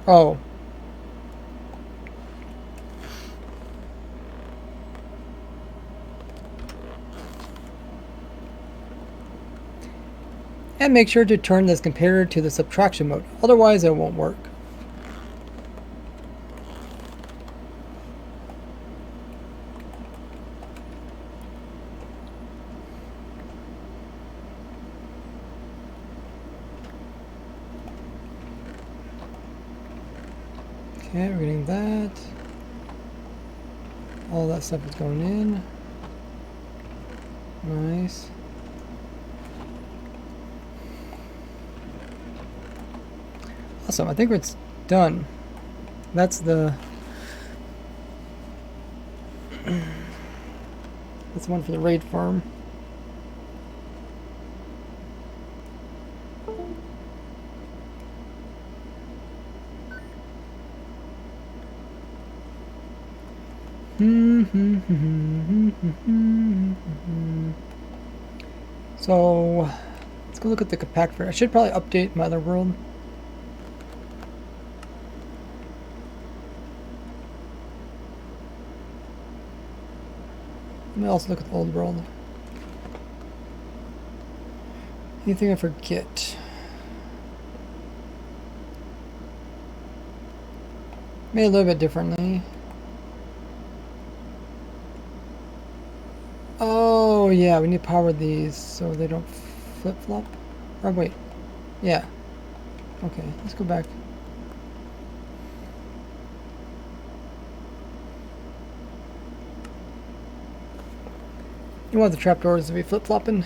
Oh. And make sure to turn this comparator to the subtraction mode, otherwise it won't work. Okay, we're getting that. All that stuff is going in. Nice. Awesome, I think it's done. That's the... That's the one for the raid farm. So, let's go look at the compactor. I should probably update my other world. Let me also look at the old world. Anything I forget? Made a little bit differently. Oh yeah, we need to power these so they don't flip-flop. Or wait, yeah. Okay, let's go back. You want the trapdoors to be flip-flopping?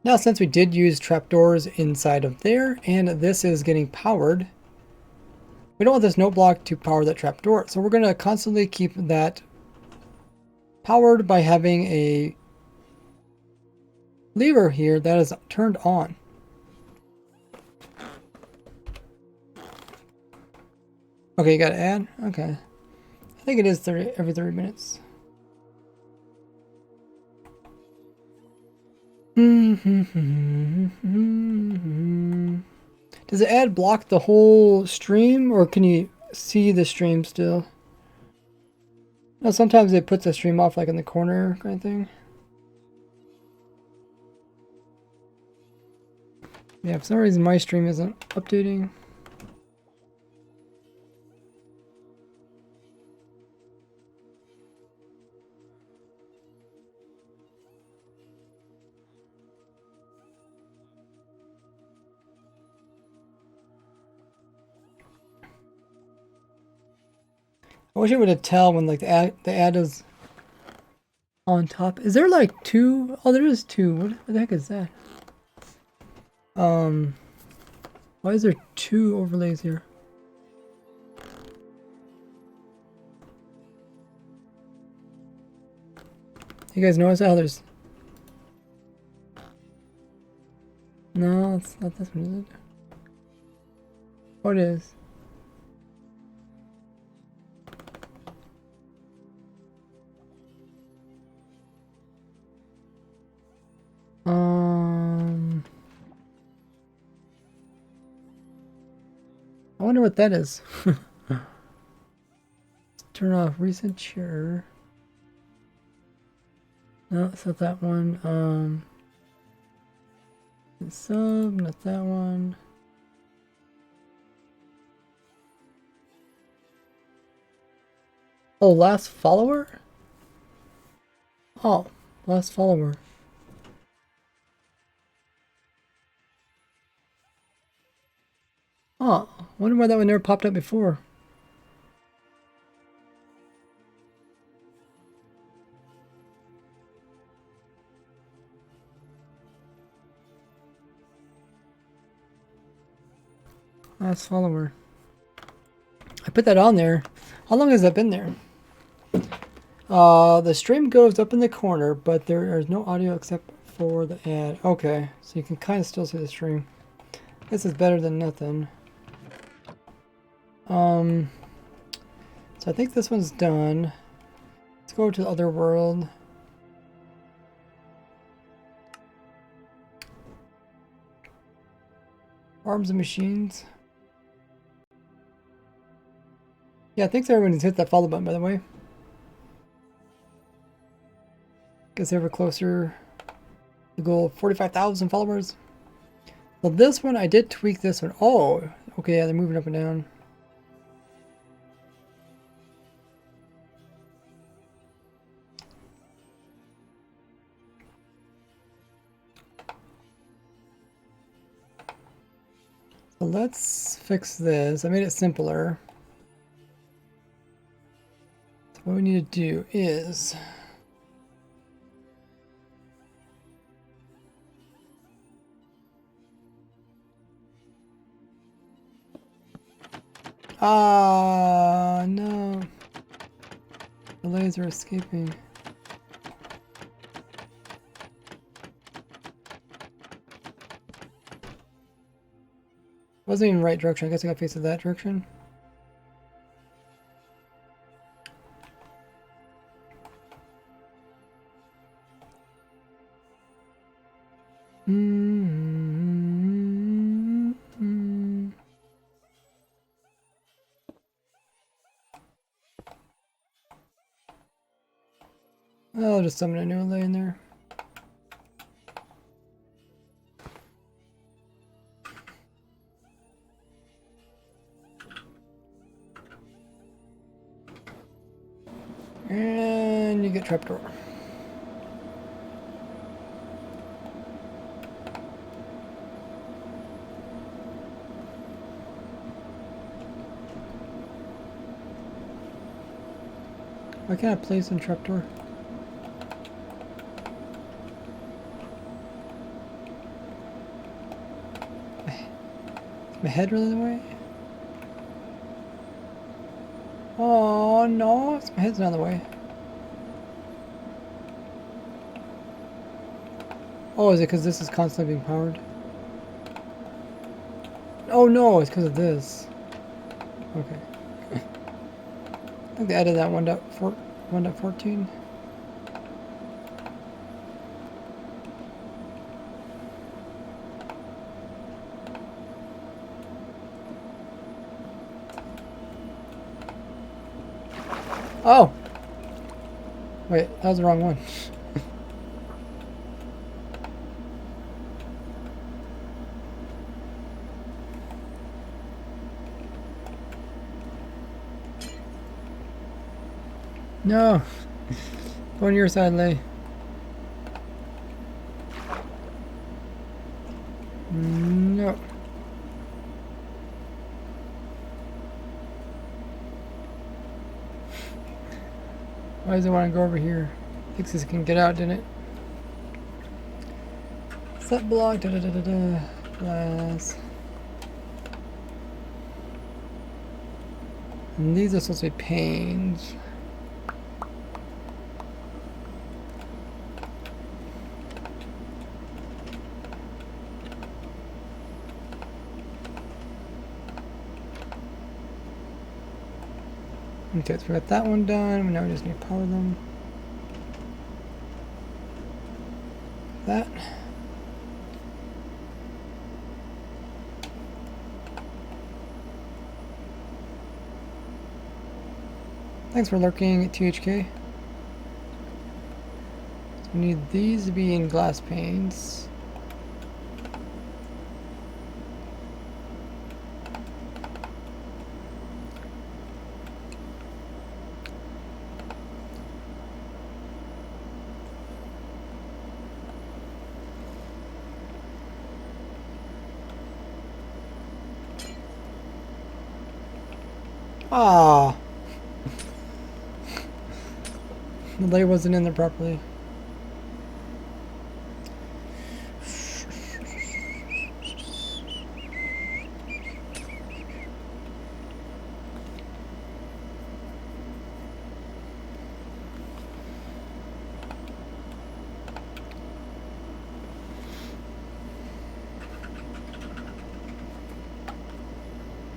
Now, since we did use trapdoors inside of there, and this is getting powered, we don't want this note block to power that trapdoor. So we're going to constantly keep that powered by having a lever here that is turned on. Okay, you got to add? Okay. I think it is every 30 minutes. Does the ad block the whole stream, or can you see the stream still? No, sometimes it puts the stream off like in the corner kind of thing. Yeah, for some reason my stream isn't updating. I wish it would have tell when like the ad is on top. Is there like two? Oh, there is two. What the heck is that? Why is there two overlays here? You guys notice how there's... No, it's not this one, is it? Oh, it is. I wonder what that is. Turn off recent share. No, it's not that one. Sub, not that one. Oh, last follower? Oh, last follower. Oh, wonder why that one never popped up before. Last follower. I put that on there. How long has that been there? The stream goes up in the corner, but there is no audio except for the ad. Okay, so you can kind of still see the stream. This is better than nothing. So I think this one's done. Let's go to the other world. Arms and machines. Yeah, thanks everyone who's hit that follow button, by the way. Guess ever closer to the goal of 45,000 followers. Well, this one, I did tweak this one. Oh, okay, yeah, they're moving up and down. So let's fix this. I made it simpler. So what we need to do is... Ah, no. The laser escaping. Wasn't even the right direction. I guess I gotta face it that direction. I'll just summon a new Allay in there. And you get trapdoor. Why can't I place in trapdoor? Is my head really in the way? Oh no, my head's not in the way. Oh, is it because this is constantly being powered? Oh no, it's because of this. Okay. I think they added that 1.14. Oh! Wait, that was the wrong one. No! Go on your side, Lay. No. Why does it want to go over here? Thinks it can get out, didn't it? Set block, da da da da da. Glass. And these are supposed to be panes. Okay, so we got that one done. Now we just need to power them. That. Thanks for lurking at 2HK. So we need these to be in glass panes. Ah, the light wasn't in there properly.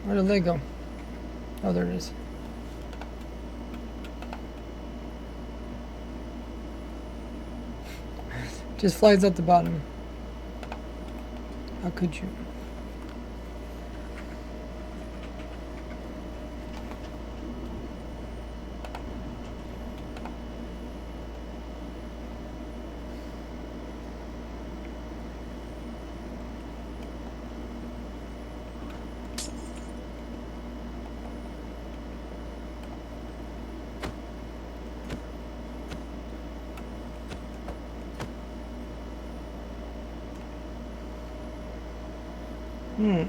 Where did they go? Oh, there it is. Just flies at the bottom. How could you? Hmm.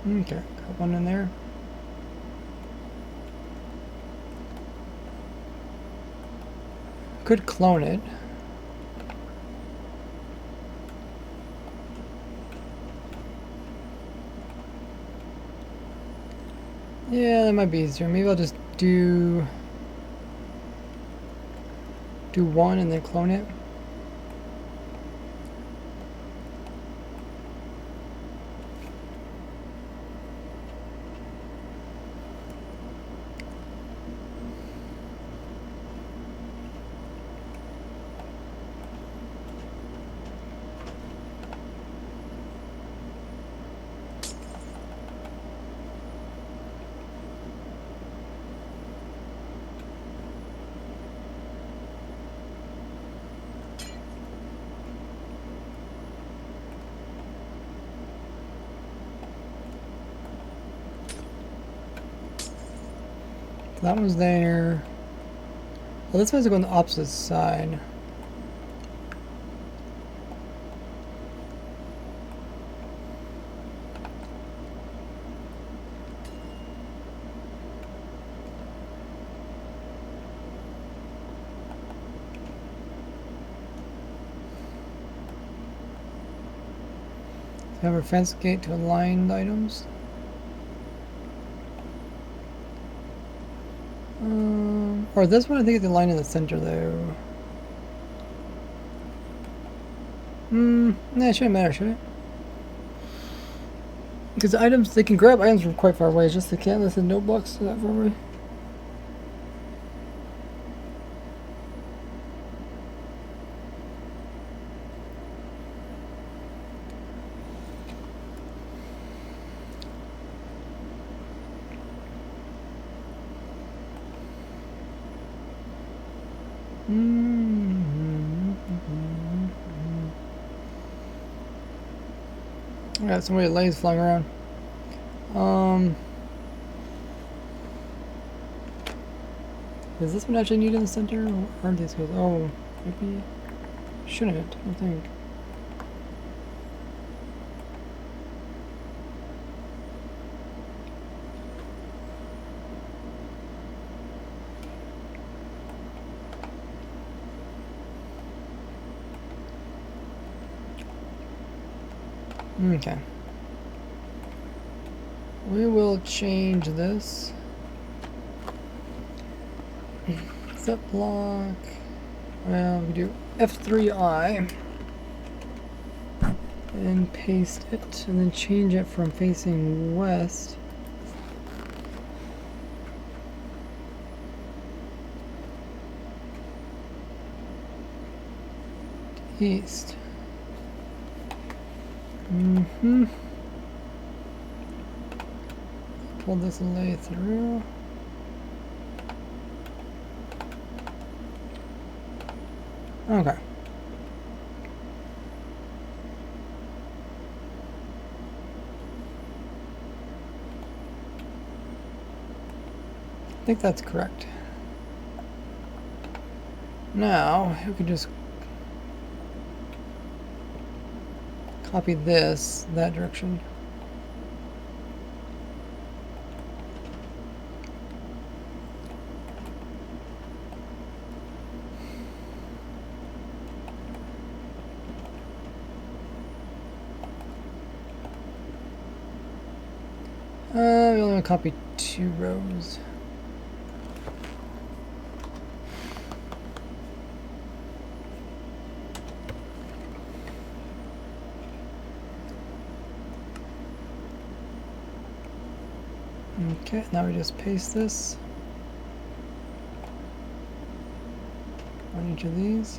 Okay, got one in there. Could clone it. Yeah, that might be easier. Maybe I'll just do one and then clone it. That one's there. Well, this one's going on the opposite side. Have a fence gate to align the items. Or this one, I think it's the line in the center, though. Nah, it shouldn't matter, should it? Because the items, they can grab items from quite far away, it's just they can't listen no blocks that far away. I got so many lays flying around. Is this one actually needed in the center? Or aren't these guys? Oh, maybe. Shouldn't, I think. Okay. We will change this. Set block. Well, we do F3I and paste it, and then change it from facing west to east. Pull this Allay through. Okay. I think that's correct. Now, we can just copy this that direction. We only want to copy 2 rows. Okay, now we just paste this on each of these.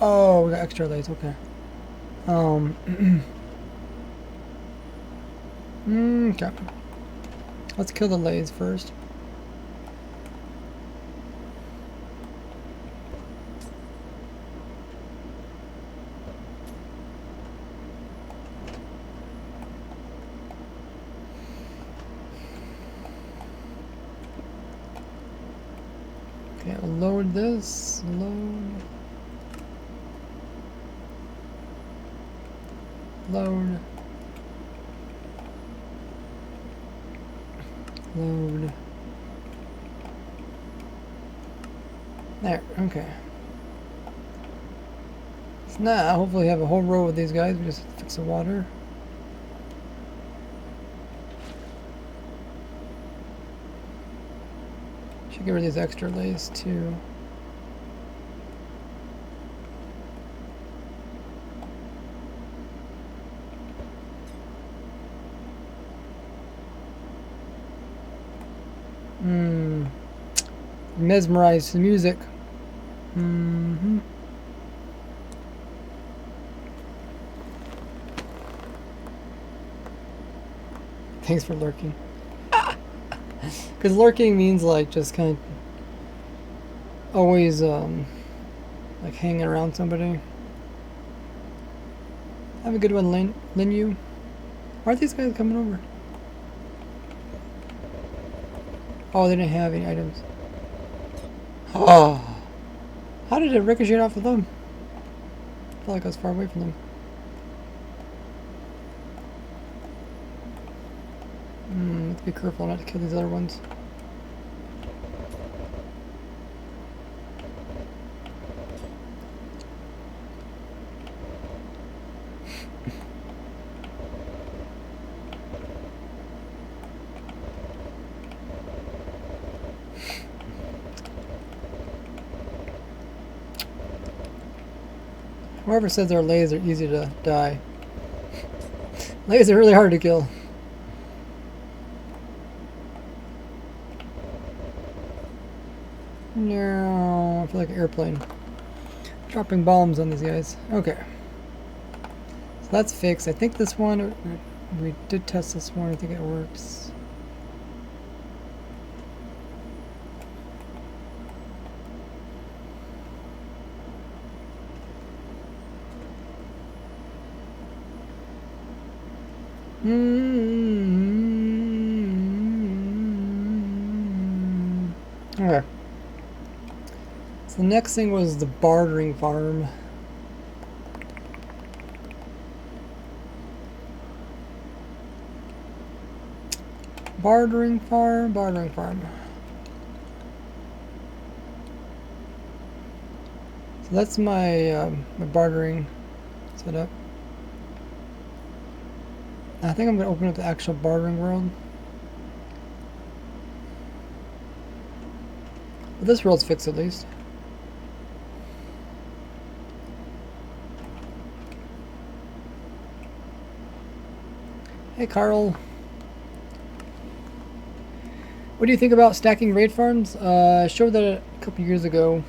Oh, we got extra lays, okay. Okay. Let's kill the lays first. Okay, I'll load this. Load. There, okay. So now, hopefully we have a whole row of these guys. We just fix the water. Should get rid of these extra lays too. Mesmerized the music. Thanks for lurking. Because lurking means like just kind of always like hanging around somebody. Have a good one, Lin Yu. Why are these guys coming over? Oh, they didn't have any items. Oh, how did it ricochet off of them? I felt like I was far away from them. Let's be careful not to kill these other ones. Whoever says their lays are easy to die. Lays are really hard to kill. No, I feel like an airplane. Dropping bombs on these guys. Okay. So that's fixed. I think this one, we did test this one. I think it works. Okay. So the next thing was the bartering farm. Bartering farm. So that's my my bartering setup. I think I'm going to open up the actual bartering world. But this world's fixed at least. Hey Carl. What do you think about stacking raid farms? I showed that a couple years ago.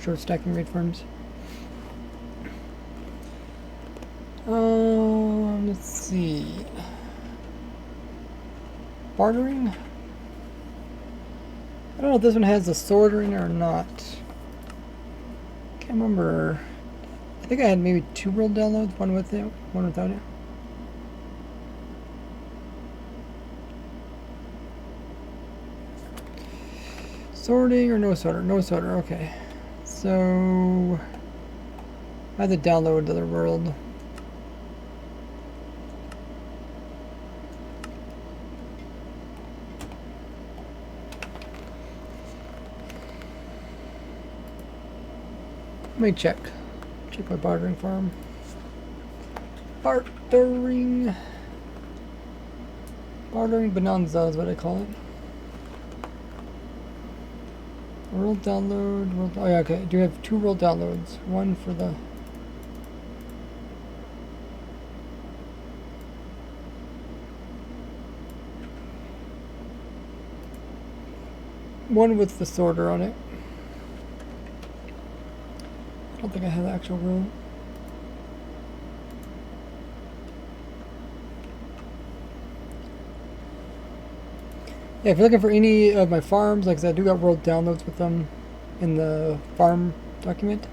Showed stacking raid farms. Let's see. Bartering? I don't know if this one has the sorting or not. Can't remember. I think I had maybe 2 world downloads, one with it, one without it. Sorting or no sorter? No sorter, okay. So I had to download the other world. Let me check. Check my bartering farm. Bartering bonanza is what I call it. World download. Oh yeah, okay. I do have 2 world downloads. One for the one with the sorter on it. I don't think I have the actual world. Yeah, if you're looking for any of my farms, like I said, I do got world downloads with them in the farm document.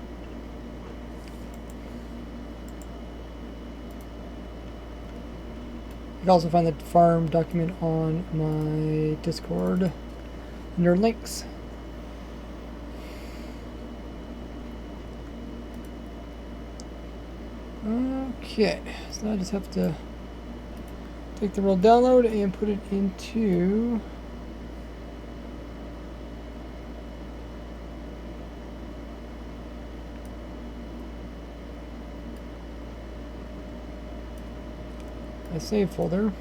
You can also find the farm document on my Discord under links. Okay, so now I just have to take the world download and put it into a save folder.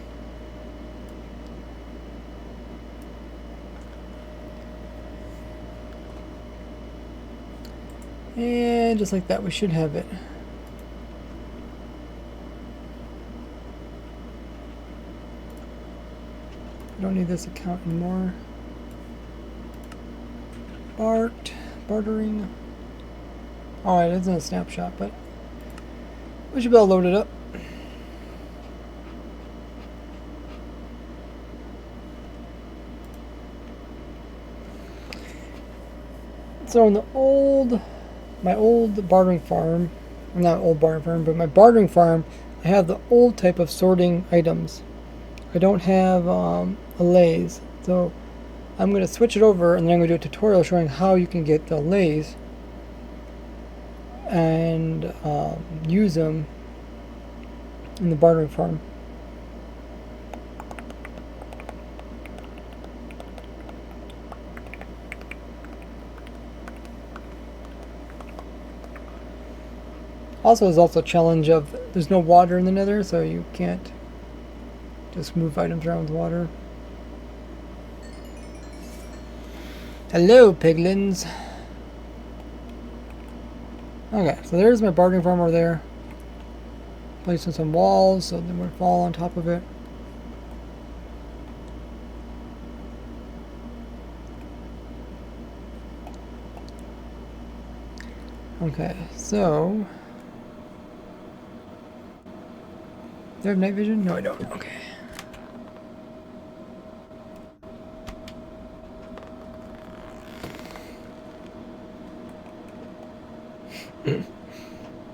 And just like that, we should have it. I don't need this account anymore. Bartering. Oh, it isn't a snapshot, but we should be able to load it up. So in my old bartering farm, not old bartering farm, but my bartering farm, I have the old type of sorting items. I don't have allays, so I'm going to switch it over, and then I'm going to do a tutorial showing how you can get the allays and use them in the bartering farm. Also, there's also a challenge of there's no water in the nether, so you can't just move items around with water. Hello, piglins. Okay, so there's my bartering farm over there. Placing some walls so they won't fall on top of it. Okay, so do I have night vision? No, I don't. Okay.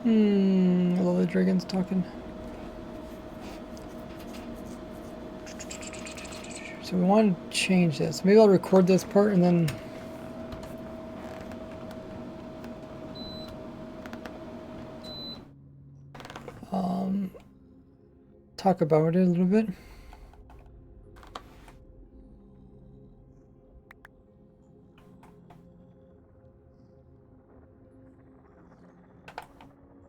Hello, the dragon's talking. So we want to change this. Maybe I'll record this part and then talk about it a little bit.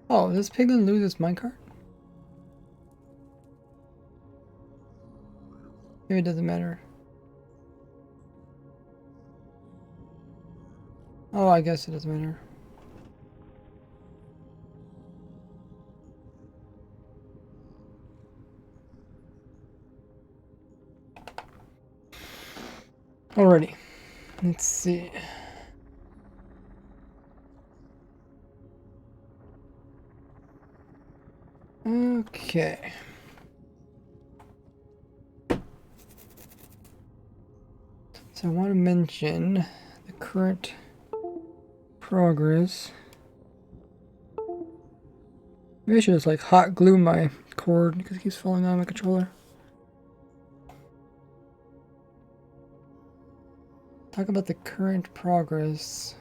Oh, does Piglin lose his minecart? Maybe it doesn't matter. Oh, I guess it doesn't matter. Alrighty. Let's see. Okay. So I want to mention the current progress. Maybe I should just like hot glue my cord because it keeps falling on my controller. Talk about the current progress.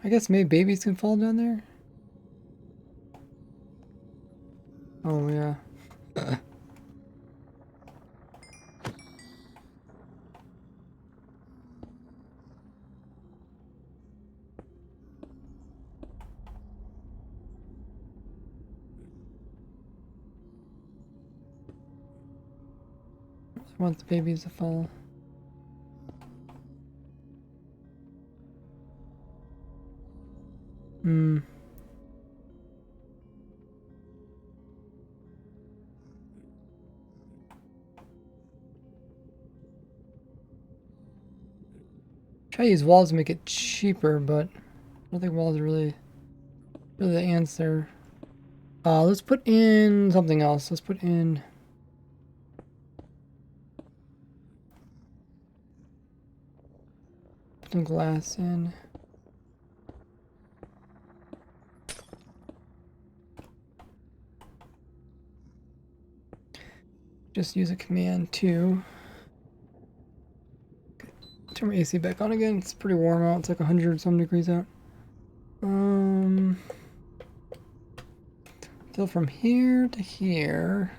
I guess maybe babies can fall down there? Oh, yeah. Just want the babies to fall. Hmm. Try to use walls to make it cheaper, but I don't think walls are really the answer. Let's put in something else. Let's put in... Put some glass in. Just use a command to turn my AC back on again. It's pretty warm out. It's like 100 some degrees out. So from here to here.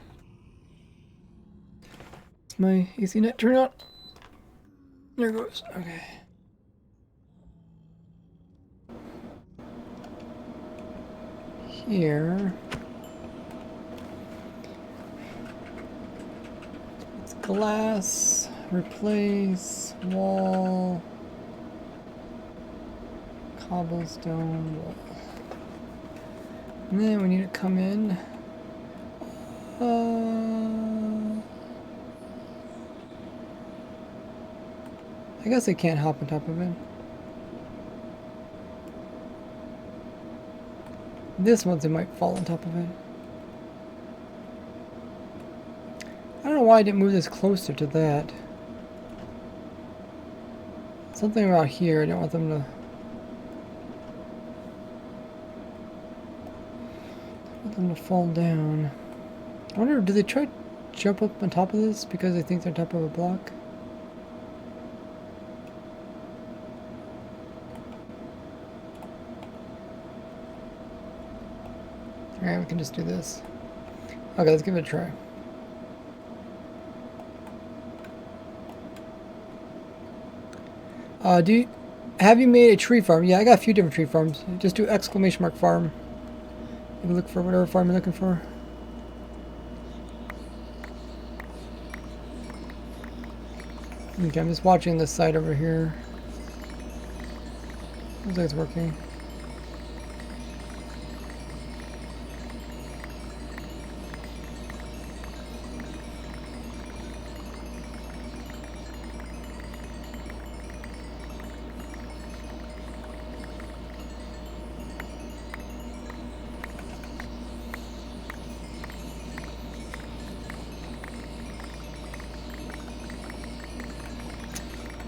Is my AC net turn on? There it goes. Okay. Here. It's glass. Replace wall. Cobblestone wall. And then we need to come in. I guess I can't hop on top of it. This one, they might fall on top of it. I don't know why I didn't move this closer to that. Something about here, I don't want them to... fall down. I wonder, do they try to jump up on top of this because they think they're on top of a block? Alright, we can just do this. Okay, let's give it a try. Have you made a tree farm? Yeah, I got a few different tree farms. Just do exclamation mark farm. You look for whatever farm you're looking for. Okay, I'm just watching this side over here. Looks like it's working.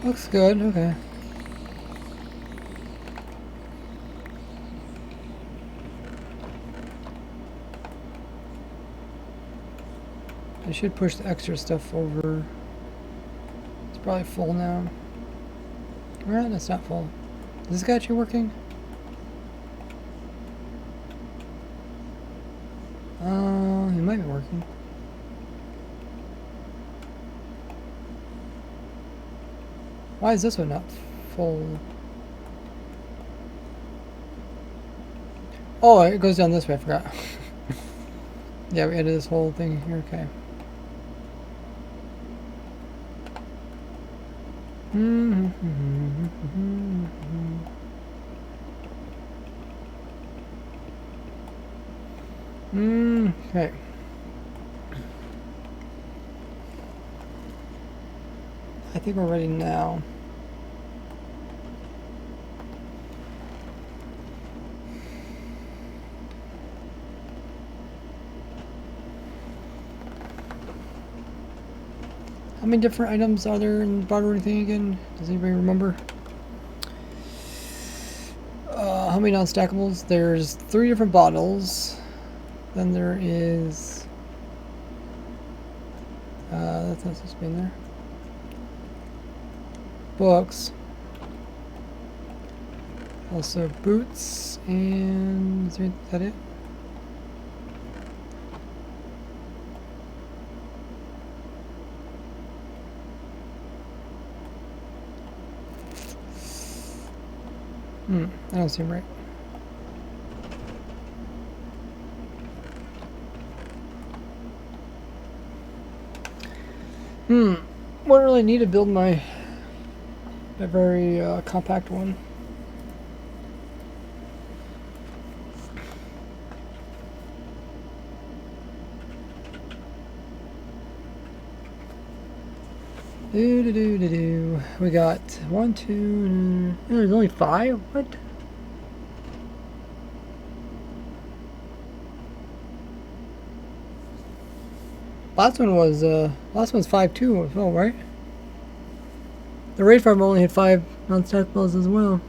Looks good, okay. I should push the extra stuff over. It's probably full now. Well, it's not full. Is this guy actually working? He might be working. Why is this one not full? Oh, it goes down this way, I forgot. Yeah, we added this whole thing here, okay. Okay. I think we're ready now. How many different items are there in the bartering thing again? Does anybody remember? How many non-stackables? There's 3 different bottles. Then there is... that's not supposed to be in there. Books. Also boots, and is that it? I don't seem right. Wouldn't really need to build my very compact one. We got 1, 2. There's only 5. What? Last one's 5 too as well, right? The raid farm only had 5 non-stack balls as well.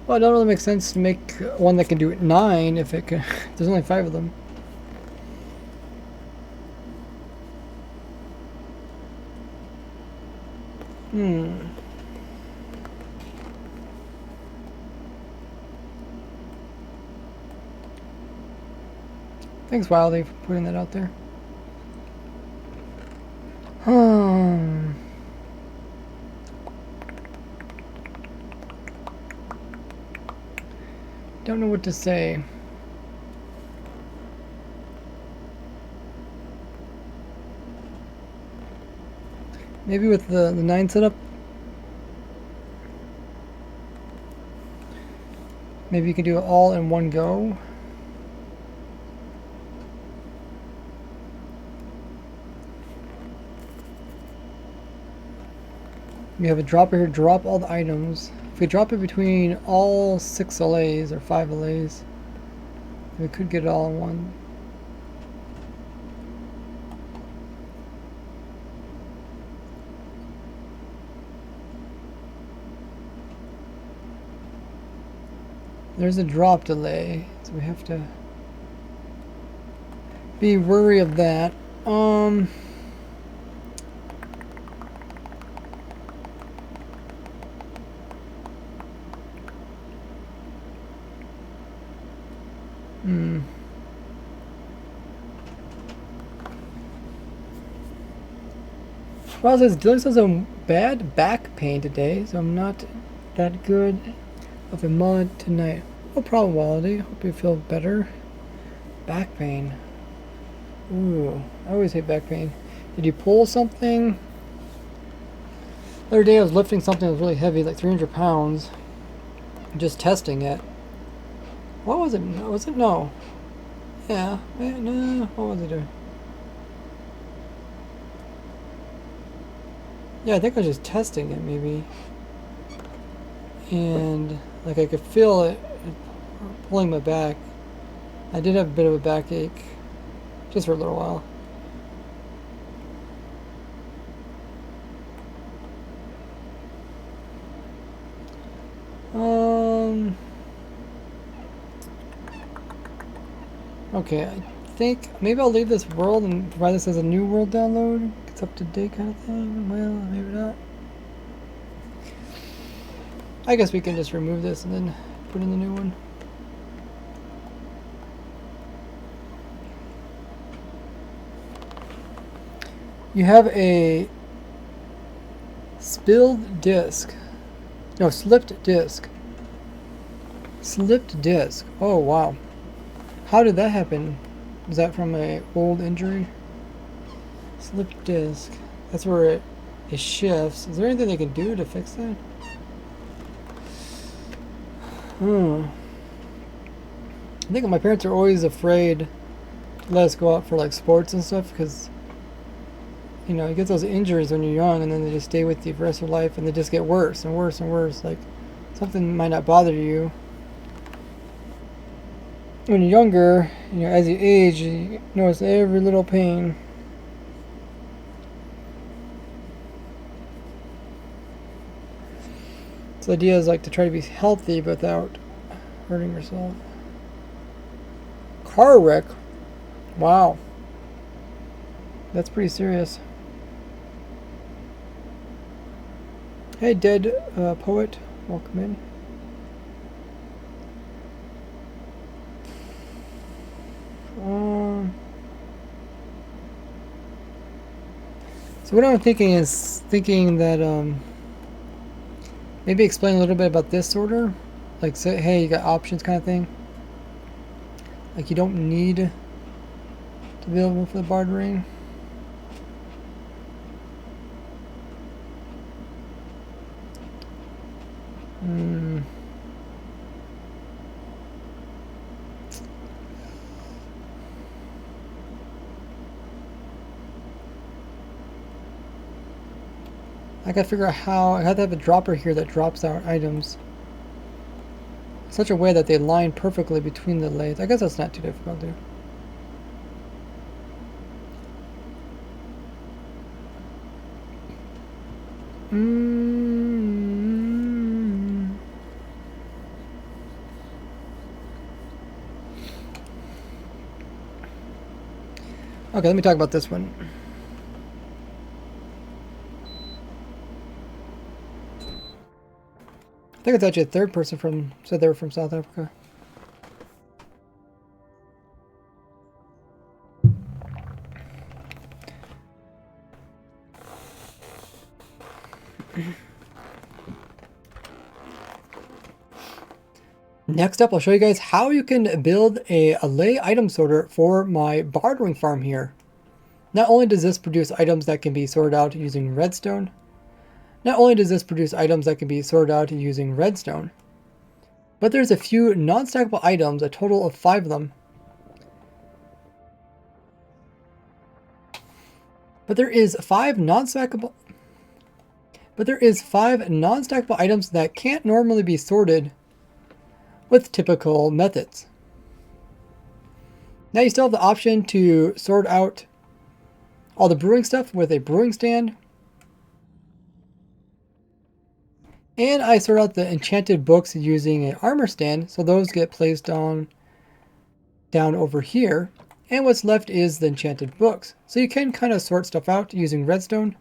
Well, it don't really make sense to make one that can do 9 if it can. There's only 5 of them. Thanks, Wildy, for putting that out there. Don't know what to say. Maybe with the 9 setup, maybe you can do it all in one go. We have a dropper here, drop all the items. If we drop it between all 6 allays or 5 allays, we could get it all in one. There's a drop delay, so we have to be wary of that. Well, Dylan says I'm bad back pain today, so I'm not that good of a mod tonight. No problem, Waldy. Hope you feel better. Back pain. Ooh, I always hate back pain. Did you pull something? The other day I was lifting something that was really heavy, like 300 pounds. Just testing it. What was it? Was it? No. Yeah. No. What was it doing? Yeah, I think I was just testing it, maybe. And, like, I could feel it pulling my back. I did have a bit of a backache. Just for a little while. Okay, I think maybe I'll leave this world and provide this as a new world download. It's up to date kind of thing. Well, maybe not. I guess we can just remove this and then put in the new one. You have a spilled disc. No, slipped disc. Slipped disc. Oh, wow. How did that happen? Was that from an old injury? Slipped disc. That's where it shifts. Is there anything they can do to fix that? I think my parents are always afraid to let us go out for like sports and stuff because, you know, you get those injuries when you're young and then they just stay with you for the rest of your life and they just get worse and worse and worse. Like, something might not bother you when you're younger, you know, as you age, you notice every little pain. So the idea is like to try to be healthy but without hurting yourself. Car wreck? Wow. That's pretty serious. Hey, dead poet, welcome in. So what I'm thinking is that maybe explain a little bit about this sorter, like say, hey, you got options kind of thing. Like you don't need to be able for the bartering. I gotta figure out how. I have to have a dropper here that drops out items in such a way that they line perfectly between the lathes. I guess that's not too difficult to do. Okay, let me talk about this one. I think it's actually a third person from said they were from South Africa. Next up, I'll show you guys how you can build a Allay item sorter for my bartering farm here. Not only does this produce items that can be sorted out using redstone, but there's a few non-stackable items, a total of 5 of them. But there is 5 non-stackable items that can't normally be sorted with typical methods. Now you still have the option to sort out all the brewing stuff with a brewing stand. And I sort out the enchanted books using an armor stand, so those get placed down over here. And what's left is the enchanted books. So you can kind of sort stuff out using redstone.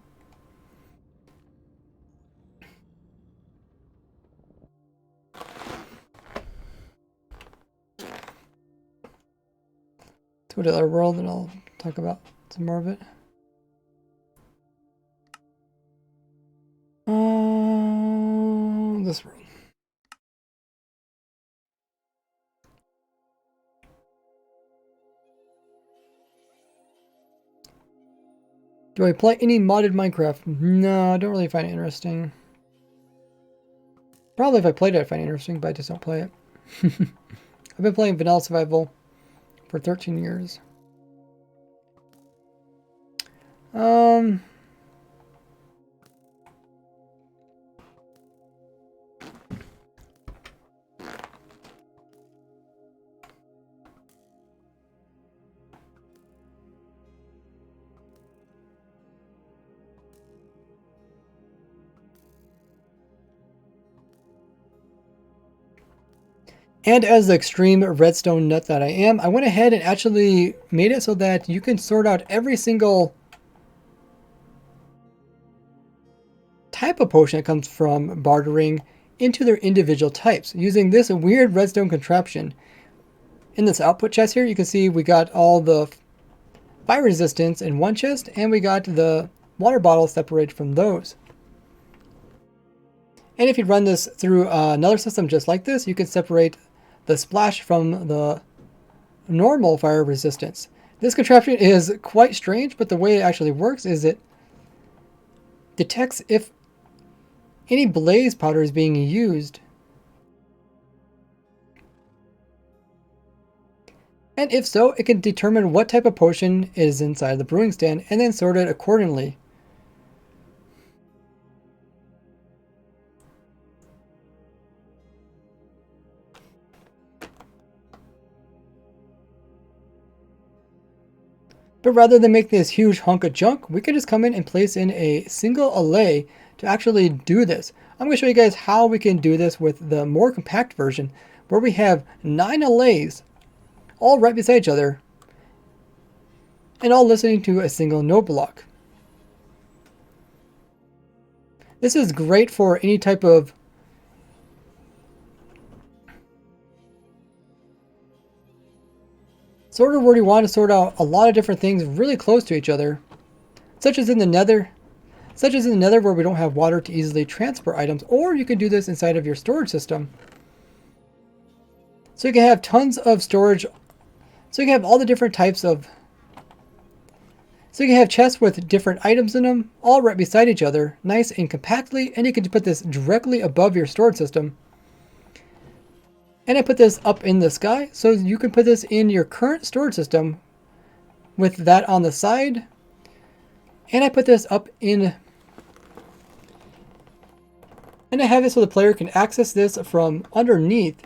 To another world, and I'll talk about some more of it. This world. Do I play any modded Minecraft? No, I don't really find it interesting. Probably if I played it, I'd find it interesting, but I just don't play it. I've been playing vanilla survival for 13 years. And as the extreme redstone nut that I am, I went ahead and actually made it so that you can sort out every single type of potion that comes from bartering into their individual types using this weird redstone contraption. In this output chest here, you can see we got all the fire resistance in one chest, and we got the water bottles separated from those. And if you run this through another system just like this, you can separate the splash from the normal fire resistance. This contraption is quite strange, but the way it actually works is it detects if any blaze powder is being used. And if so, it can determine what type of potion is inside the brewing stand and then sort it accordingly. But rather than make this huge hunk of junk, we can just come in and place in a single Allay to actually do this. I'm going to show you guys how we can do this with the more compact version, where we have 9 Allays all right beside each other. and all listening to a single note block. This is great for any type of sorter where you want to sort out a lot of different things really close to each other, such as in the Nether where we don't have water to easily transport items, or you can do this inside of your storage system. So you can have tons of storage, so you can have all the different types of, so you can have chests with different items in them, all right beside each other, nice and compactly, and you can put this directly above your storage system. And I put this up in the sky, so you can put this in your current storage system with that on the side. And I put this up in, and I have it so the player can access this from underneath.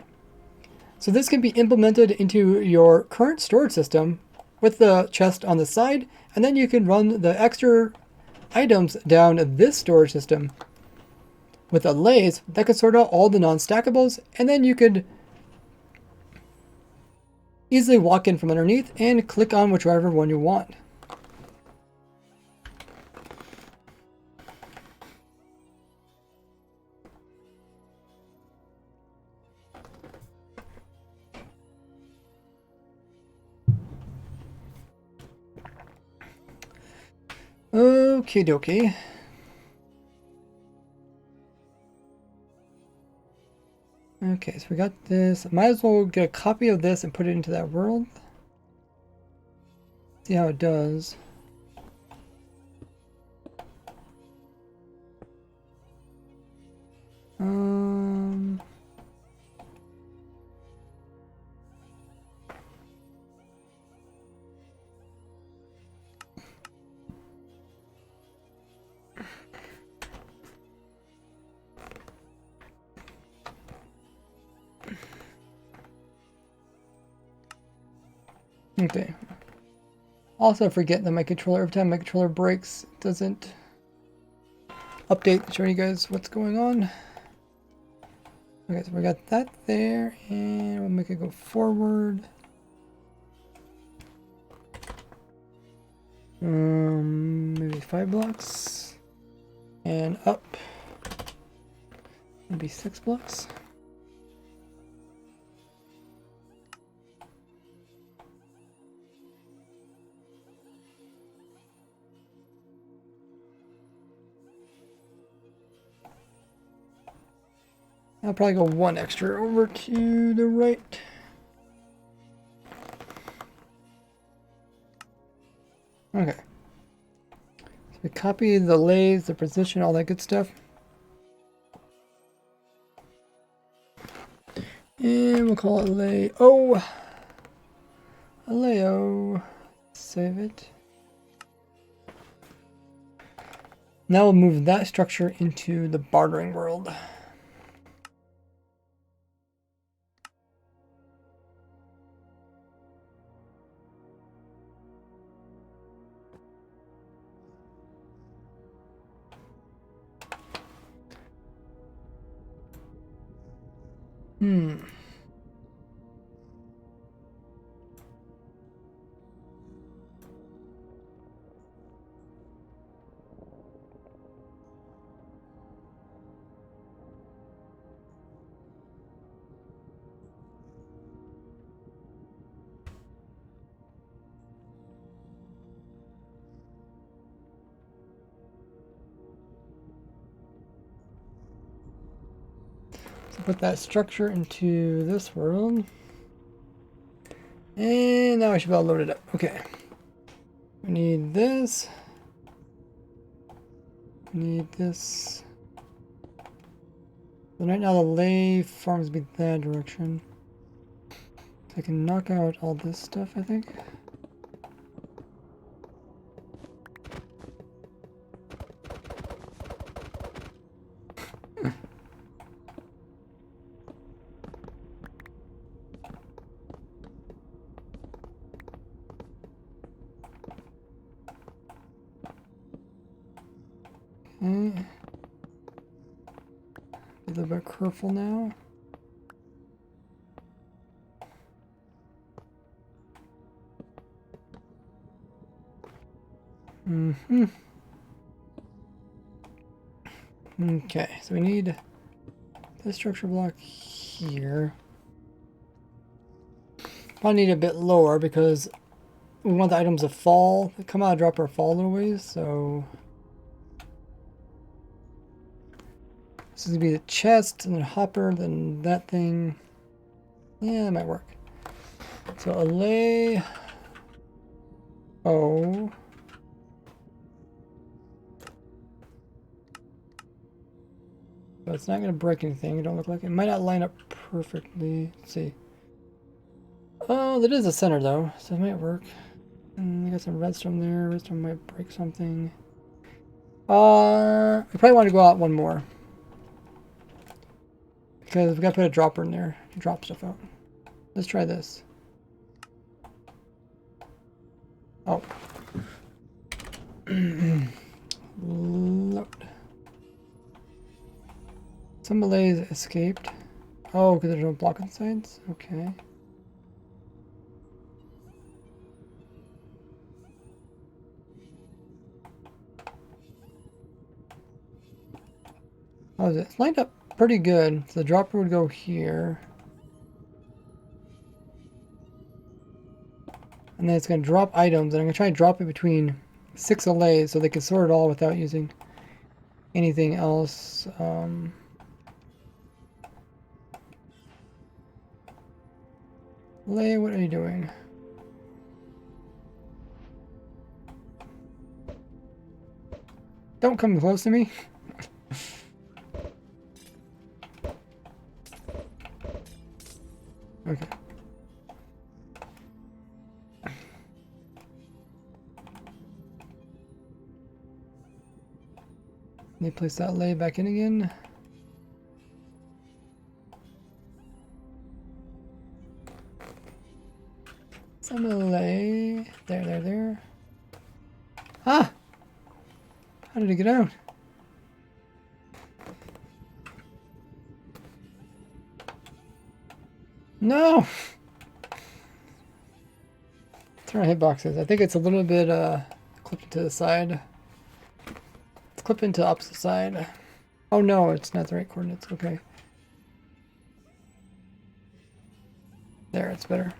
So this can be implemented into your current storage system with the chest on the side, and then you can run the extra items down this storage system with Allays that could sort out all the non-stackables, and then you could easily walk in from underneath and click on whichever one you want. Okie dokie. Okay, so we got this. Might as well get a copy of this and put it into that world. See how it does. Okay. Also forget that my controller, every time my controller breaks, it doesn't update showing you guys what's going on. Okay, so we got that there, and we'll make it go forward. Maybe 5 blocks. And up. Maybe 6 blocks. I'll probably go 1 extra over to the right. Okay. So we copy the lays, the position, all that good stuff. And we'll call it Allay. Oh! Allay. Save it. Now we'll move that structure into the bartering world. So put that structure into this world. And now I should be able to load it up. Okay. We need this. We need this. So right now the lay farms be that direction. So I can knock out all this stuff, I think. Okay. Be a little bit careful now. Mm-hmm. Okay, so we need this structure block here. Probably need a bit lower because we want the items to fall, come out of dropper, fall a little ways, so this is gonna be the chest and then hopper, then that thing. Yeah, it might work. So Allay. Oh. But it's not going to break anything. It don't look like it. Might not line up perfectly. Let's see. Oh, that is a center though, so it might work. I got some redstone there. Redstone might break something. I probably want to go out one more. Because we got to put a dropper in there to drop stuff out. Let's try this. Oh. Load. Some Allays escaped. Oh, because there's no block on the sides? Okay. Oh, it's lined up pretty good. So the dropper would go here. And then it's going to drop items. And I'm going to try to drop it between 6 Allays so they can sort it all without using anything else. Allay, what are you doing? Don't come close to me. Okay. Let me place that Allay back in again. Some Allay. There. Ah! How did it get out? No! Turn on hitboxes. I think it's a little bit clipped to the side. It's clipped into the opposite side. Oh no, it's not the right coordinates. Okay. There, it's better.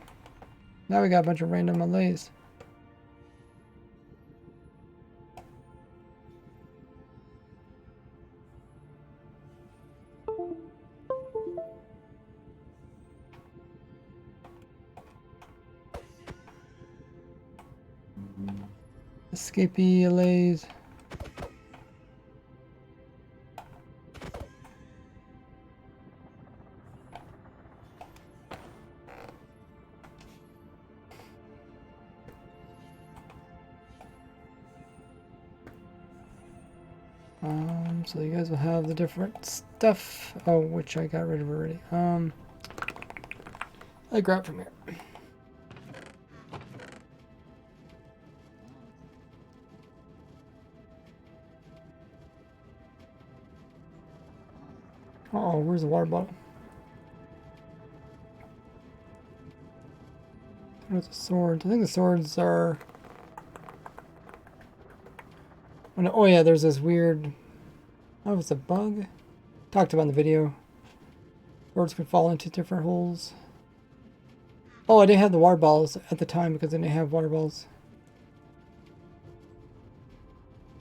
Now we got a bunch of random Allays. Escapee Allays. So you guys will have the different stuff. Oh, which I got rid of already. I grab from here. Oh, where's the water bottle? Where's the swords? I think the swords are... Oh yeah, there's this weird... Oh, it's a bug? Talked about in the video. Swords can fall into different holes. Oh, I didn't have the water balls at the time because I didn't have water balls.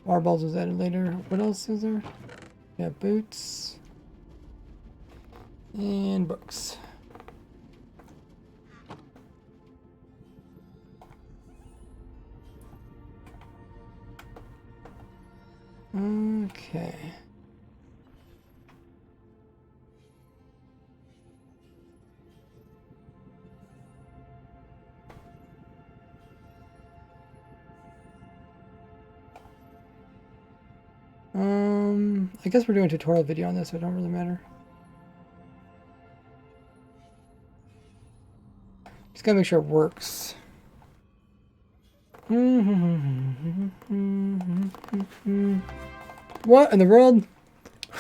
Water balls was added later. What else is there? Yeah, boots. And books. Okay. I guess we're doing a tutorial video on this, so it don't really matter. Just gotta make sure it works. What in the world?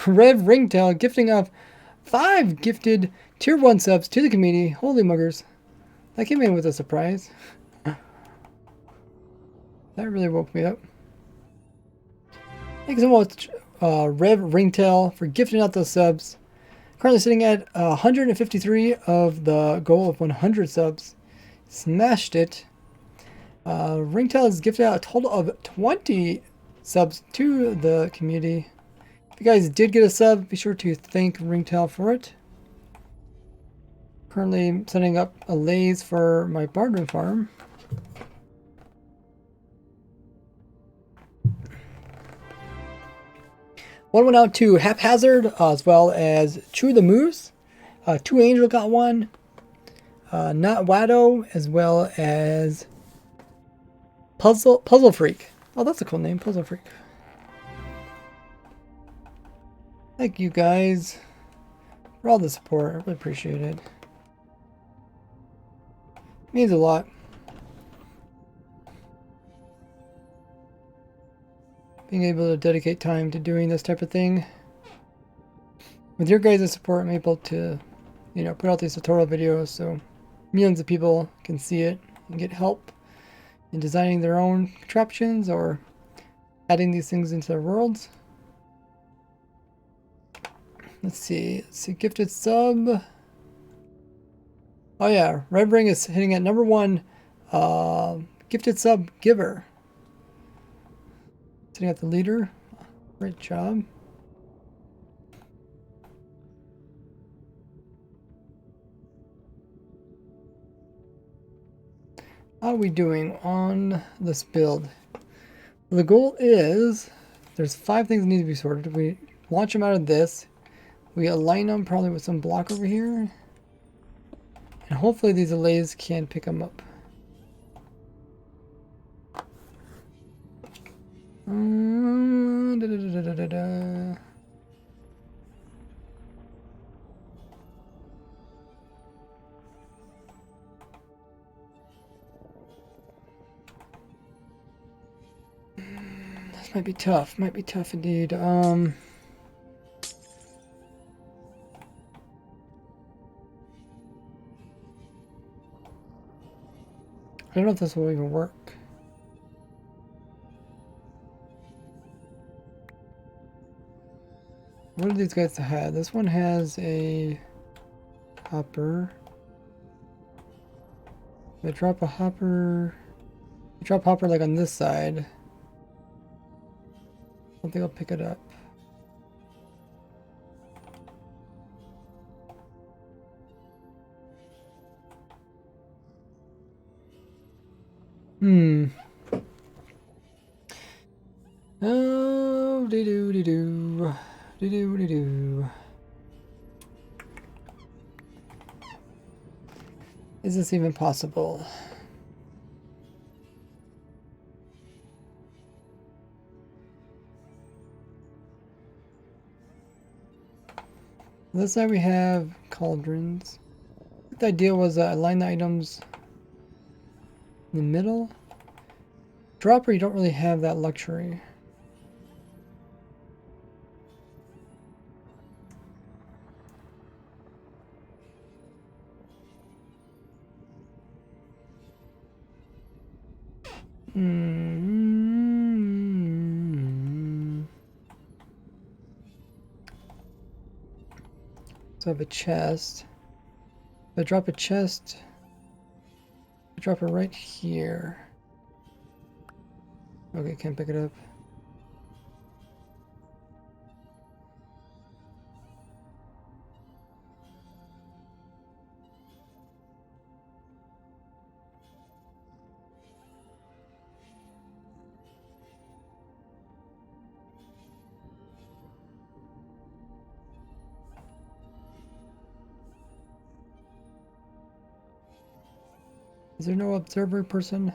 Rev Ringtail gifting of 5 gifted tier 1 subs to the community. Holy muggers. That came in with a surprise. That really woke me up. Thank you so much, Rev Ringtail, for gifting out those subs. Currently sitting at 153 of the goal of 100 subs. Smashed it. Ringtail has gifted out a total of 20 subs to the community. If you guys did get a sub, be sure to thank Ringtail for it. Currently setting up allays for my barroom farm. One went out to Haphazard, as well as Chew the Moose. Two Angel got one. Not Wado, as well as Puzzle Freak. Oh, that's a cool name, Puzzle Freak. Thank you guys for all the support. I really appreciate it. It means a lot. Being able to dedicate time to doing this type of thing. With your guys' support, I'm able to, you know, put out these tutorial videos so millions of people can see it and get help in designing their own contraptions or adding these things into their worlds. Let's see, gifted sub. Oh yeah, Red Ring is hitting at number 1 gifted sub giver. Sitting at the leader. Great job. How are we doing on this build? Well, the goal is there's 5 things that need to be sorted. We launch them out of this. We align them probably with some block over here. And hopefully these allays can pick them up. This might be tough. Might be tough indeed. I don't know if this will even work. What do these guys have? This one has a hopper. They drop a hopper. They drop hopper like on this side. I don't think I'll pick it up. Oh, dee-doo. Is this even possible? On this side we have cauldrons. The idea was that I line the items in the middle. Dropper, you don't really have that luxury. So I have a chest. If I drop a chest, I drop it right here. Okay, can't pick it up. Is there no observer person?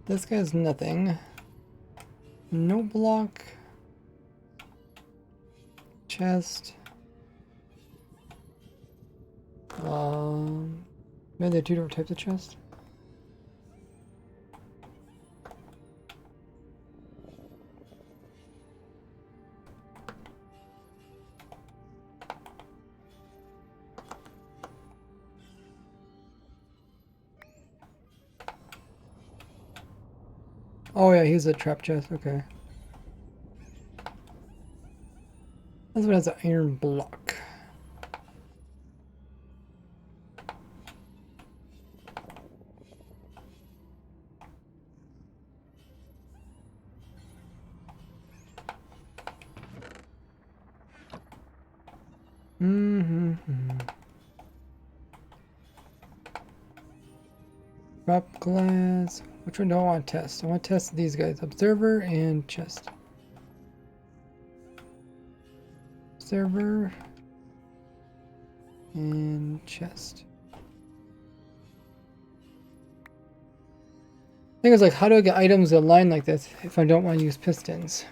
This guy has nothing. No block. Chest. Maybe they're 2 different types of chest. Oh yeah, he's a trap chest. Okay. This one has an iron block. Drop glass. Which one do I want to test? I want to test these guys. Observer and chest. Observer and chest. I think it's like, how do I get items aligned like this if I don't want to use pistons?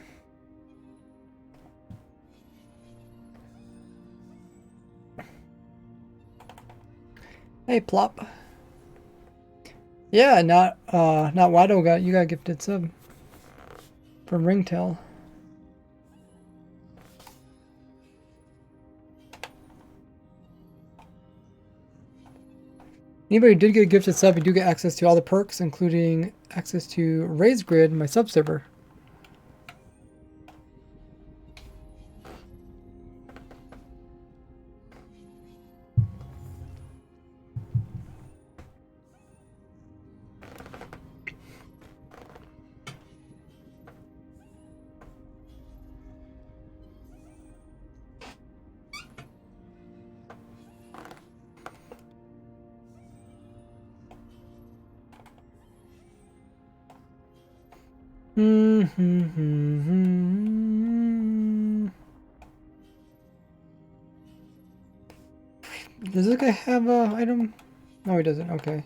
Hey, Plop. Yeah, not Wado got you got a gifted sub from Ringtail. Anybody who did get a gifted sub, you do get access to all the perks, including access to Raise Grid, my sub server. Does this guy have a item? No, he doesn't. Okay.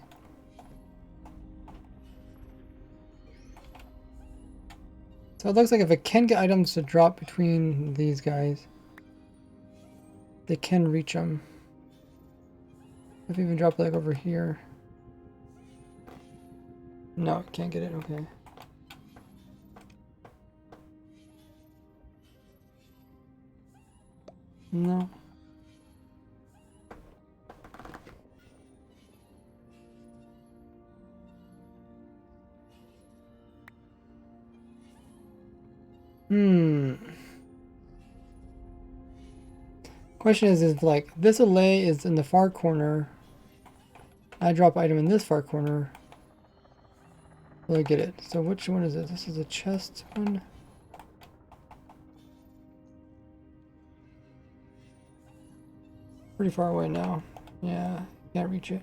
So it looks like if I can get items to drop between these guys, they can reach them. If I even drop like over here. No, can't get it. Okay. No. Question is like, this Allay is in the far corner. I drop item in this far corner. Will I get it? So which one is it? This is a chest one. Pretty far away now. Yeah, can't reach it.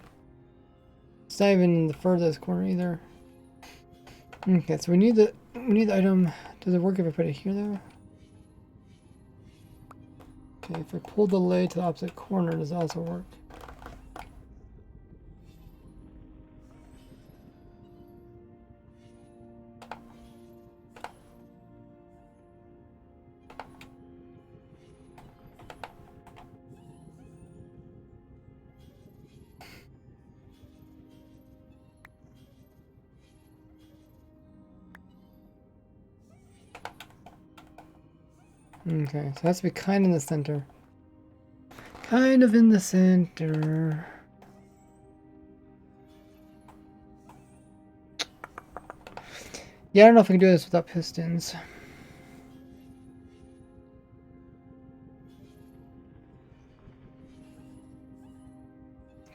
It's not even in the furthest corner either. Okay, so we need the item. Does it work if I put it here though? Okay, if I pull the Allay to the opposite corner, does it also work? Okay, so it has to be kind of in the center. Kind of in the center. Yeah, I don't know if I can do this without pistons.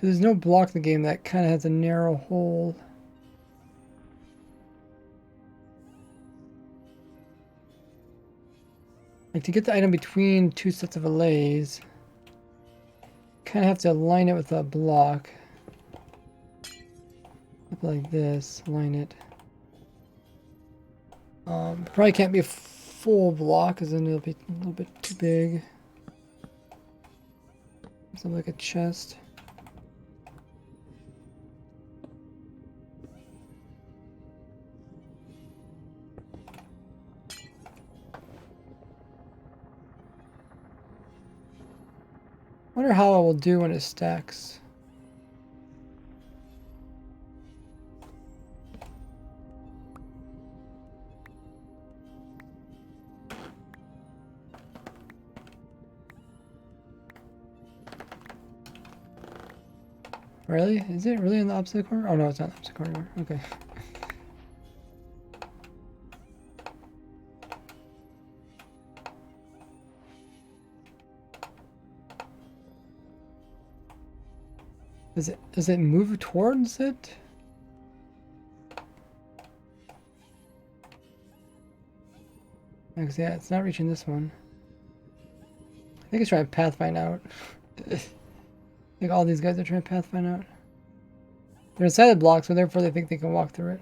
There's no block in the game that kind of has a narrow hole. Like to get the item between two sets of Allays, kind of have to align it with a block. Like this, align it. Probably can't be a full block because then it'll be a little bit too big. Something like a chest. Wonder how it will do when it stacks. Really? Is it really in the opposite corner? Oh no, it's not the opposite corner. Okay. Does it move towards it? Yeah, it's not reaching this one. I think it's trying to pathfind out. I think all these guys are trying to pathfind out. They're inside the block, so therefore they think they can walk through it.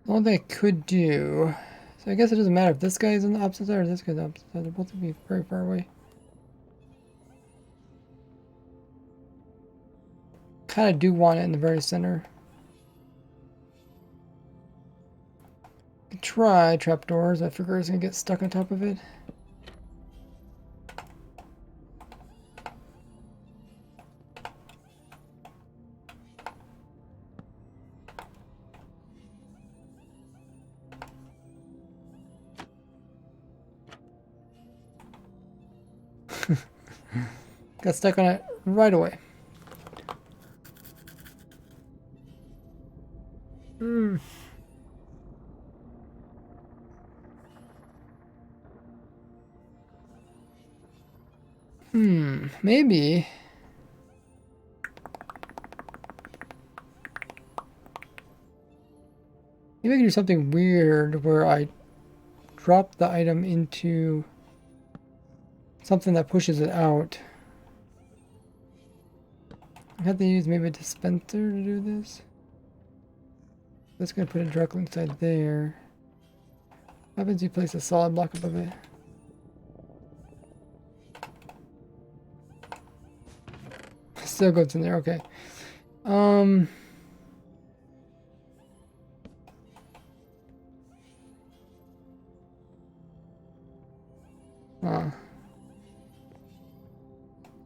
One thing I could do. So I guess it doesn't matter if this guy is on the opposite side or this guy's on the opposite side. They're both going to be very far away. Kind of do want it in the very center. Try trapdoors. I figure it's going to get stuck on top of it. Got stuck on it right away. Maybe. Maybe I can do something weird where I drop the item into something that pushes it out. I have to use maybe a dispenser to do this. That's going to put it directly inside there. What happens if you place a solid block above it? Still goes in there, okay. I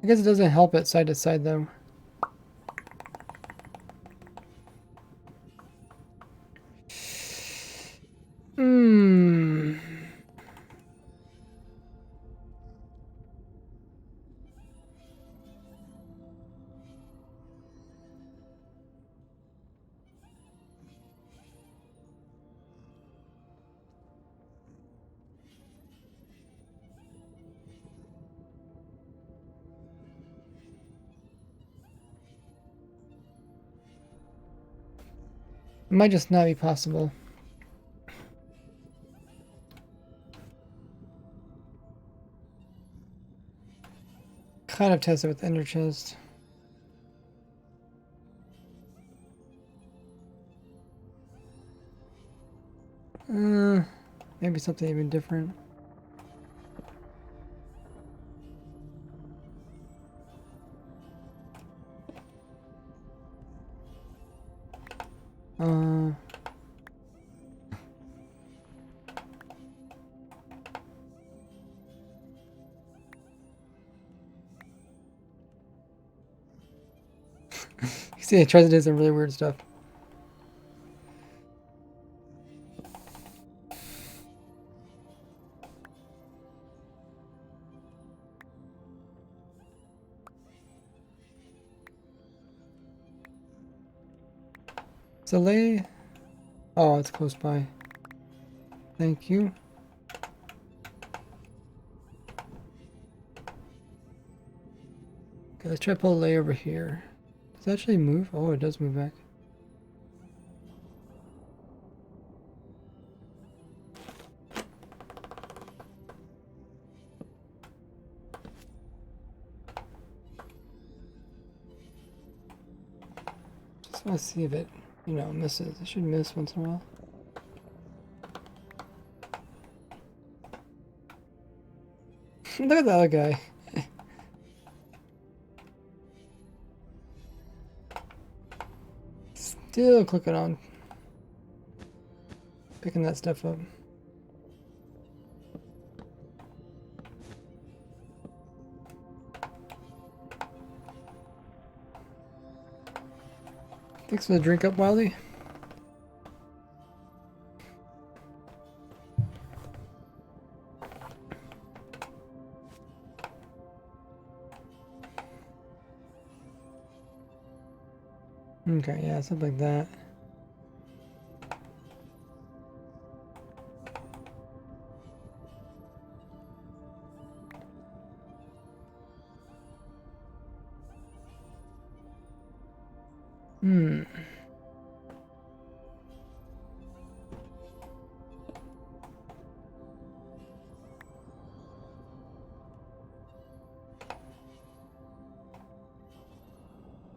guess it doesn't help it side to side though. It might just not be possible. Kind of test it with ender chest. Maybe something even different. You see, it tries to do some really weird stuff. It's Allay. Oh, it's close by. Thank you. Okay, let's try to pull Allay over here. Does it actually move? Oh, it does move back. Just want to see if it, misses. It should miss once in a while. Look at the other guy. Still clicking on. Picking that stuff up. Thanks for the drink up, Wildy. Okay, yeah, something like that. Hmm.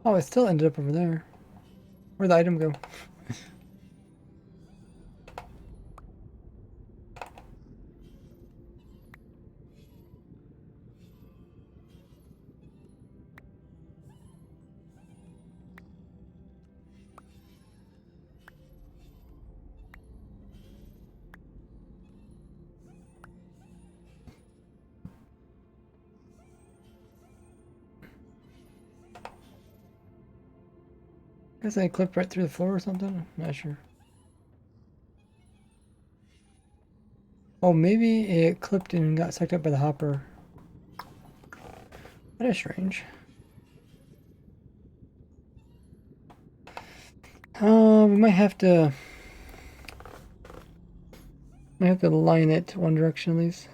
Oh, it still ended up over there. Where'd the item go? Guess I clipped right through the floor or something? I'm not sure. Oh, maybe it clipped and got sucked up by the hopper. That is strange. We might have to line it one direction at least.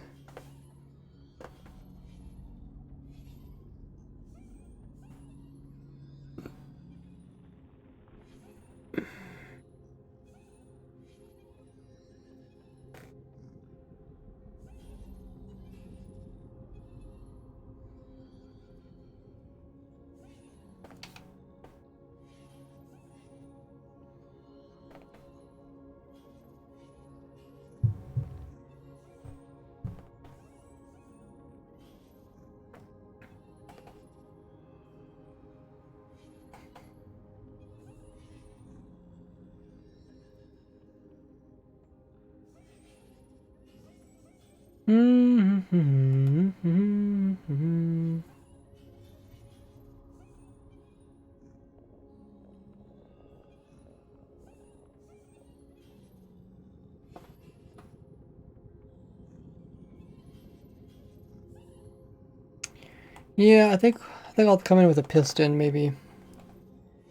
Yeah, I think I'll come in with a piston, maybe.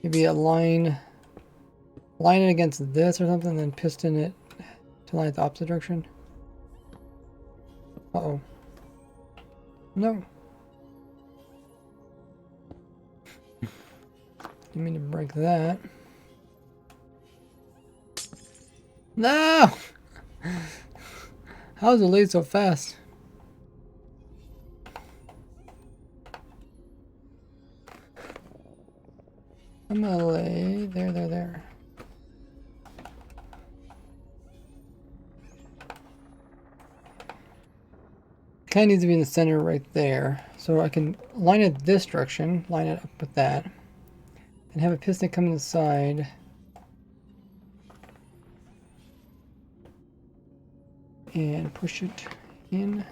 Maybe line it against this or something, then piston it to line it the opposite direction. Uh-oh. No. Didn't mean to break that. No! How is it laid so fast? I'm gonna lay there. Kind of needs to be in the center right there. So I can line it this direction, line it up with that, and have a piston come inside. And push it in.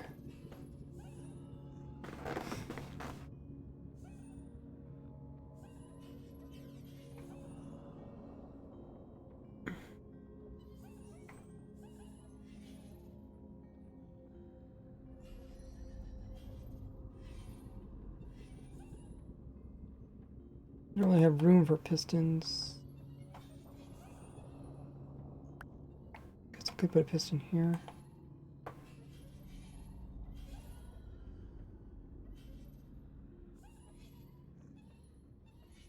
I don't really have room for pistons. Guess I could put a piston here.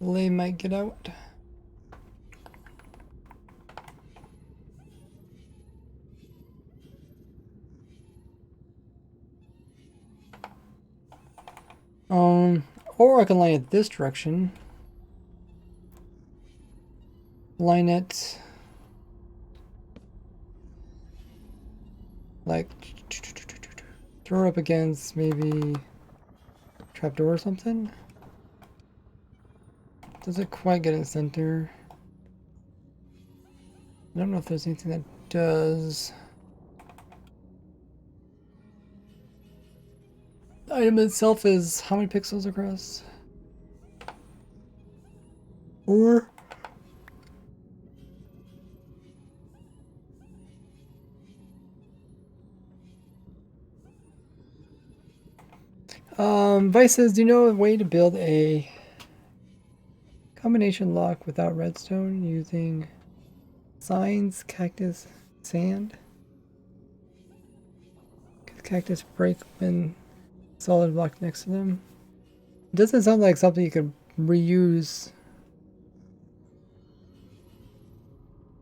Allay might get out. Or I can line it this direction. Line it like throw it up against maybe trapdoor or something. Doesn't quite get in the center. I don't know if there's anything that does. The item itself is how many pixels across? 4? Vice says, do you know a way to build a Combination lock without redstone using signs, cactus, sand. Cactus break when solid block next to them. It doesn't sound like something you could reuse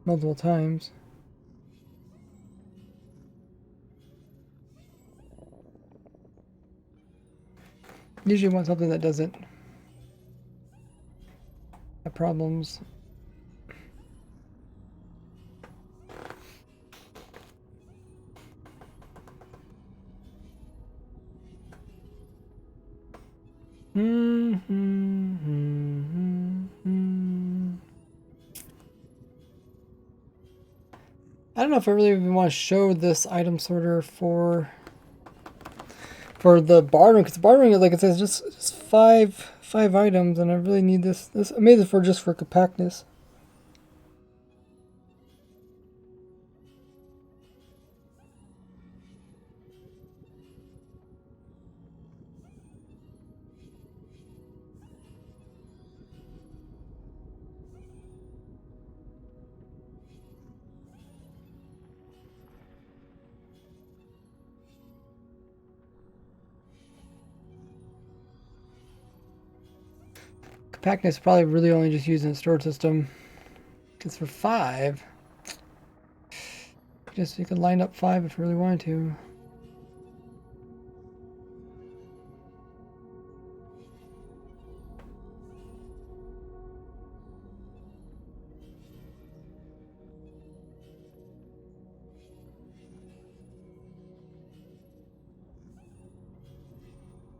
multiple times. Usually want something that doesn't have problems. I don't know if I really even want to show this item sorter for the barroom, because the barroom, like it says, just five items, and I really need this. I made this just for compactness. Compactness probably really only just used in the storage system. Because for 5, you could line up 5 if you really wanted to.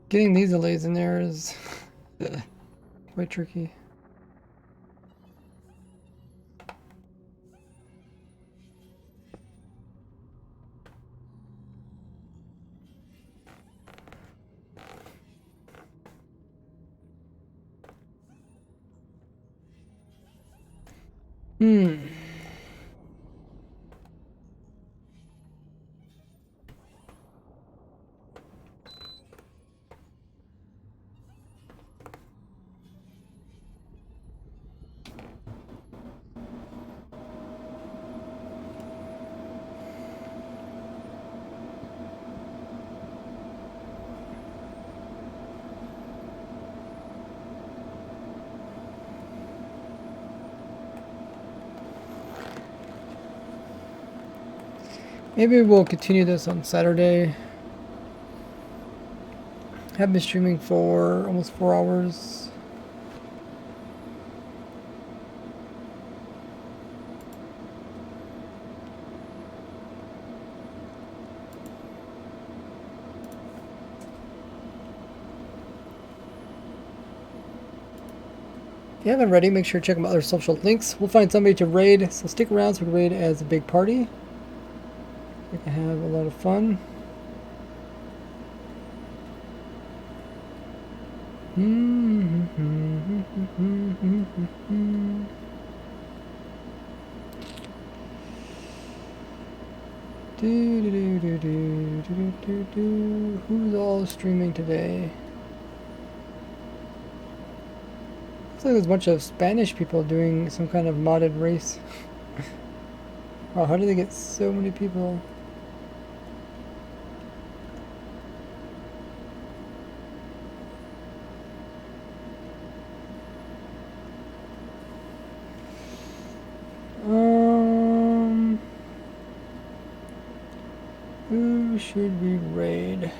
Getting these allays in there is quite tricky. Maybe we'll continue this on Saturday. Have been streaming for almost 4 hours. If you haven't already, make sure to check out my other social links. We'll find somebody to raid, so stick around so we can raid as a big party. We can have a lot of fun. Who's all streaming today? Looks like there's a bunch of Spanish people doing some kind of modded race. Wow, how do they get so many people? Who should we raid?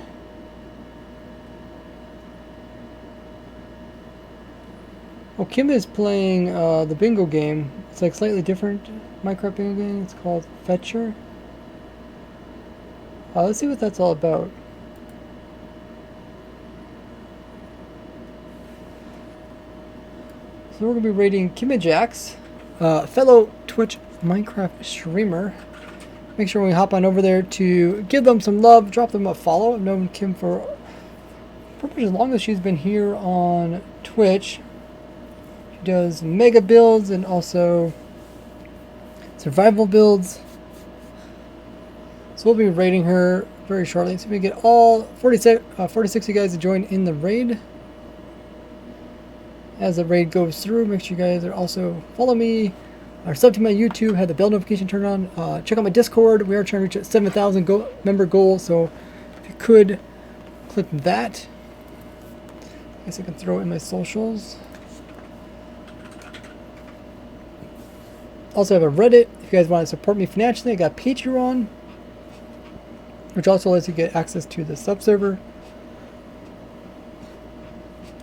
Oh, Kim is playing the bingo game. It's like slightly different Minecraft bingo game. It's called Fetcher. Let's see what that's all about. So we're going to be raiding Kimajax, fellow Twitch Minecraft streamer. Make sure when we hop on over there to give them some love, drop them a follow. I've known Kim for pretty much as long as she's been here on Twitch. She does mega builds and also survival builds. So we'll be raiding her very shortly. So we get all 46 of you guys to join in the raid. as the raid goes through. Make sure you guys are also follow me or sub to my YouTube, have the bell notification turned on. Check out my Discord. We are trying to reach a 7,000 member goal, so if you could click that. I guess I can throw in my socials. Also have a Reddit if you guys want to support me financially. I got Patreon, which also lets you get access to the sub-server.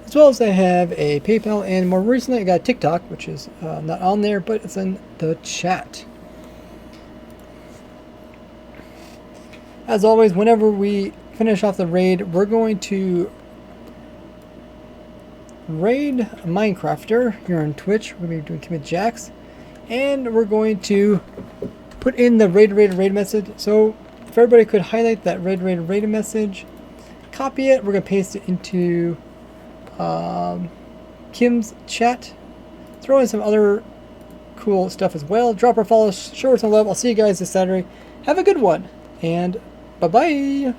As well as I have a PayPal, and more recently I got TikTok, which is not on there, but it's in the chat. As always, whenever we finish off the raid, we're going to raid a Minecrafter here on Twitch. We're going to be doing Commit Jacks. And we're going to put in the raid message. So if everybody could highlight that raid message, copy it. We're going to paste it into Kim's chat. Throw in some other cool stuff as well. Drop or follow, show us some love. I'll see you guys this Saturday. Have a good one, and bye-bye.